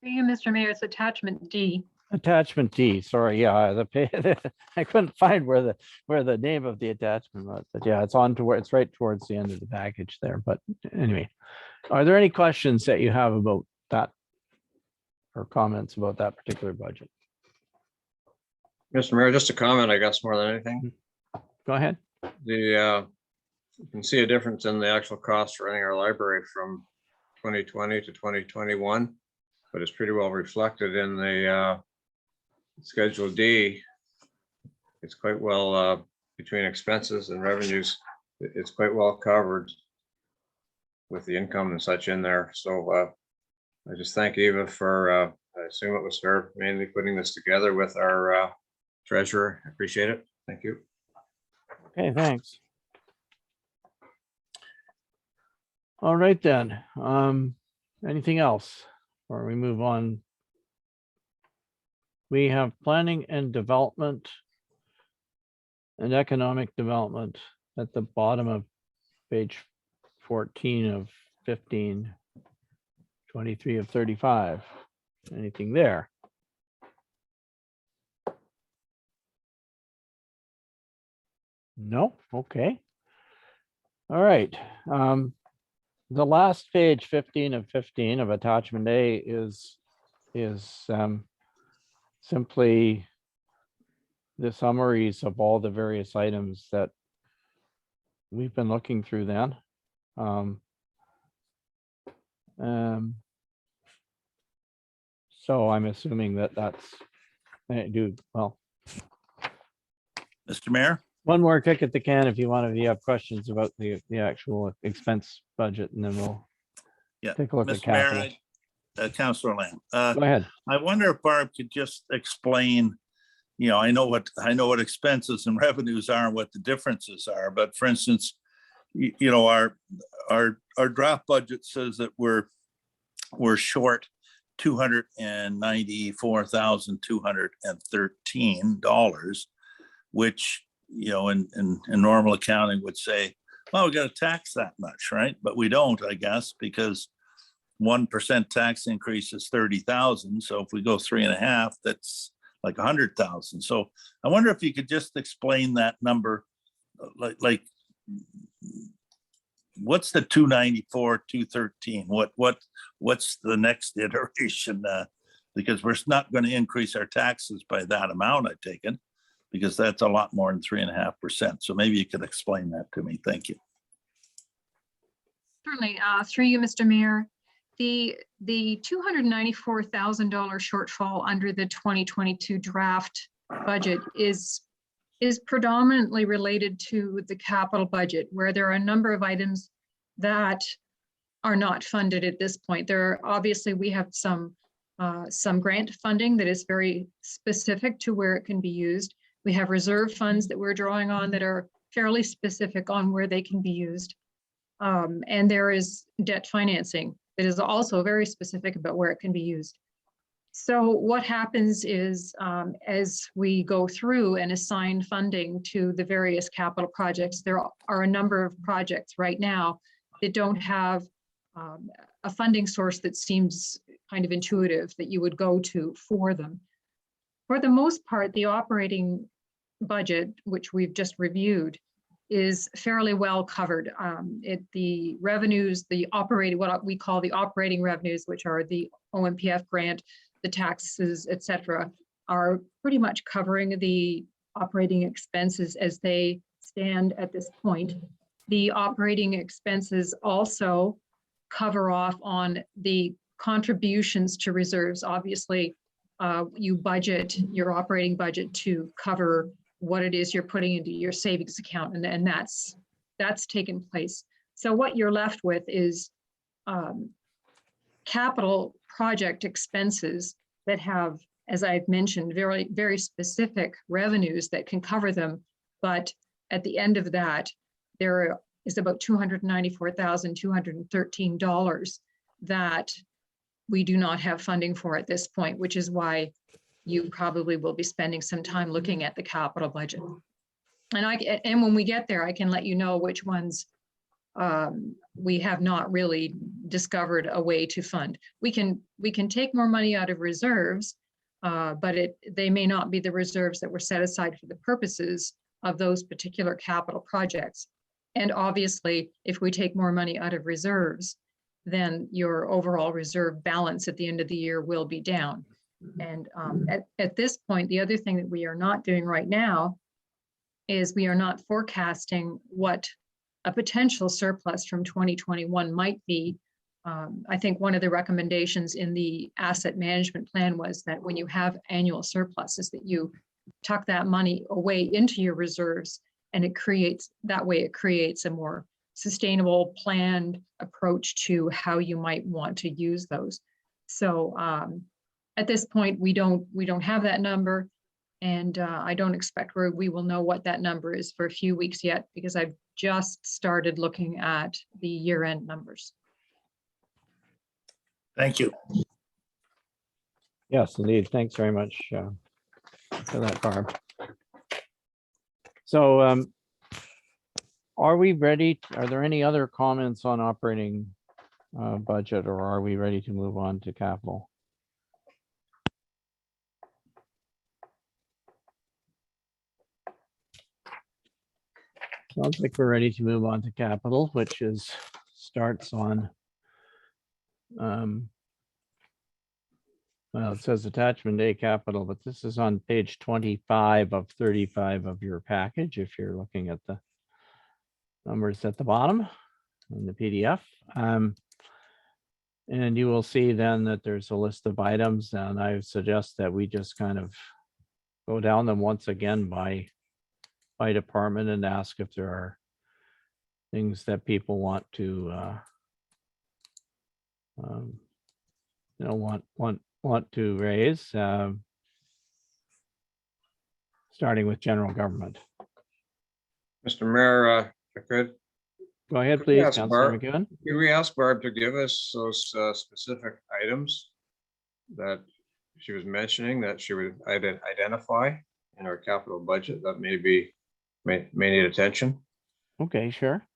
you, Mr. Mayor, it's attachment D. Attachment D, sorry, yeah, I couldn't find where the name of the attachment was, but yeah, it's on to where it's right towards the end of the package there. But anyway, are there any questions that you have about that or comments about that particular budget? Mr. Mayor, just a comment, I guess, more than anything. Go ahead. You can see a difference in the actual cost for running our library from 2020 to 2021, but it's pretty well reflected in the Schedule D. It's quite well between expenses and revenues. It's quite well covered with the income and such in there. So I just thank Eva for, I assume it was her mainly putting this together with our treasurer. I appreciate it. Thank you. Okay, thanks. All right then, anything else before we move on? We have planning and development and economic development at the bottom of page 14 of 15, 23 of 35. Anything there? No, okay. All right. The last page, 15 of 15 of attachment A is simply the summaries of all the various items that we've been looking through then. So I'm assuming that that's, well, Mr. Mayor? one more kick at the can if you want, if you have questions about the actual expense budget, and then we'll Yeah. take a look at Mr. Mayor, capital. Councillor Lamb. Go ahead. I wonder if Barb could just explain, I know what expenses and revenues are and what the differences are, but for instance, our draft budget says that we're short $294,213, which, in normal accounting would say, well, we got to tax that much, right? But we don't, I guess, because 1% tax increase is 30,000. So if we go 3.5, that's like 100,000. So I wonder if you could just explain that number, like what's the 294, 213? What's the next iteration? Because we're not going to increase our taxes by that amount, I take it, because that's a lot more than 3.5%. So maybe you could explain that to me. Thank you. Certainly, through you, Mr. Mayor. The $294,000 shortfall under the 2022 draft budget is predominantly related to the capital budget, where there are a number of items that are not funded at this point. Obviously, we have some grant funding that is very specific to where it can be used. We have reserve funds that we're drawing on that are fairly specific on where they can be used. And there is debt financing that is also very specific about where it can be used. So what happens is, as we go through and assign funding to the various capital projects, there are a number of projects right now that don't have a funding source that seems kind of intuitive that you would go to for them. For the most part, the operating budget, which we've just reviewed, is fairly well covered. The revenues, what we call the operating revenues, which are the OMPF grant, the taxes, et cetera, are pretty much covering the operating expenses as they stand at this point. The operating expenses also cover off on the contributions to reserves. Obviously, you budget your operating budget to cover what it is you're putting into your savings account, and that's taken place. So what you're left with is capital project expenses that have, as I've mentioned, very, very specific revenues that can cover them. But at the end of that, there is about $294,213 that we do not have funding for at this point, which is why you probably will be spending some time looking at the capital budget. And when we get there, I can let you know which ones we have not really discovered a way to fund. We can take more money out of reserves, but they may not be the reserves that were set aside for the purposes of those particular capital projects. And obviously, if we take more money out of reserves, then your overall reserve balance at the end of the year will be down. And at this point, the other thing that we are not doing right now is we are not forecasting what a potential surplus from 2021 might be. I think one of the recommendations in the asset management plan was that when you have annual surpluses, that you tuck that money away into your reserves, and it creates a more sustainable, planned approach to how you might want to use those. So at this point, we don't have that number. And I don't expect we will know what that number is for a few weeks yet, because I've just started looking at the year-end numbers. Thank you. Yes, indeed. Thanks very much for that, Barb. So are we ready? Are there any other comments on operating budget, or are we ready to move on to capital? Sounds like we're ready to move on to capital, which starts on, well, it says attachment A capital, but this is on page 25 of 35 of your package, if you're looking at the numbers at the bottom in the PDF. And you will see then that there's a list of items, and I suggest that we just kind of go down them once again by department and ask if there are things that people want to want to raise, starting with general government. Mr. Mayor, if I could. Go ahead, Could please, we ask Councilor Barb- McEwen. Could we ask Barb to give us those specific items that she was mentioning that she would identify in our capital budget that may need attention? Okay, sure.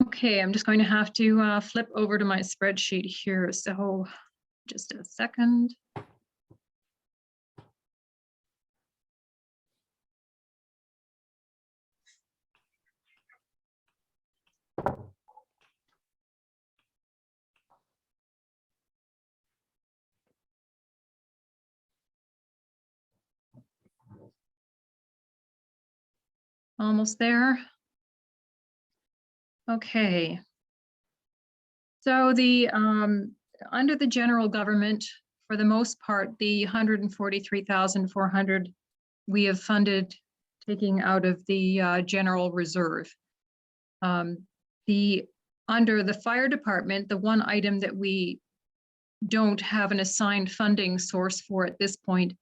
Okay, I'm just going to have to flip over to my spreadsheet here. So just a second. Almost there. Okay. So the under the general government, for the most part, the 143,400 we have funded taking out of the general reserve. Under the fire department, the one item that we don't have an assigned funding source for at this point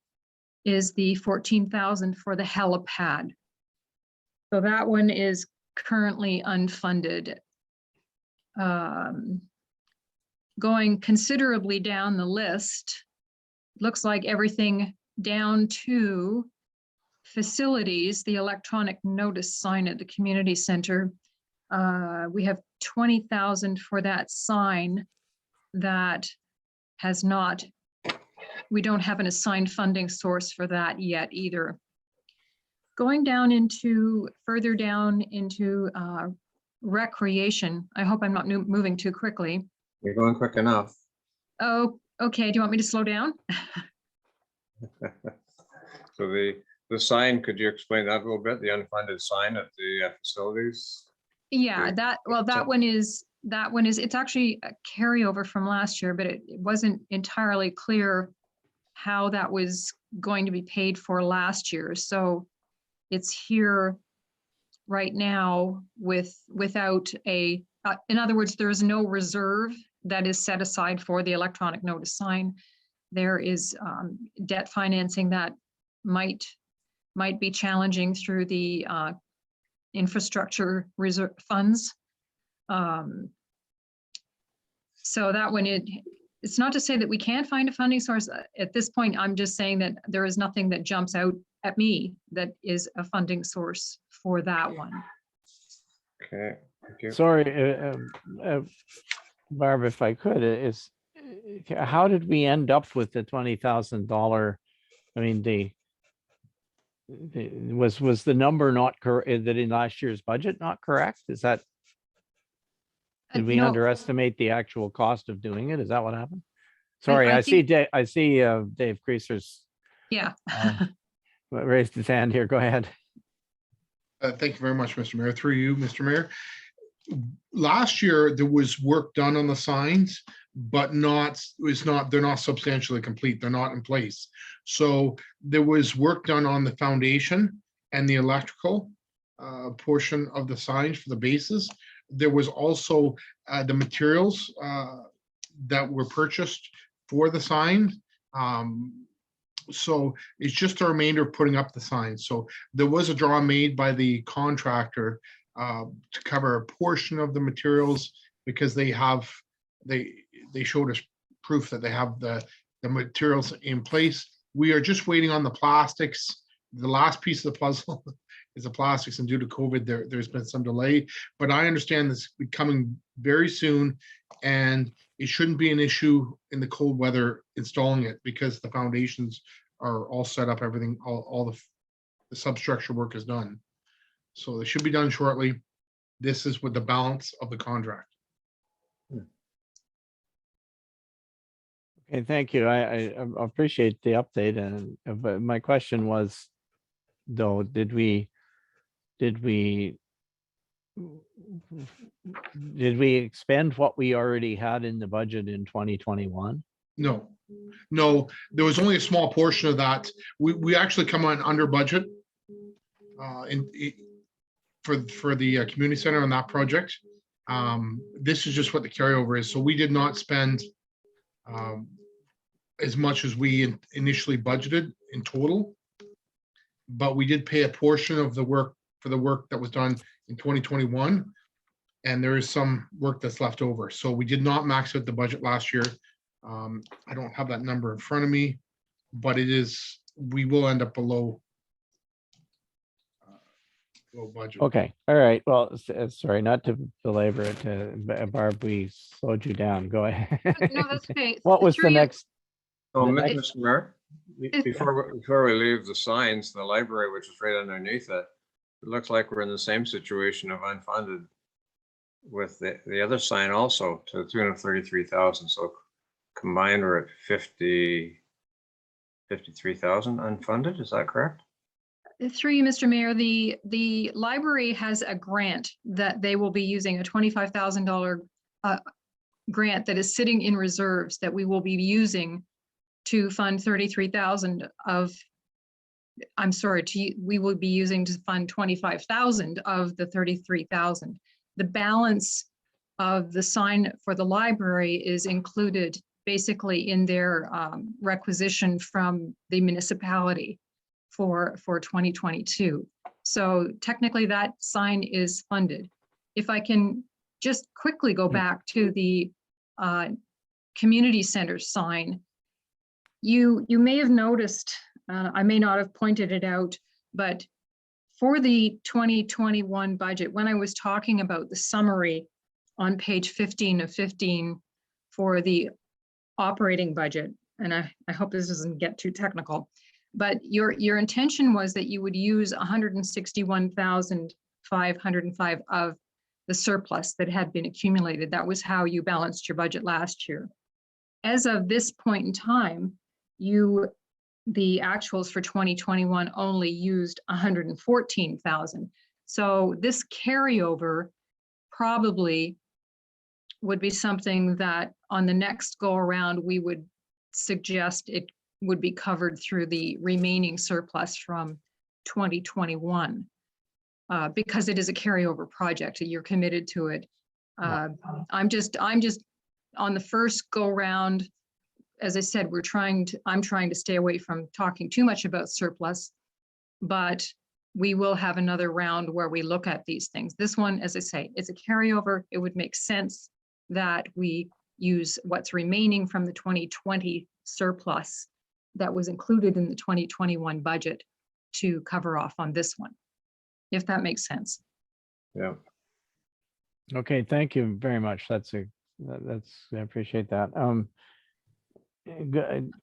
is the 14,000 for the helipad. So that one is currently unfunded. Going considerably down the list, looks like everything down to facilities, the electronic notice sign at the community center. We have 20,000 for that sign that has not, we don't have an assigned funding source for that yet either. Going down into, further down into recreation, I hope I'm not moving too quickly. You're going quick enough. Oh, okay, do you want me to slow down? So the sign, could you explain that a little bit? The unfunded sign at the facilities? Yeah, Okay. that one is, it's actually a carryover from last year, but it wasn't entirely clear how that was going to be paid for last year. So it's here right now without a, in other words, there is no reserve that is set aside for the electronic notice sign. There is debt financing that might be challenging through the infrastructure reserve funds. So that one, it's not to say that we can't find a funding source. At this point, I'm just saying that there is nothing that jumps out at me that is a funding source for that one. Okay, thank you. Sorry, Barb, if I could, how did we end up with the $20,000? I mean, was the number not correct, that in last year's budget not correct? Is that, did we No. underestimate the actual cost of doing it? Is that what happened? Sorry, I I see think- Dave Creaser's Yeah. raised his hand here. Go ahead. Thank you very much, Mr. Mayor. Through you, Mr. Mayor. Last year, there was work done on the signs, but they're not substantially complete. They're not in place. So there was work done on the foundation and the electrical portion of the signs for the bases. there was also the materials that were purchased for the sign. So it's just a remainder of putting up the sign. So there was a draw made by the contractor to cover a portion of the materials because they showed us proof that they have the materials in place. We are just waiting on the plastics. The last piece of the puzzle is the plastics, and due to COVID, there's been some delay, but I understand this will be coming very soon, and it shouldn't be an issue in the cold weather installing it because the foundations are all set up, everything, all the substructure work is done. So it should be done shortly. This is with the balance of the contract. Okay, thank you. I appreciate the update, and but my question was, though, did we expend what we already had in the budget in 2021? No, there was only a small portion of that. We actually come on under budget for the community center on that project. This is just what the carryover is. So we did not spend as much as we initially budgeted in total, but we did pay a portion of the work for the work that was done in 2021. And there is some work that's left over. So we did not max out the budget last year. I don't have that number in front of me, but we will end up below budget. Okay, all right. Well, sorry, not to belabor it, Barb, we slowed you down. Go ahead. No, that's okay. What was the Through you- next? So, The Mr. Mayor, before we leave the signs, the library, which is right underneath it, it looks like we're in the same situation of unfunded with the other sign also to the tune of 33,000. So combined, we're at 53,000 unfunded. Is that correct? Through you, Mr. Mayor, the library has a grant that they will be using, a $25,000 grant that is sitting in reserves that we will be using to fund 33,000 of, I'm sorry, we will be using to fund 25,000 of the 33,000. The balance of the sign for the library is included basically in their requisition from the municipality for 2022. So technically that sign is funded. If I can just quickly go back to the community center sign, you may have noticed, I may not have pointed it out, but for the 2021 budget, when I was talking about the summary on page 15 of 15 for the operating budget, and I hope this doesn't get too technical, but your intention was that you would use 161,505 of the surplus that had been accumulated. That was how you balanced your budget last year. As of this point in time, the actuals for 2021 only used 114,000. So this carryover probably would be something that on the next go around, we would suggest it would be covered through the remaining surplus from 2021. Because it is a carryover project, you're committed to it. I'm just on the first go round. As I said, I'm trying to stay away from talking too much about surplus, but we will have another round where we look at these things. This one, as I say, it's a carryover. It would make sense that we use what's remaining from the 2020 surplus that was included in the 2021 budget to cover off on this one, if that makes sense. Yeah. Okay, thank you very much. I appreciate that.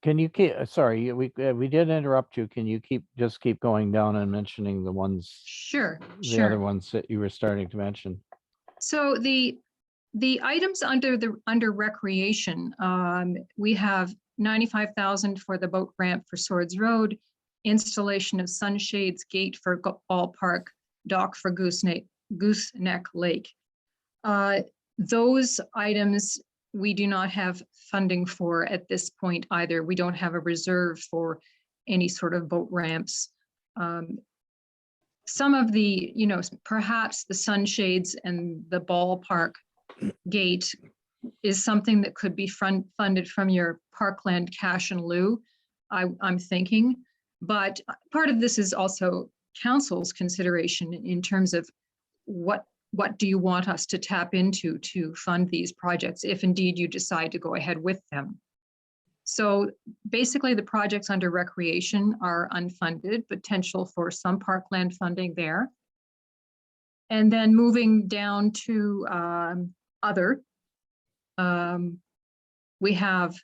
Can you keep, sorry, we did interrupt you. Can you just keep going down and mentioning the ones, Sure, the other ones that you were starting to mention? So the items under recreation, we have 95,000 for the boat ramp for Swords Road, installation of sunshades, gate for ballpark, dock for Gooseneck Lake. Those items we do not have funding for at this point either. We don't have a reserve for any sort of boat ramps. some of the, perhaps the sunshades and the ballpark gate is something that could be funded from your parkland cash in lieu, I'm thinking. But part of this is also council's consideration in terms of what do you want us to tap into to fund these projects, if indeed you decide to go ahead with them. So basically the projects under recreation are unfunded, potential for some parkland funding there. And then moving down to other, we have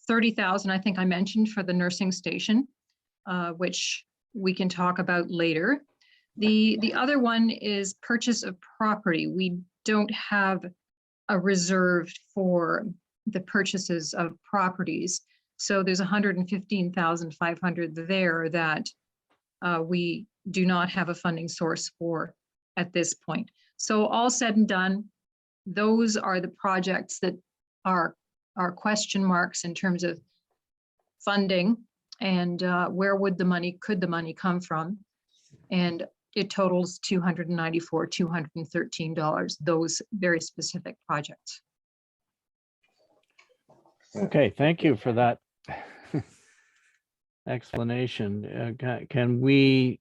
30,000, I think I mentioned, for the nursing station, which we can talk about later. The other one is purchase of property. We don't have a reserve for the purchases of properties. So there's 115,500 there that we do not have a funding source for at this point. So all said and done, those are the projects that are question marks in terms of funding and where could the money come from? And it totals $213, those very specific projects. Okay, thank you for that explanation. Do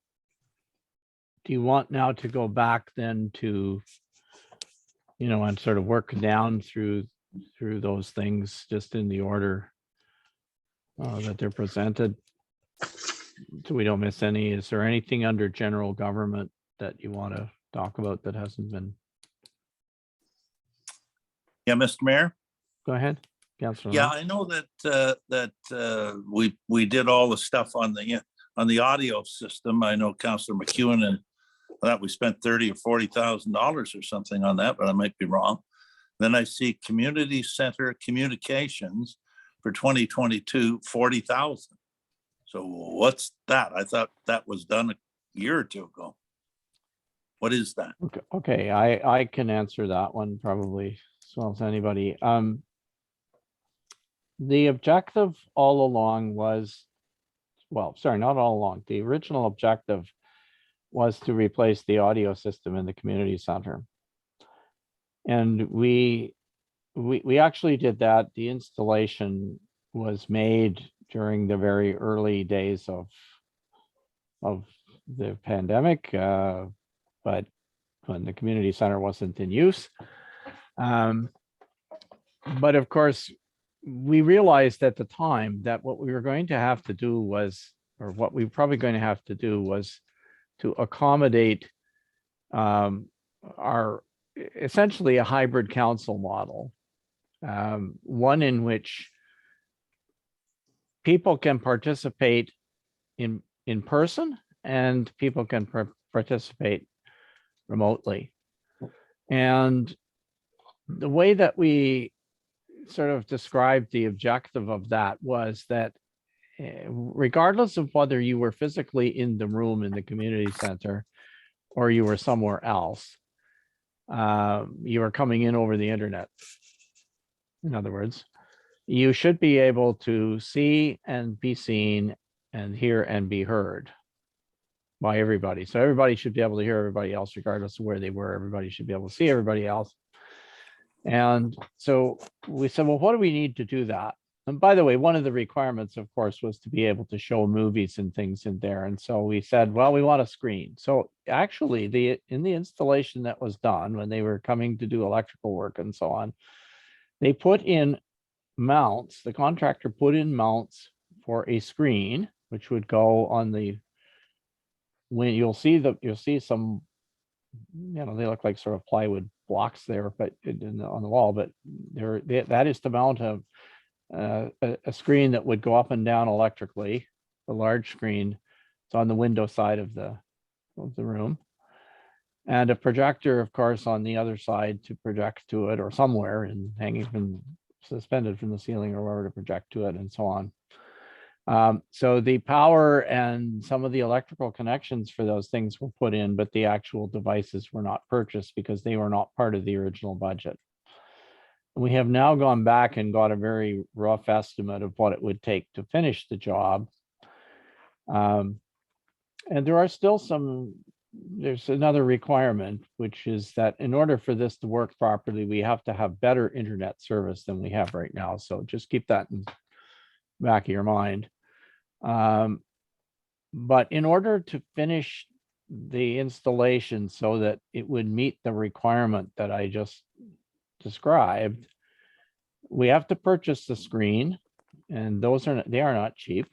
you want now to go back then to, and sort of work down through those things just in the order that they're presented, so we don't miss any? Is there anything under general government that you want to talk about that hasn't been? Yeah, Mr. Mayor? Go ahead, Councilor. Yeah, Long. I know that we did all the stuff on the audio system. I know Councilor McEwen and that we spent $30,000 or $40,000 or something on that, but I might be wrong. Then I see community center communications for 2022, 40,000. So what's that? I thought that was done a year or two ago. What is that? Okay, I can answer that one probably as well as anybody. The objective all along was, well, sorry, not all along. The original objective was to replace the audio system in the community center. And we actually did that. The installation was made during the very early days of the pandemic, but when the community center wasn't in use. But of course, we realized at the time that what we were going to have to do was, or what we were probably going to have to do was to accommodate our essentially a hybrid council model, one in which people can participate in person and people can participate remotely. And the way that we sort of described the objective of that was that regardless of whether you were physically in the room in the community center or you were somewhere else, you are coming in over the internet. In other words, you should be able to see and be seen and hear and be heard by everybody. So everybody should be able to hear everybody else, regardless of where they were. Everybody should be able to see everybody else. And so we said, well, what do we need to do that? And by the way, one of the requirements, of course, was to be able to show movies and things in there. And so we said, well, we want a screen. So actually, in the installation that was done, when they were coming to do electrical work and so on, they put in mounts. The contractor put in mounts for a screen, which would go on the, when you'll see some, they look like sort of plywood blocks there, but on the wall, but that is to mount a screen that would go up and down electrically, a large screen. It's on the window side of the room, and a projector, of course, on the other side to project to it, or somewhere and hanging from, suspended from the ceiling or wherever to project to it, and so on. So the power and some of the electrical connections for those things were put in, but the actual devices were not purchased because they were not part of the original budget. We have now gone back and got a very rough estimate of what it would take to finish the job. And there are still some there's another requirement, which is that in order for this to work properly, we have to have better internet service than we have right now. So just keep that in back of your mind. But in order to finish the installation so that it would meet the requirement that I just described, we have to purchase the screen, and they are not cheap.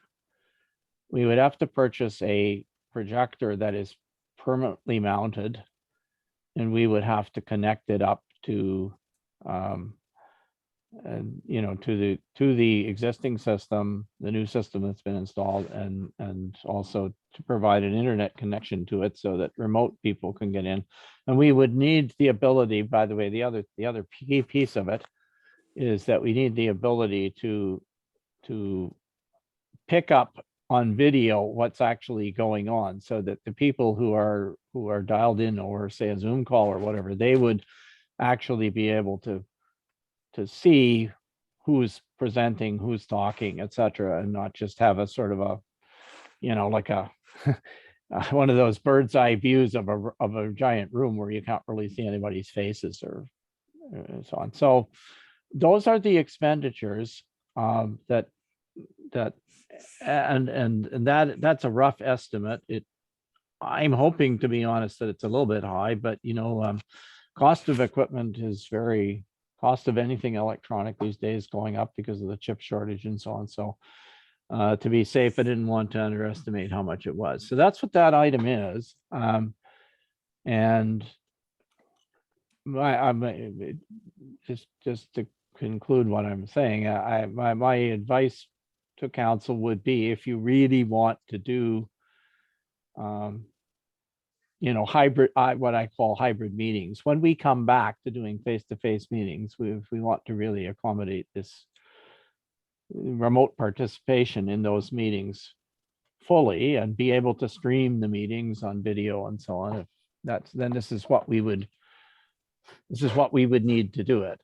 We would have to purchase a projector that is permanently mounted, and we would have to connect it up to to the existing system, the new system that's been installed, and also to provide an internet connection to it so that remote people can get in. And we would need the ability, by the way, the other key piece of it is that we need the ability to pick up on video what's actually going on, so that the people who are dialed in, or say a Zoom call or whatever, they would actually be able to see who's presenting, who's talking, etc., and not just have a sort of a, like a one of those bird's eye views of a giant room where you can't really see anybody's faces or so on. So those are the expenditures that's a rough estimate. I'm hoping, to be honest, that it's a little bit high, but cost of equipment is cost of anything electronic these days going up because of the chip shortage and so on. So to be safe, I didn't want to underestimate how much it was. So that's what that item is. And just to conclude what I'm saying, my advice to council would be, if you really want to do hybrid, what I call hybrid meetings, when we come back to doing face-to-face meetings, if we want to really accommodate this remote participation in those meetings fully and be able to stream the meetings on video and so on, then this is what we would need to do it.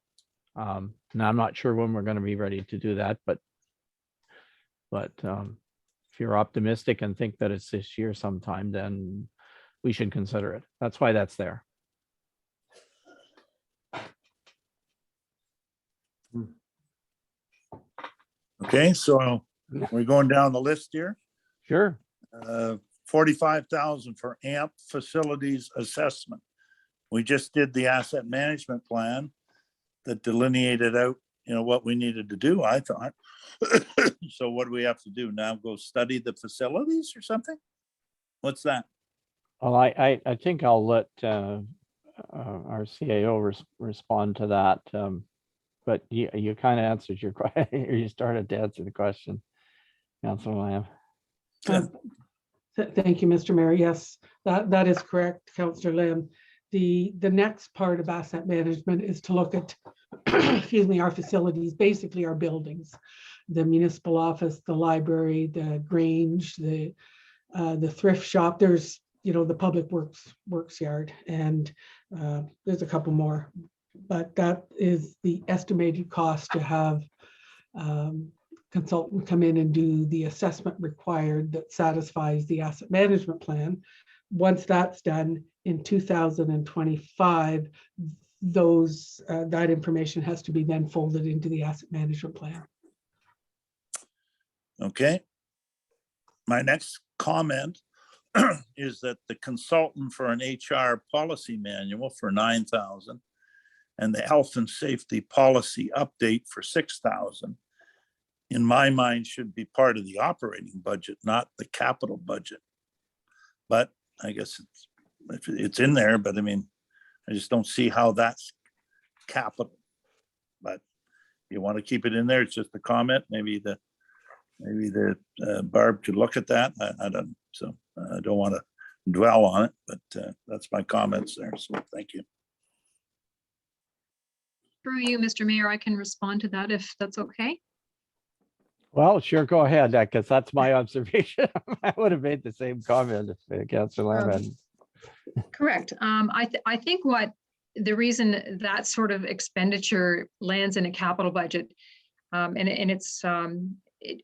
Now I'm not sure when we're going to be ready to do that, but if you're optimistic and think that it's this year sometime, then we should consider it. That's why that's there. Okay, so we're going down the list here. Sure. 45,000 for AMP facilities assessment. We just did the asset management plan that delineated out, what we needed to do, I thought. So what do we have to do now? Go study the facilities or something? What's that? Well, I think I'll let our CAO respond to that. But you kind of answered your question, or you started to answer the question, Councilor Lamb. Thank you, Mr. Mayor. Yes, that is correct, Councilor Lamb. The next part of asset management is to look at, excuse me, our facilities, basically our buildings, the municipal office, the library, the Grange, the thrift shop. There's, the public works yard, and there's a couple more, but that is the estimated cost to have consultant come in and do the assessment required that satisfies the asset management plan. Once that's done in 2025, that information has to be then folded into the asset management plan. Okay. My next comment is that the consultant for an HR policy manual for 9,000 and the health and safety policy update for 6,000, in my mind, should be part of the operating budget, not the capital budget. But I guess it's in there, but I just don't see how that's capital. But you want to keep it in there, it's just a comment. Maybe the Barb could look at that. I don't, so I don't want to dwell on it, but that's my comments there. So thank you. Through you, Mr. Mayor, I can respond to that if that's okay. Well, sure, go ahead, because that's my observation. I would have made the same comment if Councilor Lamb hadn't. Correct. I think what the reason that sort of expenditure lands in a capital budget,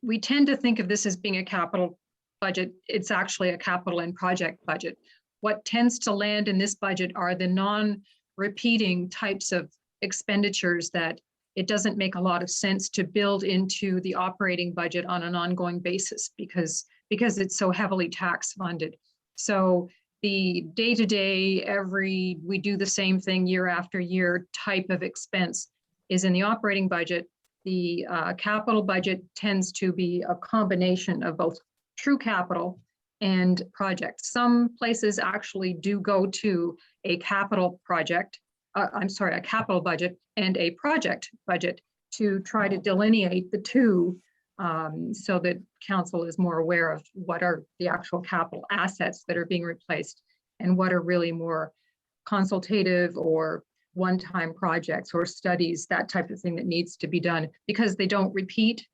we tend to think of this as being a capital budget. It's actually a capital and project budget. what tends to land in this budget are the non-repeating types of expenditures that it doesn't make a lot of sense to build into the operating budget on an ongoing basis because it's so heavily tax funded. So the day-to-day, we do the same thing year after year type of expense is in the operating budget. The capital budget tends to be a combination of both true capital and projects. Some places actually do go to a capital project, a capital budget and a project budget to try to delineate the two so that council is more aware of what are the actual capital assets that are being replaced and what are really more consultative or one-time projects or studies, that type of thing that needs to be done because they don't repeat.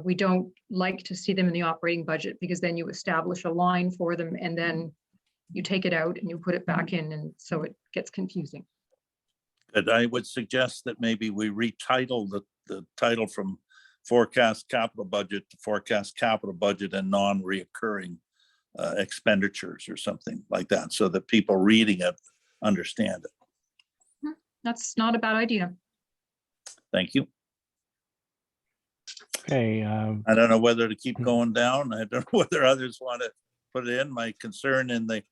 We don't like to see them in the operating budget because then you establish a line for them and then you take it out and you put it back in, and so it gets confusing. Good. I would suggest that maybe we retitle the title from forecast capital budget to forecast capital budget and non-reoccurring expenditures or something like that, so that people reading it understand it. That's not a bad idea. Thank you. Okay, I don't know whether to keep going down. I don't know whether others want to put it in. My concern in the,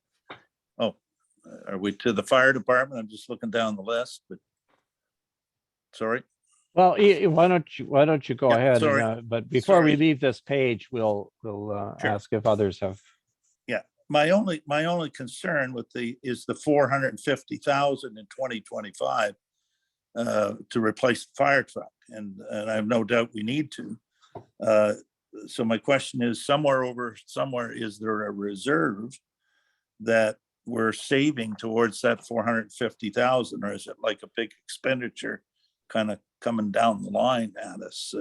are we to the fire department? I'm just looking down the list, but sorry. well, why don't you go Yeah, ahead? sorry. But before we Sorry. leave this page, we'll Sure. ask if others have. My only concern with is the 450,000 in 2025 to replace the fire truck, and I have no doubt we need to. So my question is, somewhere is there a reserve that we're saving towards that 450,000, or is it like a big expenditure kind of coming down the line at us?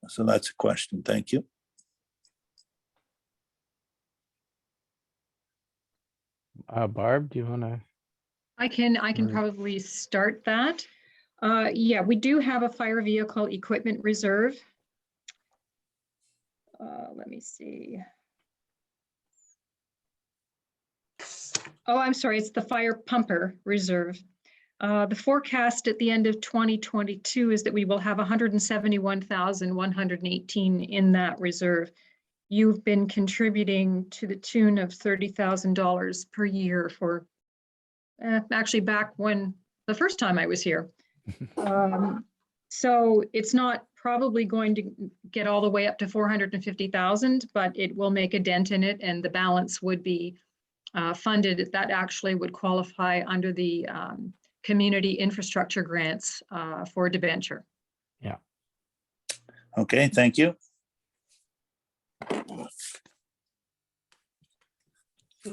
So that's a question. Thank you. Barb, do you want to? I can Right. probably start that. Yeah, we do have a fire vehicle equipment reserve. Let me see. Oh, I'm sorry, it's the fire pumper reserve. The forecast at the end of 2022 is that we will have 171,118 in that reserve. You've been contributing to the tune of $30,000 per year for actually back when the first time I was here. So it's not probably going to get all the way up to 450,000, but it will make a dent in it, and the balance would be funded. That actually would qualify under the community infrastructure grants for debenture. Yeah. Okay, thank you.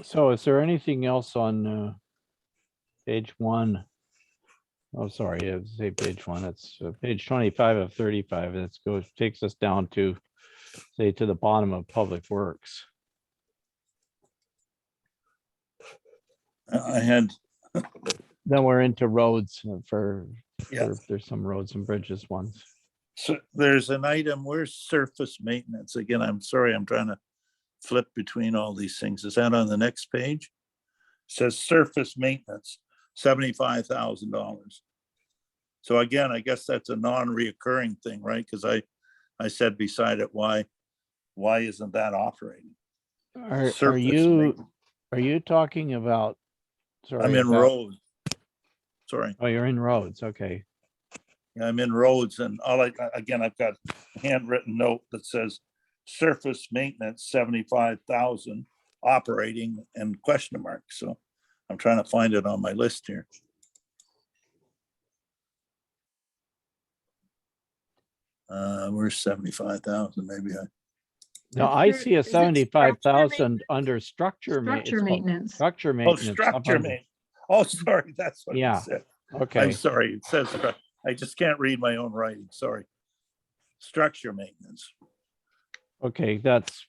So is there anything else on page 1? Oh, sorry, I say page 1. It's page 25 of 35. It takes us down to, say, to the bottom of Public Works. I had, Then we're into roads Yeah. there's some roads and bridges ones. so there's an item, where's surface maintenance? Again, I'm sorry, I'm trying to flip between all these things. Is that on the next page? Says surface maintenance, $75,000. So again, I guess that's a non-reoccurring thing, right? Because I said beside it, why isn't that operating? Are Surface you talking about? Sorry, I'm in about- roads. Sorry, Oh, you're in roads. Okay. I'm in roads, and again, I've got a handwritten note that says surface maintenance, 75,000 operating and question mark. So I'm trying to find it on my list here. Where's 75,000? Maybe No, I Structure- see a is it structure 75,000 under structure. Structure maintenance. Structure Oh, maintenance. up structure under- maintenance. Oh, sorry, that's what Yeah. it said. Okay, I'm sorry, it says, I just can't read my own writing, sorry. Structure maintenance. okay, that's,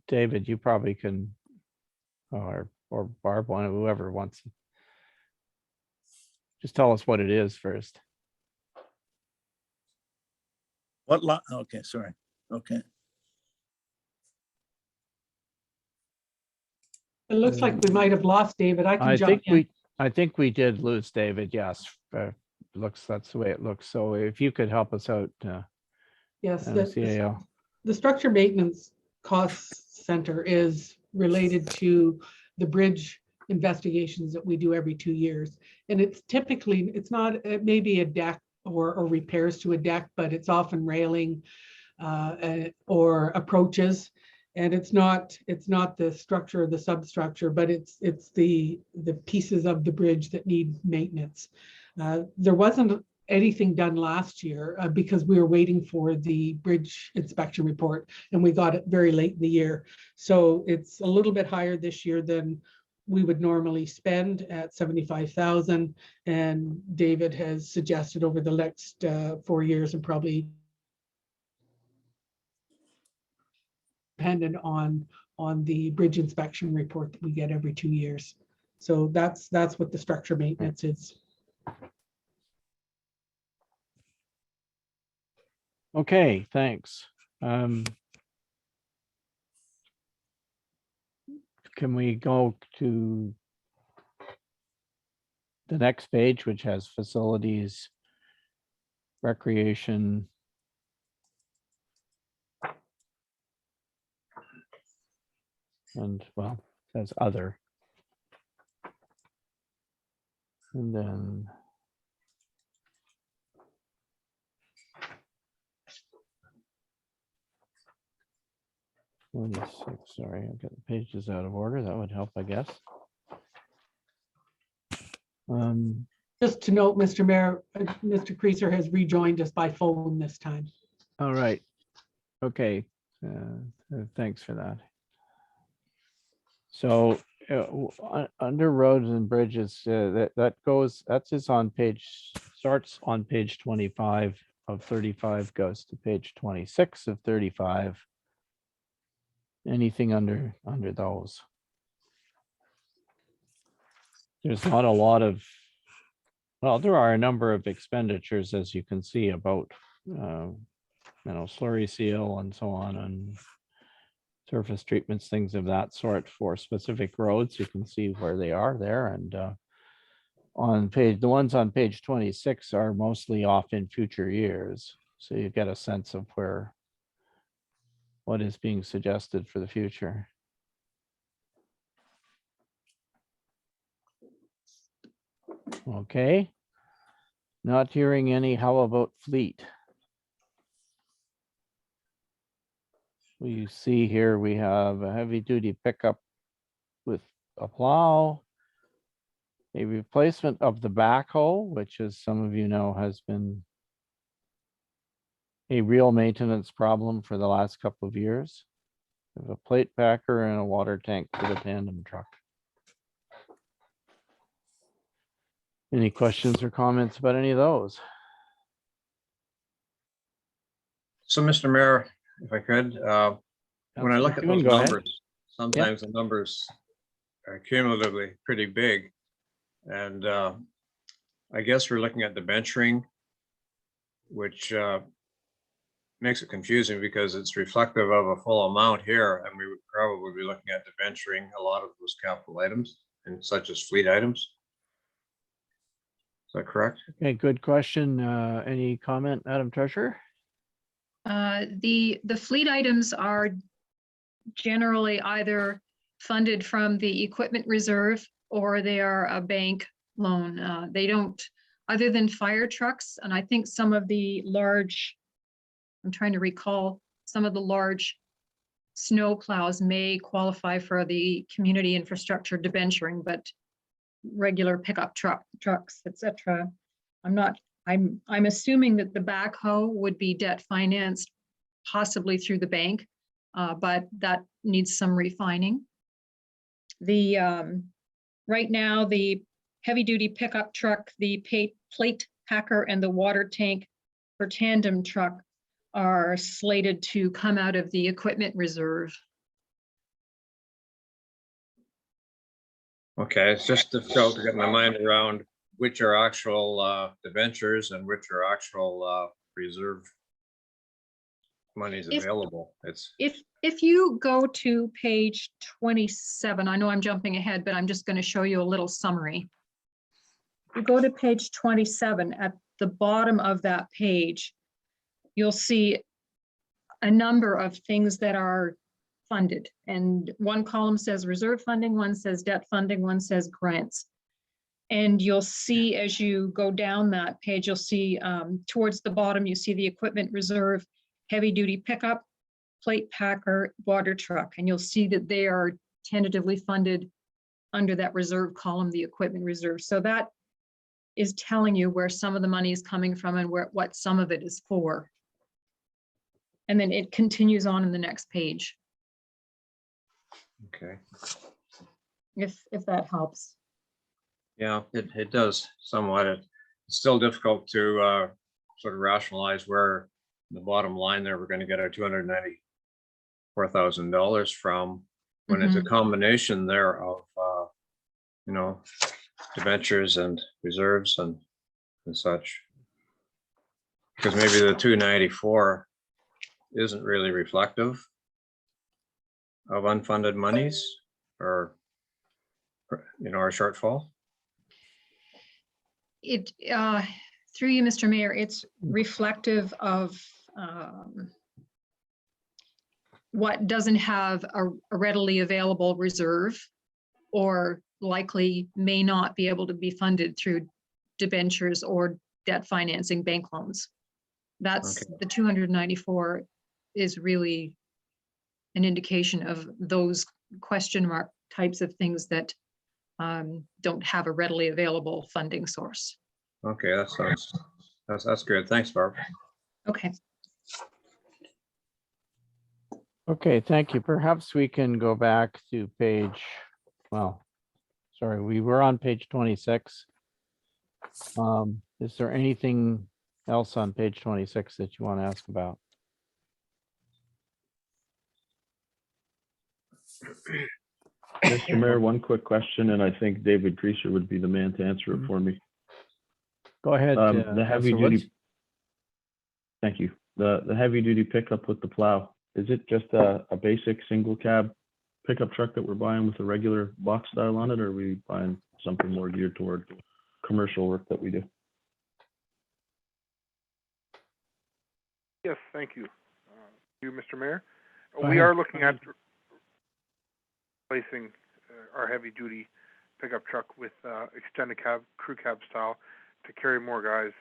David, you probably can, or Barb, whoever wants. Just tell us what it is first. What lot? Okay, sorry. Okay. It looks like we might have lost David. I can I jump think in. I think we did lose David, yes. That's the way it looks. So if you could help us out, Yes, CAO. the structure maintenance cost center is related to the bridge investigations that we do every 2 years. And it's typically, it's not, it may be a deck or repairs to a deck, but it's often railing or approaches. And it's not the structure or the substructure, but it's the pieces of the bridge that need maintenance. There wasn't anything done last year because we were waiting for the bridge inspection report and we got it very late in the year. So it's a little bit higher this year than we would normally spend at 75,000. And David has suggested over the next 4 years and probably dependent on the bridge inspection report that we get every 2 years. So that's what the structure maintenance is. Okay, thanks. Can we go to the next page, which has facilities, recreation, and well, says other. And then sorry, I've got the pages out of order. That would help, I guess. Just to note, Mr. Mayor, Mr. Creaser has rejoined us by phone this time. All right. Okay. Thanks for that. So under roads and bridges, that's on page, starts on page 25 of 35, goes to page 26 of 35. Anything under those. There's not a lot of, well, there are a number of expenditures, as you can see, about slurry seal and so on, and surface treatments, things of that sort for specific roads. You can see where they are there. And on page, the ones on page 26 are mostly off in future years. So you get a sense of what is being suggested for the future. Okay. Not hearing any. How about fleet? We see here we have a heavy duty pickup with a plow, a replacement of the backhoe, which, as some of you know, has been a real maintenance problem for the last couple of years. We have a plate packer and a water tank for the tandem truck. Any questions or comments about any of those? So, Mr. Mayor, if I could, when I look at those numbers, sometimes the numbers are cumulatively pretty big. And I guess we're looking at debenturing, which makes it confusing because it's reflective of a full amount here, and we would probably be looking at debenturing a lot of those capital items, and such as fleet items. Is that correct? Okay, good question. Any comment, Madam Treasurer? The fleet items are generally either funded from the equipment reserve or they are a bank loan. They don't, other than fire trucks, and I think some of the large, I'm trying to recall, some of the large snow plows may qualify for the community infrastructure debenturing, but regular pickup trucks, etc. I'm assuming that the backhoe would be debt financed, possibly through the bank, but that needs some refining. Right now, the heavy duty pickup truck, the plate packer, and the water tank for tandem truck are slated to come out of the equipment reserve. Okay, it's just difficult to get my mind around which are actual debentures and which are actual reserve money's If- available. It's, If you go to page 27, I know I'm jumping ahead, but I'm just going to show you a little summary. You go to page 27, at the bottom of that page, you'll see a number of things that are funded. And one column says reserve funding, one says debt funding, one says grants. And you'll see as you go down that page, you'll see towards the bottom, you see the equipment reserve, heavy duty pickup, plate packer, water truck, and you'll see that they are tentatively funded under that reserve column, the equipment reserve. So that is telling you where some of the money is coming from and what some of it is for. And then it continues on in the next page, okay. if that helps. Yeah, it does somewhat. It's still difficult to sort of rationalize where the bottom line there, we're going to get our $294,000 from, when it's a combination there of, you know, debentures and reserves and such. Because maybe the 294 isn't really reflective of unfunded monies or, you know, our shortfall. It, through you, Mr. Mayor, it's reflective of what doesn't have a readily available reserve, or likely may not be able to be funded through debentures or debt financing, bank loans. That's Okay. the 294 is really an indication of those question mark types of things that don't have a readily available funding source. Okay, that's good. Thanks, Barb. Okay. Okay, thank you. Perhaps we can go back to page, well, sorry, we were on page 26. Is there anything else on page 26 that you want to ask about? Mr. Mayor, one quick question, and I think David Creaser would be the man to answer it for me. Go ahead. The heavy Councillor Woods. duty. Thank you. The heavy duty pickup with the plow, is it just a basic single cab pickup truck that we're buying with a regular box style on it, or are we buying something more geared toward commercial work that we do? Yes, thank you. You, Mr. Mayor. Go We ahead. are looking at replacing our heavy-duty pickup truck with extended cab, crew cab style, to carry more guys.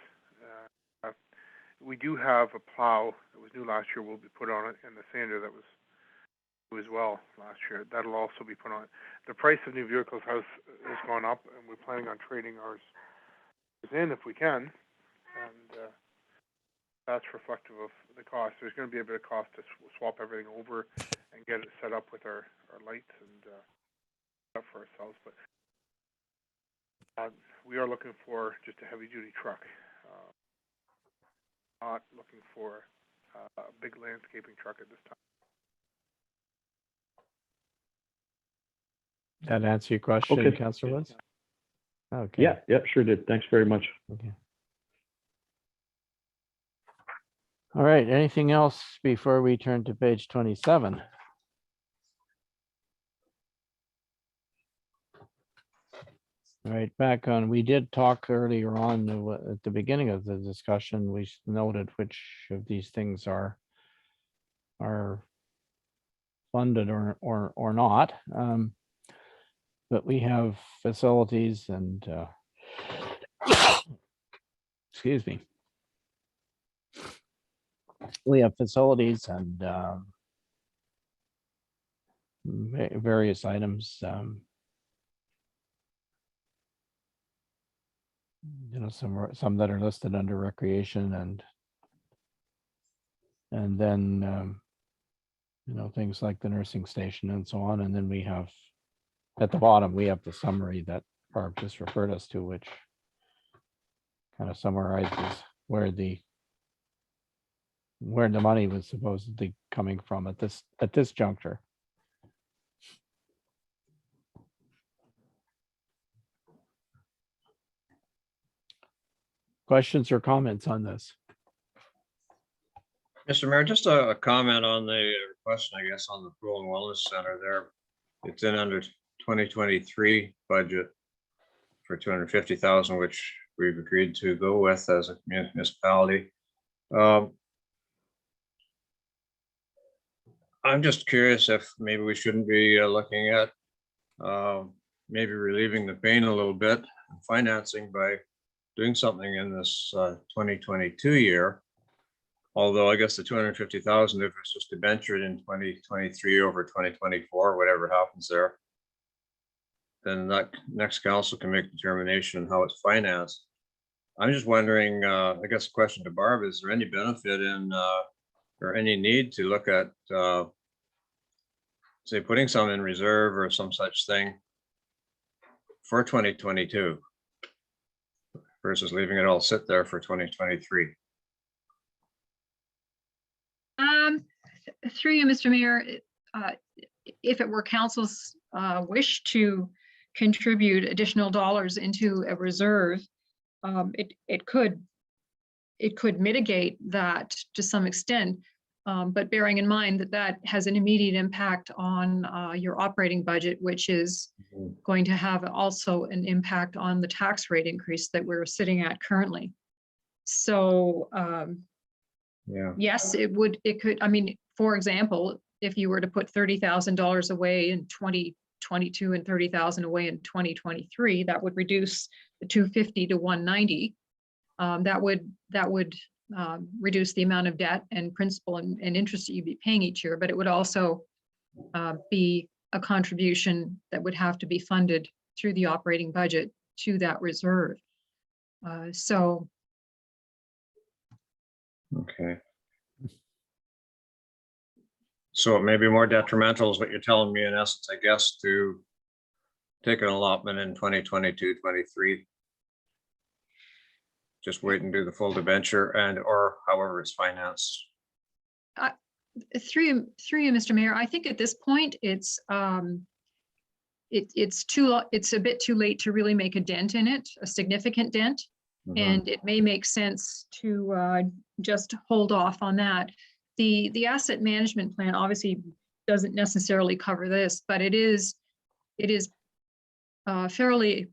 We do have a plow that was new last year, will be put on it, and the sander that was new as well last year. That'll also be put on it. The price of new vehicles has gone up, and we're planning on trading ours in if we can, and that's reflective of the cost. There's going to be a bit of cost to swap everything over and get it set up with our lights and stuff for ourselves. But we are looking for just a heavy-duty truck. Not looking for a big landscaping truck at this time. That answer your question, Okay. Councillor Woods? Okay. Yeah, sure did. Thanks very much. Okay. All right, anything else before we turn to page 27? All right, back on, we did talk earlier on at the beginning of the discussion, we noted which of these things are funded or not. But we have facilities and excuse me. We have facilities and various items. You know, some that are listed under recreation and then you know, things like the nursing station and so on. And then we have at the bottom, we have the summary that Barb just referred us to, which kind of summarizes where the money was supposedly coming from at this juncture. Questions or comments on this? Mr. Mayor, just a comment on the question, I guess, on the Pool and Wellness Center there. It's in under 2023 budget for 250,000, which we've agreed to go with as a municipality. I'm just curious if maybe we shouldn't be looking at maybe relieving the pain a little bit and financing by doing something in this 2022 year. Although I guess the 250,000, if it's just debentured in 2023 over 2024, whatever happens there, then that next council can make determination on how it's financed. I'm just wondering, I guess the question to Barb, is there any benefit in or any need to look at say putting some in reserve or some such thing for 2022 versus leaving it all sit there for 2023? Through you, Mr. Mayor, if it were council's wish to contribute additional dollars into a reserve, it could mitigate that to some extent. But bearing in mind that that has an immediate impact on your operating budget, which is going to have also an impact on the tax rate increase that we're sitting at currently. So Yeah. yes, it could, I mean, for example, if you were to put $30,000 away in 2022 and 30,000 away in 2023, that would reduce the 250 to 190. That would reduce the amount of debt and principal and interest that you'd be paying each year, but it would also be a contribution that would have to be funded through the operating budget to that reserve. So. Okay. So it may be more detrimental is what you're telling me in essence, I guess, to take an allotment in 2022, 23. Just wait and do the full debenture and or however it's financed. Through you, Mr. Mayor, I think at this point it's a bit too late to really make a dent in it, a significant dent. And it may make sense to just hold off on that. The asset management plan obviously doesn't necessarily cover this, but it is fairly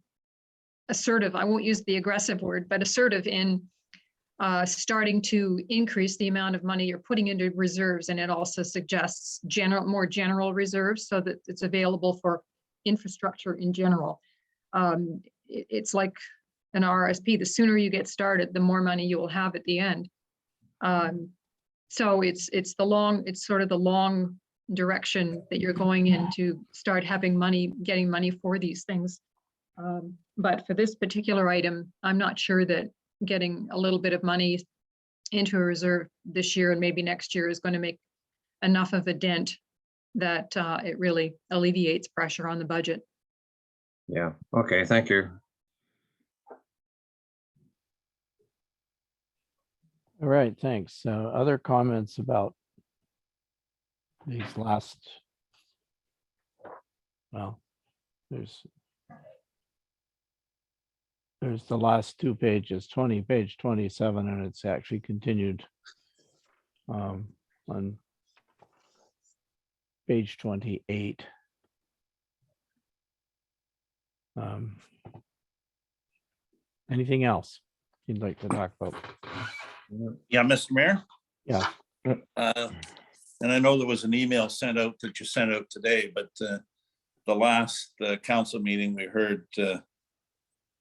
assertive. I won't use the aggressive word, but assertive in starting to increase the amount of money you're putting into reserves. And it also suggests more general reserves so that it's available for infrastructure in general. It's like an RSP. The sooner you get started, the more money you will have at the end. So it's sort of the long direction that you're going in to start having money, getting money for these things. But for this particular item, I'm not sure that getting a little bit of money into a reserve this year and maybe next year is going to make enough of a dent that it really alleviates pressure on the budget. Yeah, okay, thank you. All right, thanks. Other comments about these last, well, there's the last two pages, page 27, and it's actually continued on page 28. Anything else you'd like to talk about? Yeah, Mr. Mayor? Yeah. And I know there was an email sent out that you sent out today, but the last council meeting, we heard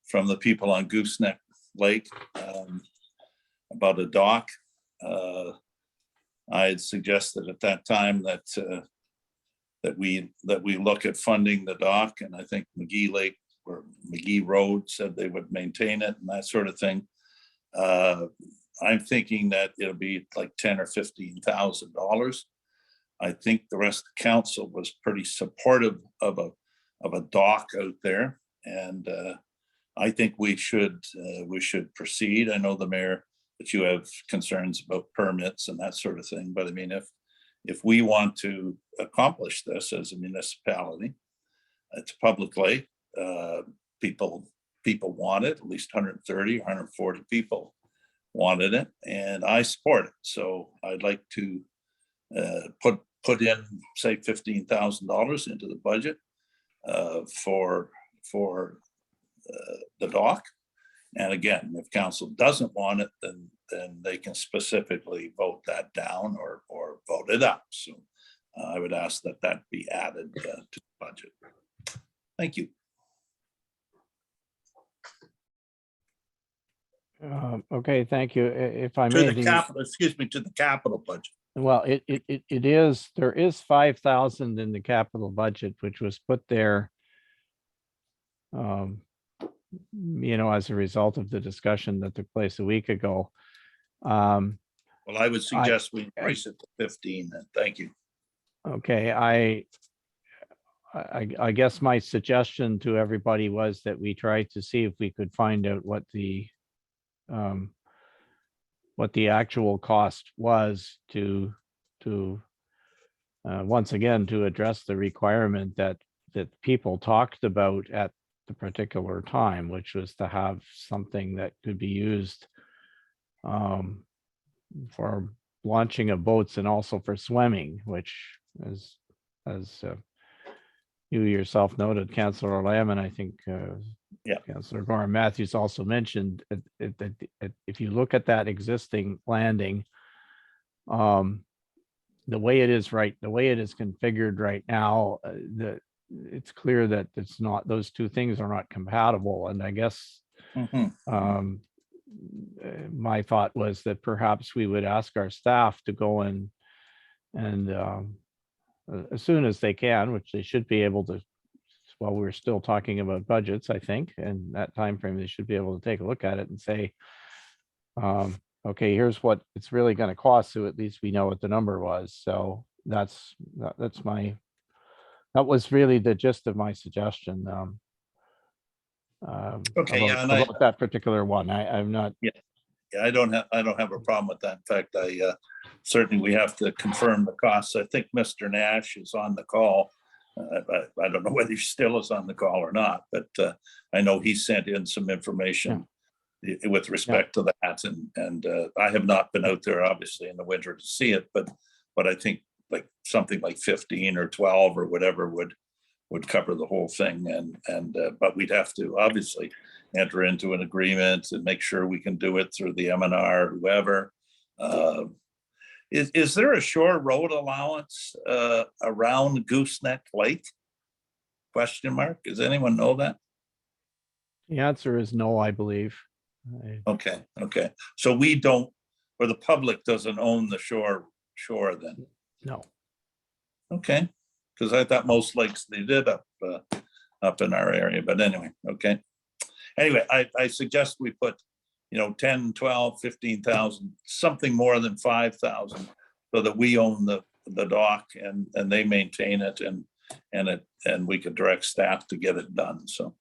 from the people on Gooseneck Lake about a dock. I had suggested at that time that we look at funding the dock, and I think McGee Lake or McGee Road said they would maintain it and that sort of thing. I'm thinking that it'll be like $10,000 or $15,000. I think the rest of the council was pretty supportive of a dock out there, and I think we should proceed. I know the mayor that you have concerns about permits and that sort of thing, but I mean, if we want to accomplish this as a municipality, it's a public lake. People want it. At least 130, 140 people wanted it, and I support it. So I'd like to put in, say, $15,000 into the budget for the dock. And again, if council doesn't want it, then they can specifically vote that down or vote it up. So I would ask that that be added to the budget. Thank you. Okay, thank you. If I To may, the capital, excuse me, to the capital budget. well, it is, there is 5,000 in the capital budget, which was put there as a result of the discussion that took place a week ago. Well, I would suggest we increase it to 15 then. Thank you. Okay, I guess my suggestion to everybody was that we try to see if we could find out what the actual cost was to once again, to address the requirement that people talked about at the particular time, which was to have something that could be used for launching of boats and also for swimming, which as you yourself noted, Councillor Lamb, and I think Councillor Gorham Matthews also mentioned that if you look at that existing landing, the way it is configured right now, it's clear that it's not, those two things are not compatible. And I guess my thought was that perhaps we would ask our staff to go in and as soon as they can, which they should be able to, while we're still talking about budgets, I think, and that time frame, they should be able to take a look at it and say, okay, here's what it's really going to cost. So at least we know what the number was. So that was really the gist of my suggestion. Okay, about that particular one. I'm not. Yeah, I don't have a problem with that. In fact, certainly we have to confirm the costs. I think Mr. Nash is on the call. I don't know whether he still is on the call or not, but I know he sent in some information with respect to that. And I have not been out there, obviously, in the winter to see it, but I think like something like 15 or 12 or whatever would cover the whole thing. But we'd have to obviously enter into an agreement and make sure we can do it through the MNR, whoever. Is there a shore road allowance around Gooseneck Lake? Question mark. Does anyone know that? The answer is no, I believe. Okay. So we don't, or the public doesn't own the shore then? No. Okay, because I thought most lakes they did up in our area, but anyway, okay. Anyway, I suggest we put 10, 12, 15,000, something more than 5,000, so that we own the dock and they maintain it and we could direct staff to get it done. So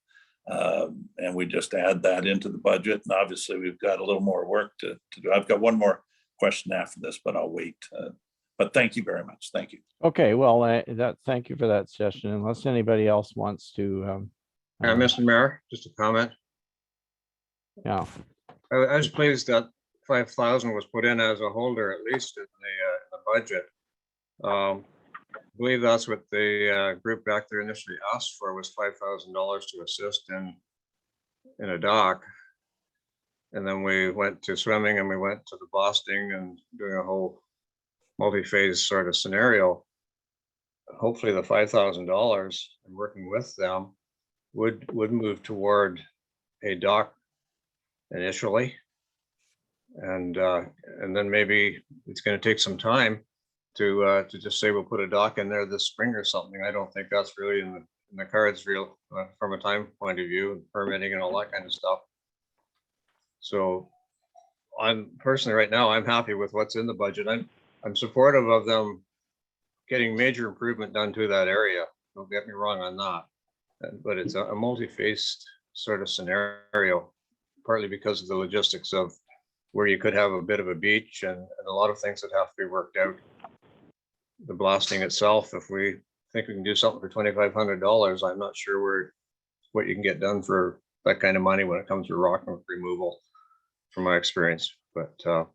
and we just add that into the budget. And obviously we've got a little more work to do. I've got one more question after this, but I'll wait. But thank you very much. Thank you. Okay, well, thank you for that suggestion. Unless anybody else wants to. Mr. Mayor, just a comment. Yeah. I was pleased that 5,000 was put in as a holder, at least in the budget. I believe that's what the group back there initially asked for, was $5,000 to assist in a dock. And then we went to swimming and we went to the blasting and doing a whole multi-phase sort of scenario. Hopefully the $5,000 and working with them would move toward a dock initially. And then maybe it's going to take some time to just say we'll put a dock in there this spring or something. I don't think that's really in the cards real from a time point of view, permitting and all that kind of stuff. So I'm personally right now, I'm happy with what's in the budget. I'm supportive of them getting major improvement done to that area. Don't get me wrong on that. But it's a multi-faced sort of scenario, partly because of the logistics of where you could have a bit of a beach and a lot of things that have to be worked out. The blasting itself, if we think we can do something for $2,500, I'm not sure what you can get done for that kind of money when it comes to rock removal. from my experience, but so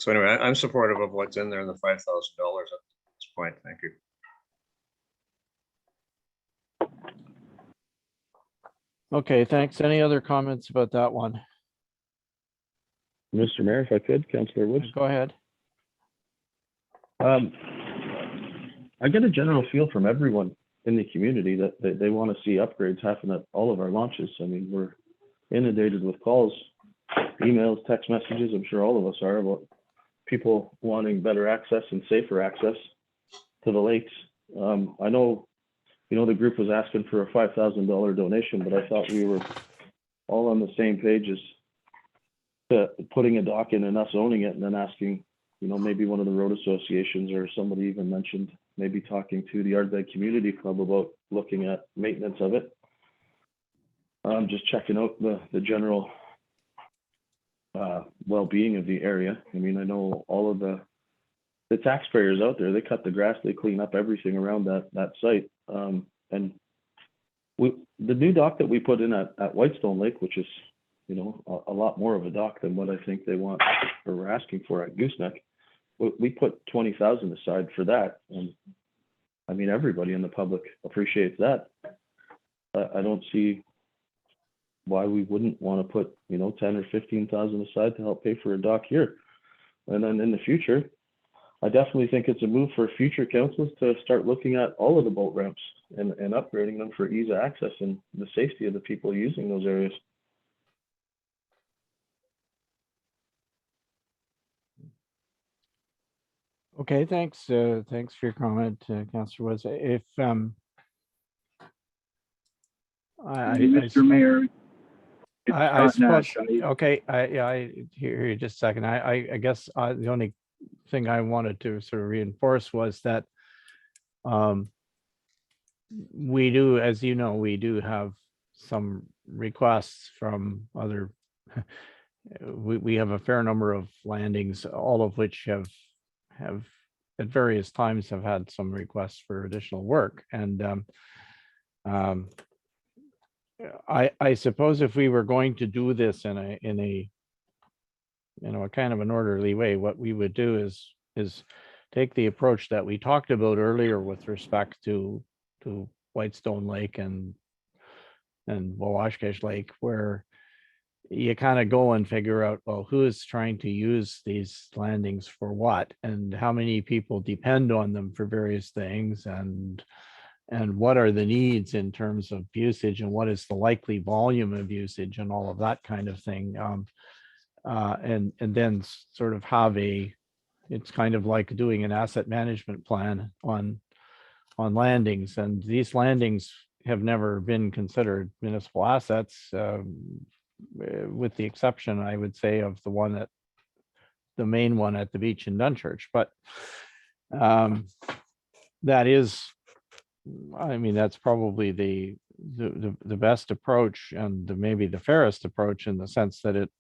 anyway, I'm supportive of what's in there in the $5,000 at this point. Thank you. Okay, thanks. Any other comments about that one? Mr. Mayor, if I could, Councillor Woods. Go ahead. I get a general feel from everyone in the community that they want to see upgrades happen at all of our launches. I mean, we're inundated with calls, emails, text messages. I'm sure all of us are, about people wanting better access and safer access to the lakes. I know, the group was asking for a $5,000 donation, but I thought we were all on the same page as to putting a dock in and us owning it, and then asking, maybe one of the road associations or somebody even mentioned maybe talking to the Ardbeg Community Club about looking at maintenance of it. Just checking out the general well-being of the area. I mean, I know all of the taxpayers out there, they cut the grass, they clean up everything around that site. And the new dock that we put in at Whitestone Lake, which is, a lot more of a dock than what I think they want or we're asking for at Gooseneck, we put 20,000 aside for that. And I mean, everybody in the public appreciates that. I don't see why we wouldn't want to put, 10 or 15,000 aside to help pay for a dock here. And then in the future, I definitely think it's a move for future councils to start looking at all of the boat ramps and upgrading them for ease of access and the safety of the people using those areas. Okay, thanks. Thanks for your comment, Councillor Woods. If Mr. Mayor. it's I Scott Nash. suppose, okay, I hear you just a second. I guess the only thing I wanted to sort of reinforce was that we do, as you know, we do have some requests from other, we have a fair number of landings, all of which have at various times have had some requests for additional work. And I suppose if we were going to do this in a a kind of an orderly way, what we would do is take the approach that we talked about earlier with respect to Whitestone Lake and Wawashkesh Lake, where you kind of go and figure out, well, who is trying to use these landings for what, and how many people depend on them for various things, and what are the needs in terms of usage, and what is the likely volume of usage, and all of that kind of thing. And then sort of have it's kind of like doing an asset management plan on landings, and these landings have never been considered municipal assets, with the exception, I would say, of the main one at the beach in Dunchurch. But that is, I mean, that's probably the best approach, and maybe the fairest approach, in the sense that it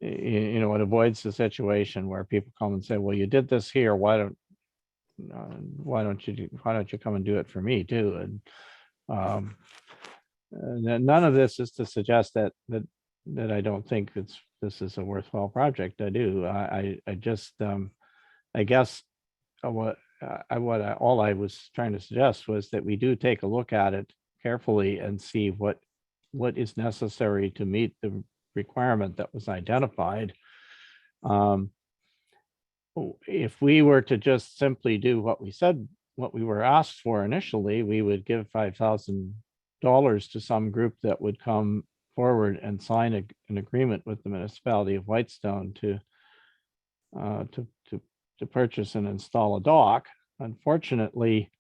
it avoids the situation where people come and say, well, you did this here, why don't you come and do it for me too? And none of this is to suggest that I don't think this is a worthwhile project. I do. I just I guess all I was trying to suggest was that we do take a look at it carefully and see what is necessary to meet the requirement that was identified. If we were to just simply do what we said, what we were asked for initially, we would give $5,000 to some group that would come forward and sign an agreement with the municipality of Whitestone to purchase and install a dock. Unfortunately,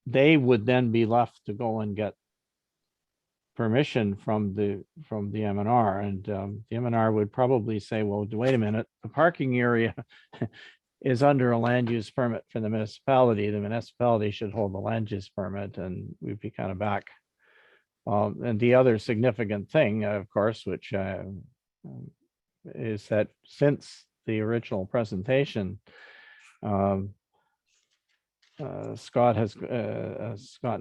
they would then be left to go and get permission from the MNR, and the MNR would probably say, well, wait a minute, the parking area is under a land use permit for the municipality. The municipality should hold the land use permit, and we'd be kind of back. And the other significant thing, of course, which is that since the original presentation, Scott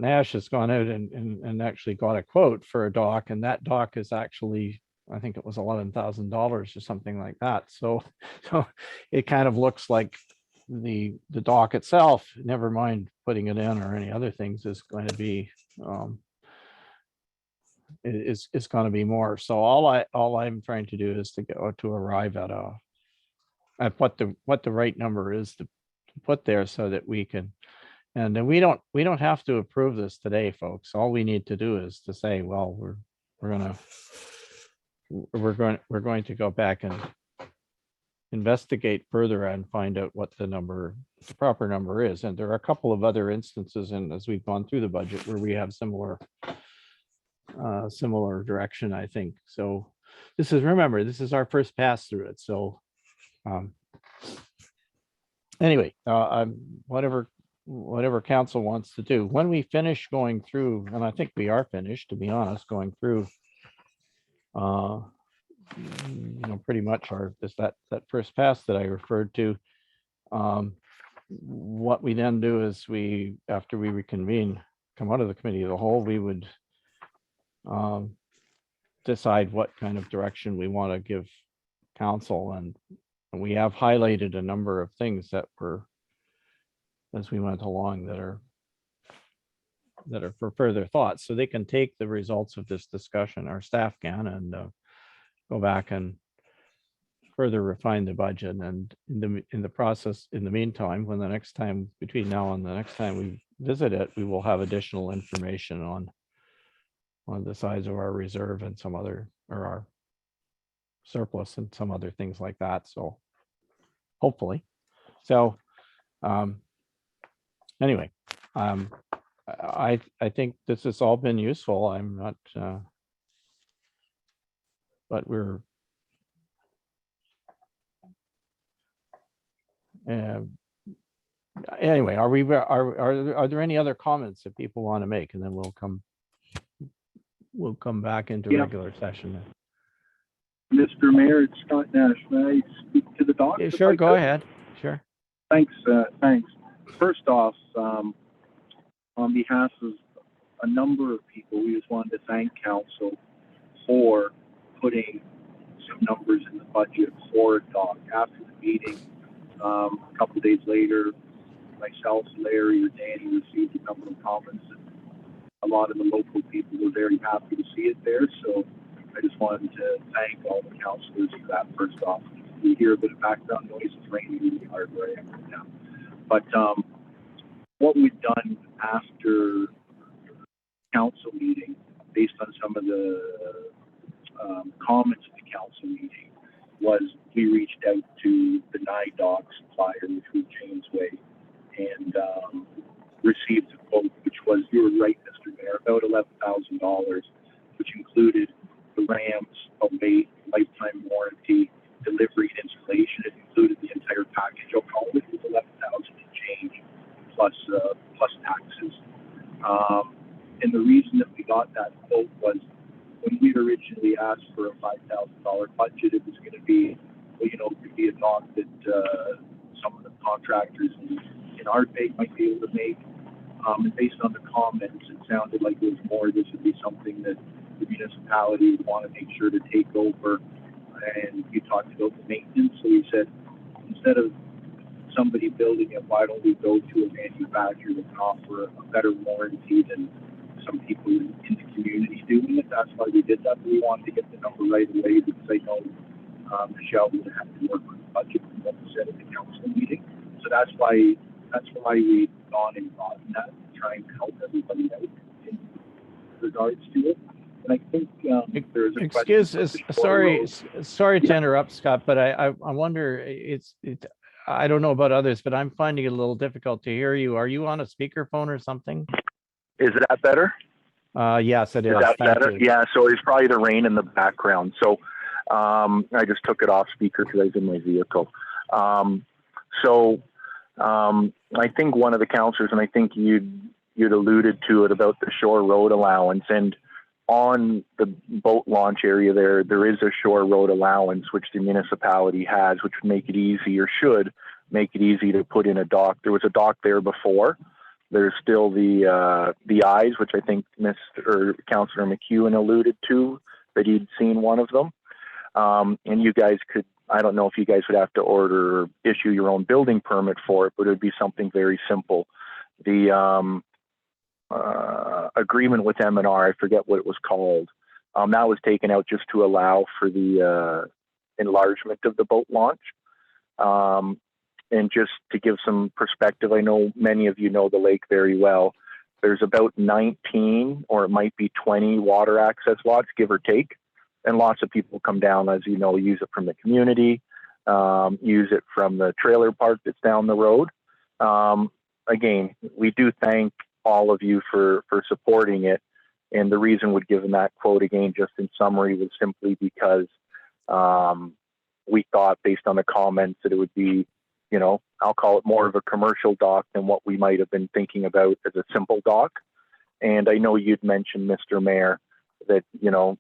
Nash has gone out and actually got a quote for a dock, and that dock is actually, I think it was $11,000 or something like that. So it kind of looks like the dock itself, never mind putting it in or any other things, is going to be is going to be more. So all I'm trying to do is to arrive at what the right number is to put there, so that we can. And then we don't have to approve this today, folks. All we need to do is to say, well, we're going to go back and investigate further and find out what the proper number is. And there are a couple of other instances, and as we've gone through the budget, where we have similar direction, I think. So remember, this is our first pass through it. So anyway, whatever council wants to do. When we finish going through, and I think we are finished, to be honest, going through, pretty much that first pass that I referred to. What we then do is after we reconvene, come out of the committee of the whole, we would decide what kind of direction we want to give council, and we have highlighted a number of things that were, as we went along, that are for further thought, so they can take the results of this discussion, our staff can, and go back and further refine the budget. And in the process, in the meantime, between now and the next time we visit it, we will have additional information on the size of our reserve and our surplus and some other things like that. So hopefully. So anyway, I think this has all been useful. I'm not, but we're anyway. Are there any other comments that people want to make, and then we'll come back into regular session. Mr. Mayor, it's Scott Nash. May I speak to the doc? Yeah, sure, go ahead. Sure. Thanks. First off, on behalf of a number of people, we just wanted to thank council for putting some numbers in the budget for a doc. After the meeting, a couple of days later, myself, Larry, or Danny received a number of comments, and a lot of the local people were very happy to see it there. So I just wanted to thank all the councilors for that. First off, we hear a bit of background noise. It's raining really hard where I am right now. But what we've done after council meeting, based on some of the comments at the council meeting, was we reached out to the NIDOC supplier, which was James Way, and received a quote, which was, you were right, Mr. Mayor, about $11,000, which included the RAMs, await, lifetime warranty, delivery, and installation. It included the entire package. I'll call it was $11,000 and change plus taxes. And the reason that we got that quote was, when we originally asked for a $5,000 budget, it was going to be, well, it could be a dock that some of the contractors in our bank might be able to make. And based on the comments, it sounded like it was more, this would be something that the municipality would want to make sure to take over. And you talked about the maintenance. So we said, instead of somebody building it, why don't we go to a manufacturer that can offer a better warranty than some people in the community doing it? That's why we did that. We wanted to get the number right away, because I know Michelle would have to work on the budget and what we said at the council meeting. So that's why we've gone and gotten that, trying to help everybody out in regards to it. And I think there's a sorry to interrupt, Scott, but I wonder, I don't know about others, but I'm finding it a little difficult to hear you. Are you on a speakerphone or something? Is that better? Yes, it is. Is that Thank better? you. Yeah, so it's probably the rain in the background. So I just took it off speaker because I was in my vehicle. I think one of the councillors, and I think you'd alluded to it about the shore road allowance, and on the boat launch area there is a shore road allowance, which the municipality has, which would make it easy, or should make it easy to put in a dock. There was a dock there before. There's still the eyes, which I think Councillor McEwen alluded to, that he'd seen one of them. And you guys could, I don't know if you guys would have to order or issue your own building permit for it, but it would be something very simple. The agreement with M&R, I forget what it was called, that was taken out just to allow for the enlargement of the boat launch. And just to give some perspective, I know many of you know the lake very well. There's about 19 or it might be 20 water access lots, give or take. And lots of people come down, as you know, use it from the community, use it from the trailer park that's down the road. Again, we do thank all of you for supporting it. And the reason we'd given that quote again, just in summary, was simply because we thought, based on the comments, that it would be, you know, I'll call it more of a commercial dock than what we might have been thinking about as a simple dock. And I know you'd mentioned, Mr. Mayor, that, you know,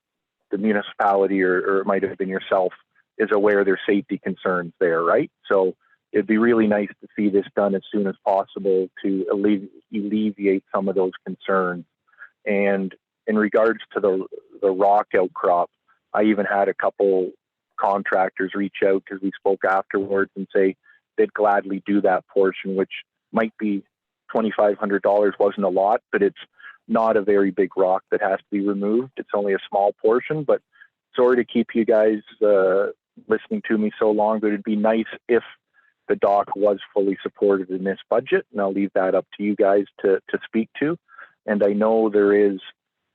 the municipality or it might have been yourself is aware there's safety concerns there, right? So it'd be really nice to see this done as soon as possible to alleviate some of those concerns. And in regards to the rock outcrop, I even had a couple contractors reach out because we spoke afterwards and say they'd gladly do that portion, which might be $2,500, wasn't a lot, but it's not a very big rock that has to be removed. It's only a small portion, but sorry to keep you guys listening to me so long, but it'd be nice if the dock was fully supported in this budget, and I'll leave that up to you guys to speak to. And I know there is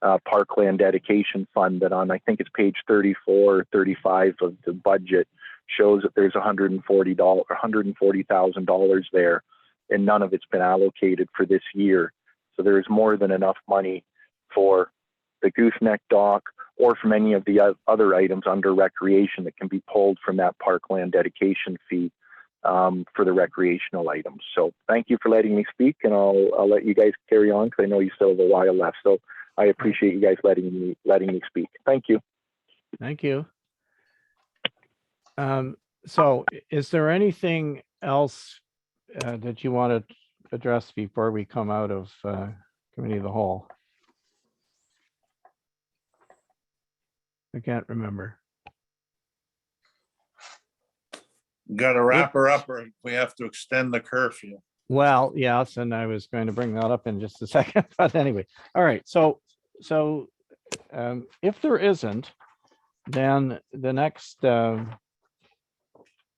a parkland dedication fund that on, I think it's page 34 or 35 of the budget, shows that there's $140,000 there, and none of it's been allocated for this year. So there is more than enough money for the gooseneck dock or from any of the other items under recreation that can be pulled from that parkland dedication fee for the recreational items. So thank you for letting me speak, and I'll let you guys carry on because I know you still have a while left. So I appreciate you guys letting me speak. Thank you. Thank you. So is there anything else that you want to address before we come out of committee of the whole? I can't remember. Got to wrap her up or we have to extend the curfew. Well, yes, and I was going to bring that up in just a second, but anyway. All right, so if there isn't, then the next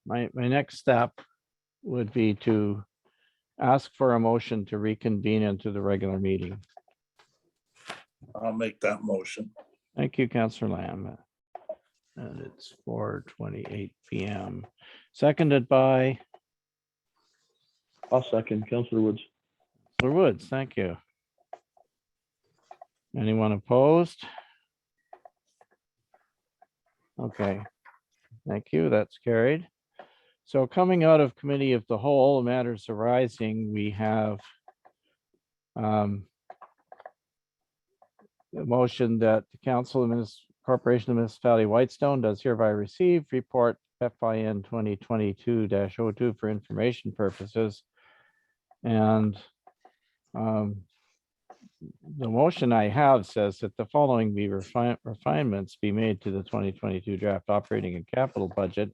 my next step would be to ask for a motion to reconvene into the regular meeting. I'll make that motion. Thank you, Councillor Lamb. And it's 4:28 p.m. Seconded by I'll second, Councillor Woods. Councillor Woods. Thank you. Anyone opposed? Okay. Thank you. That's carried. So coming out of committee of the whole, matters arising, we have the motion that the Council of Corporation of Municipality Whitestone does hereby receive report FIN 2022-02 for information purposes. And the motion I have says that the following be refinements be made to the 2022 draft operating and capital budget.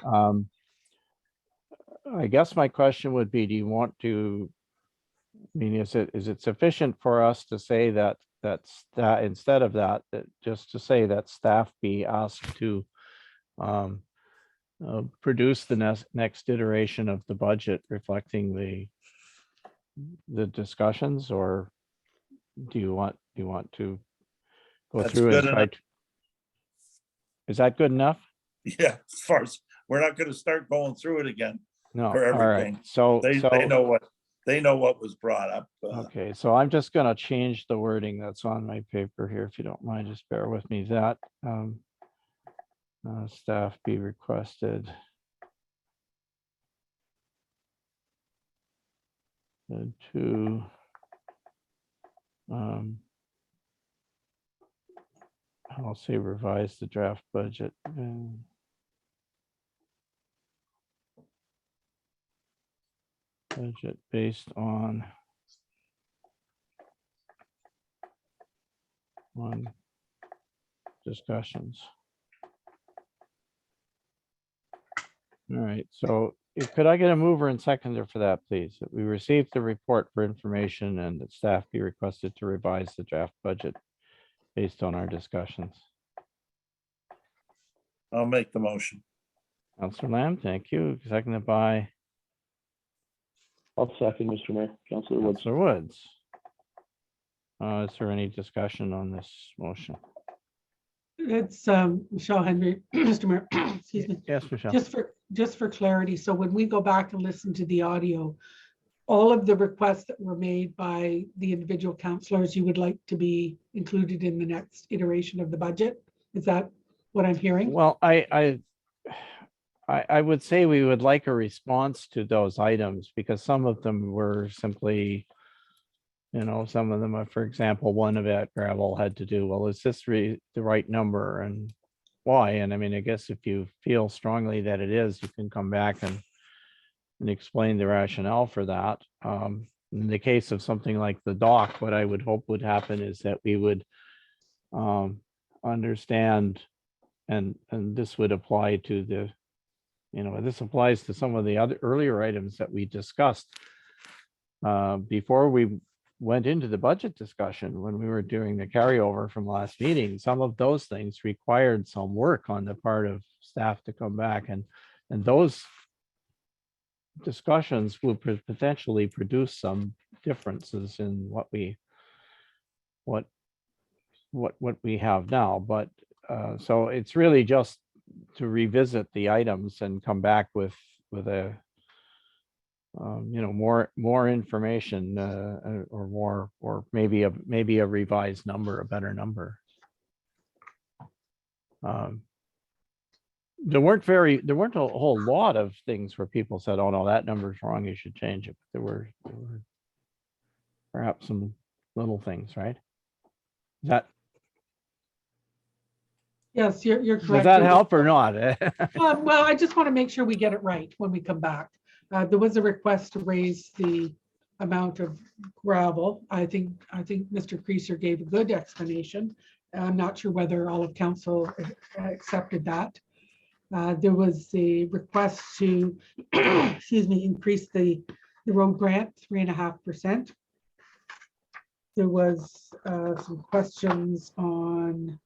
I guess my question would be, do you want to, I mean, is it sufficient for us to say that instead of that, just to say that staff be asked to produce the next iteration of the budget reflecting the discussions, or do you want to go That's through good and try enough. to? Is that good enough? Yeah, as far as we're not going to start going through it again No. for All right. everything. So They know what was brought up. Okay, so I'm just gonna change the wording that's on my paper here, if you don't mind, just bear with me. That staff be requested to I'll say revise the draft budget. Budget based on discussions. All right, so could I get a mover and seconder for that, please? That we received the report for information and that staff be requested to revise the draft budget based on our discussions. I'll make the motion. Counselor Lamb, thank you. Seconded by I'll second, Mr. Mayor. Councillor Woods. Counselor Woods. Is there any discussion on this motion? It's Michelle Henry, Mr. Mayor, excuse me. Yes, Michelle. Just for clarity, so when we go back and listen to the audio, all of the requests that were made by the individual councillors, you would like to be included in the next iteration of the budget? Is that what I'm hearing? Well, I would say we would like a response to those items because some of them were simply, you know, some of them are, for example, one about gravel had to do, well, is this the right number and why? And I mean, I guess if you feel strongly that it is, you can come back and explain the rationale for that. In the case of something like the dock, what I would hope would happen is that we would understand, and this would apply to the, you know, this applies to some of the other earlier items that we discussed before we went into the budget discussion when we were doing the carryover from last meeting. Some of those things required some work on the part of staff to come back, and those discussions will potentially produce some differences in what we have now. But so it's really just to revisit the items and come back with a you know, more information or more, or maybe a revised number, a better number. There weren't a whole lot of things where people said, oh no, that number's wrong, you should change it. There were perhaps some little things, right? Yes, you're correct. Does that help or not? Well, I just want to make sure we get it right when we come back. There was a request to raise the amount of gravel. I think Mr. Creaser gave a good explanation. I'm not sure whether all of council accepted that. There was a request to, excuse me, increase the road grant 3.5%. There was some questions on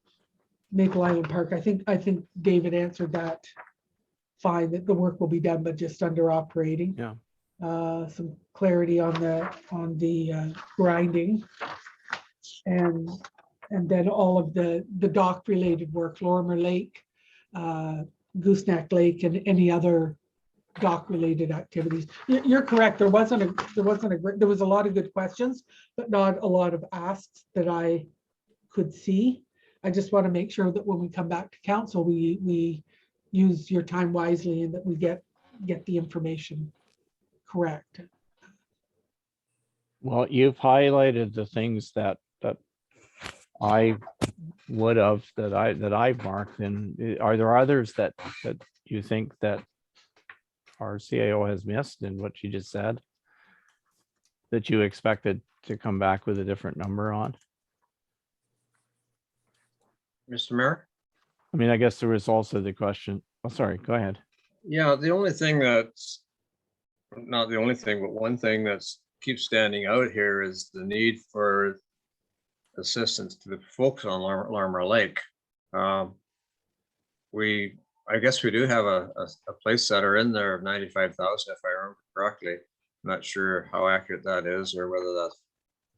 Maple Island Park. I think David answered that fine, that the work will be done, but just under operating. Yeah. Some clarity on the grinding, and then all of the dock related work, Lorimer Lake, Gooseneck Lake, and any other dock related activities. You're correct. There was a lot of good questions, but not a lot of asks that I could see. I just want to make sure that when we come back to council, we use your time wisely and that we get the information correct. Well, you've highlighted the things that I would have, that I've marked, and are there others that you think that our CAO has missed in what you just said, that you expected to come back with a different number on? Mr. Mayor? I mean, I guess there was also the question. Oh, sorry, go ahead. Yeah, the only thing that's, not the only thing, but one thing that's keeps standing out here is the need for assistance to the folks on Larimer Lake. I guess we do have a place setter in there of 95,000, if I remember correctly. I'm not sure how accurate that is or whether that's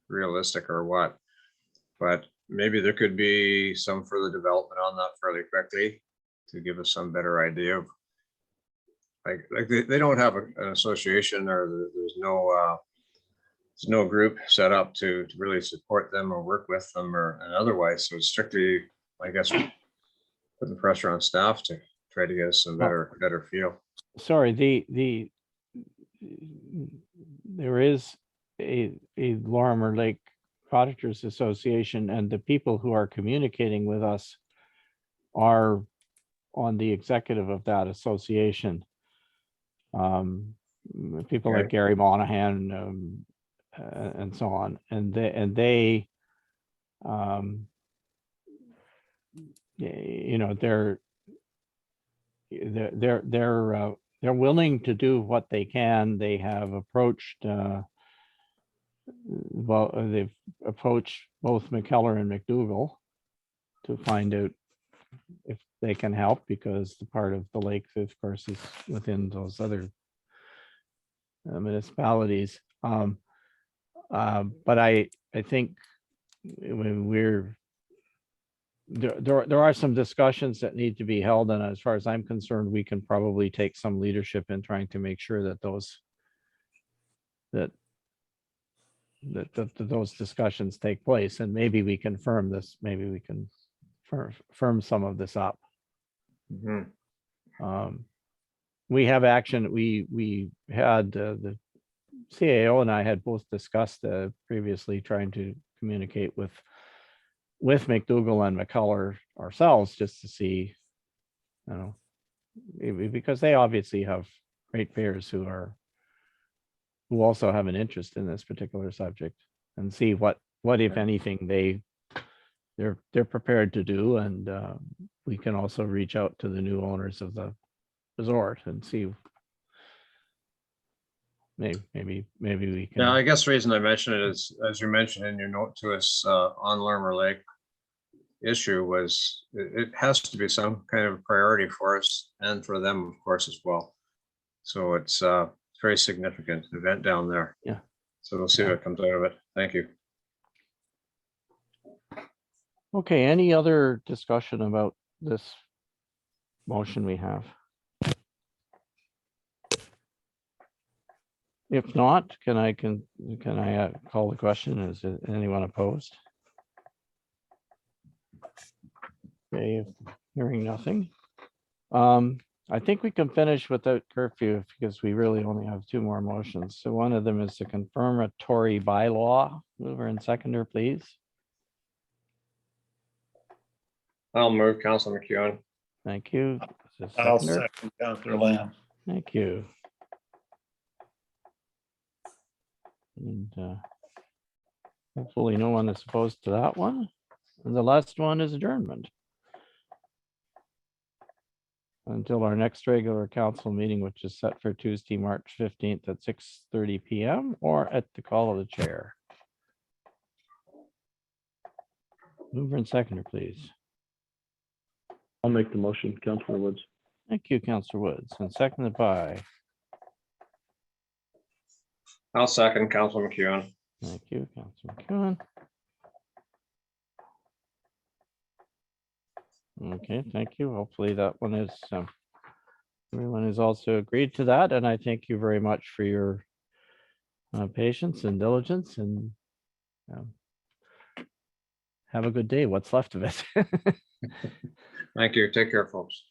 realistic or what, but maybe there could be some further development on that fairly quickly to give us some better idea of, like they don't have an association, or there's no group set up to really support them or work with them or and otherwise. So it's strictly, I guess, putting pressure on staff to try to get us some better feel. Sorry, there is a Larimer Lake Cottagers Association, and the people who are communicating with us are on the executive of that association. people like Gary Monahan, and so on, and they you know, they're willing to do what they can. They have approached well, they've approached both McKellar and McDougall to find out if they can help, because the part of the lake, of course, is within those other municipalities. But I think when there are some discussions that need to be held, and as far as I'm concerned, we can probably take some leadership in trying to make sure that those discussions take place, and maybe we can firm this, maybe we can firm some of this up. Mhm. We have action, we had the CAO and I had both discussed previously trying to communicate with McDougall and McCullough ourselves, just to see, you know, because they obviously have ratepayers who also have an interest in this particular subject, and see what if anything they're prepared to do. And we can also reach out to the new owners of the resort and see, maybe we can. Yeah, I guess the reason I mention it is, as you mentioned in your note to us on Lermer Lake issue, was it has to be some kind of priority for us and for them, of course, as well. So it's a very significant event down there. Yeah. So we'll see what comes out of it. Thank you. Okay, any other discussion about this motion we have? If not, can I call the question? Is anyone opposed? Okay, hearing nothing. I think we can finish without curfew, because we really only have two more motions. So one of them is the confirmatory bylaw. Mover and seconder, please. I'll move, Councilor McEwen. Thank you. Is there a I'll seconder? second Councillor Lamb. Thank you. And hopefully no one is opposed to that one. And the last one is adjournment until our next regular council meeting, which is set for Tuesday, March 15th at 6:30 PM or at the call of the chair. Mover and seconder, please. I'll make the motion, Councillor Woods. Thank you, Councillor Woods, and seconded by, I'll second Councilor McEwen. thank you, Councillor McEwen. Okay, thank you. Hopefully that one is, everyone has also agreed to that, and I thank you very much for your patience and diligence, and have a good day, what's left of it. Thank you. Take care, folks.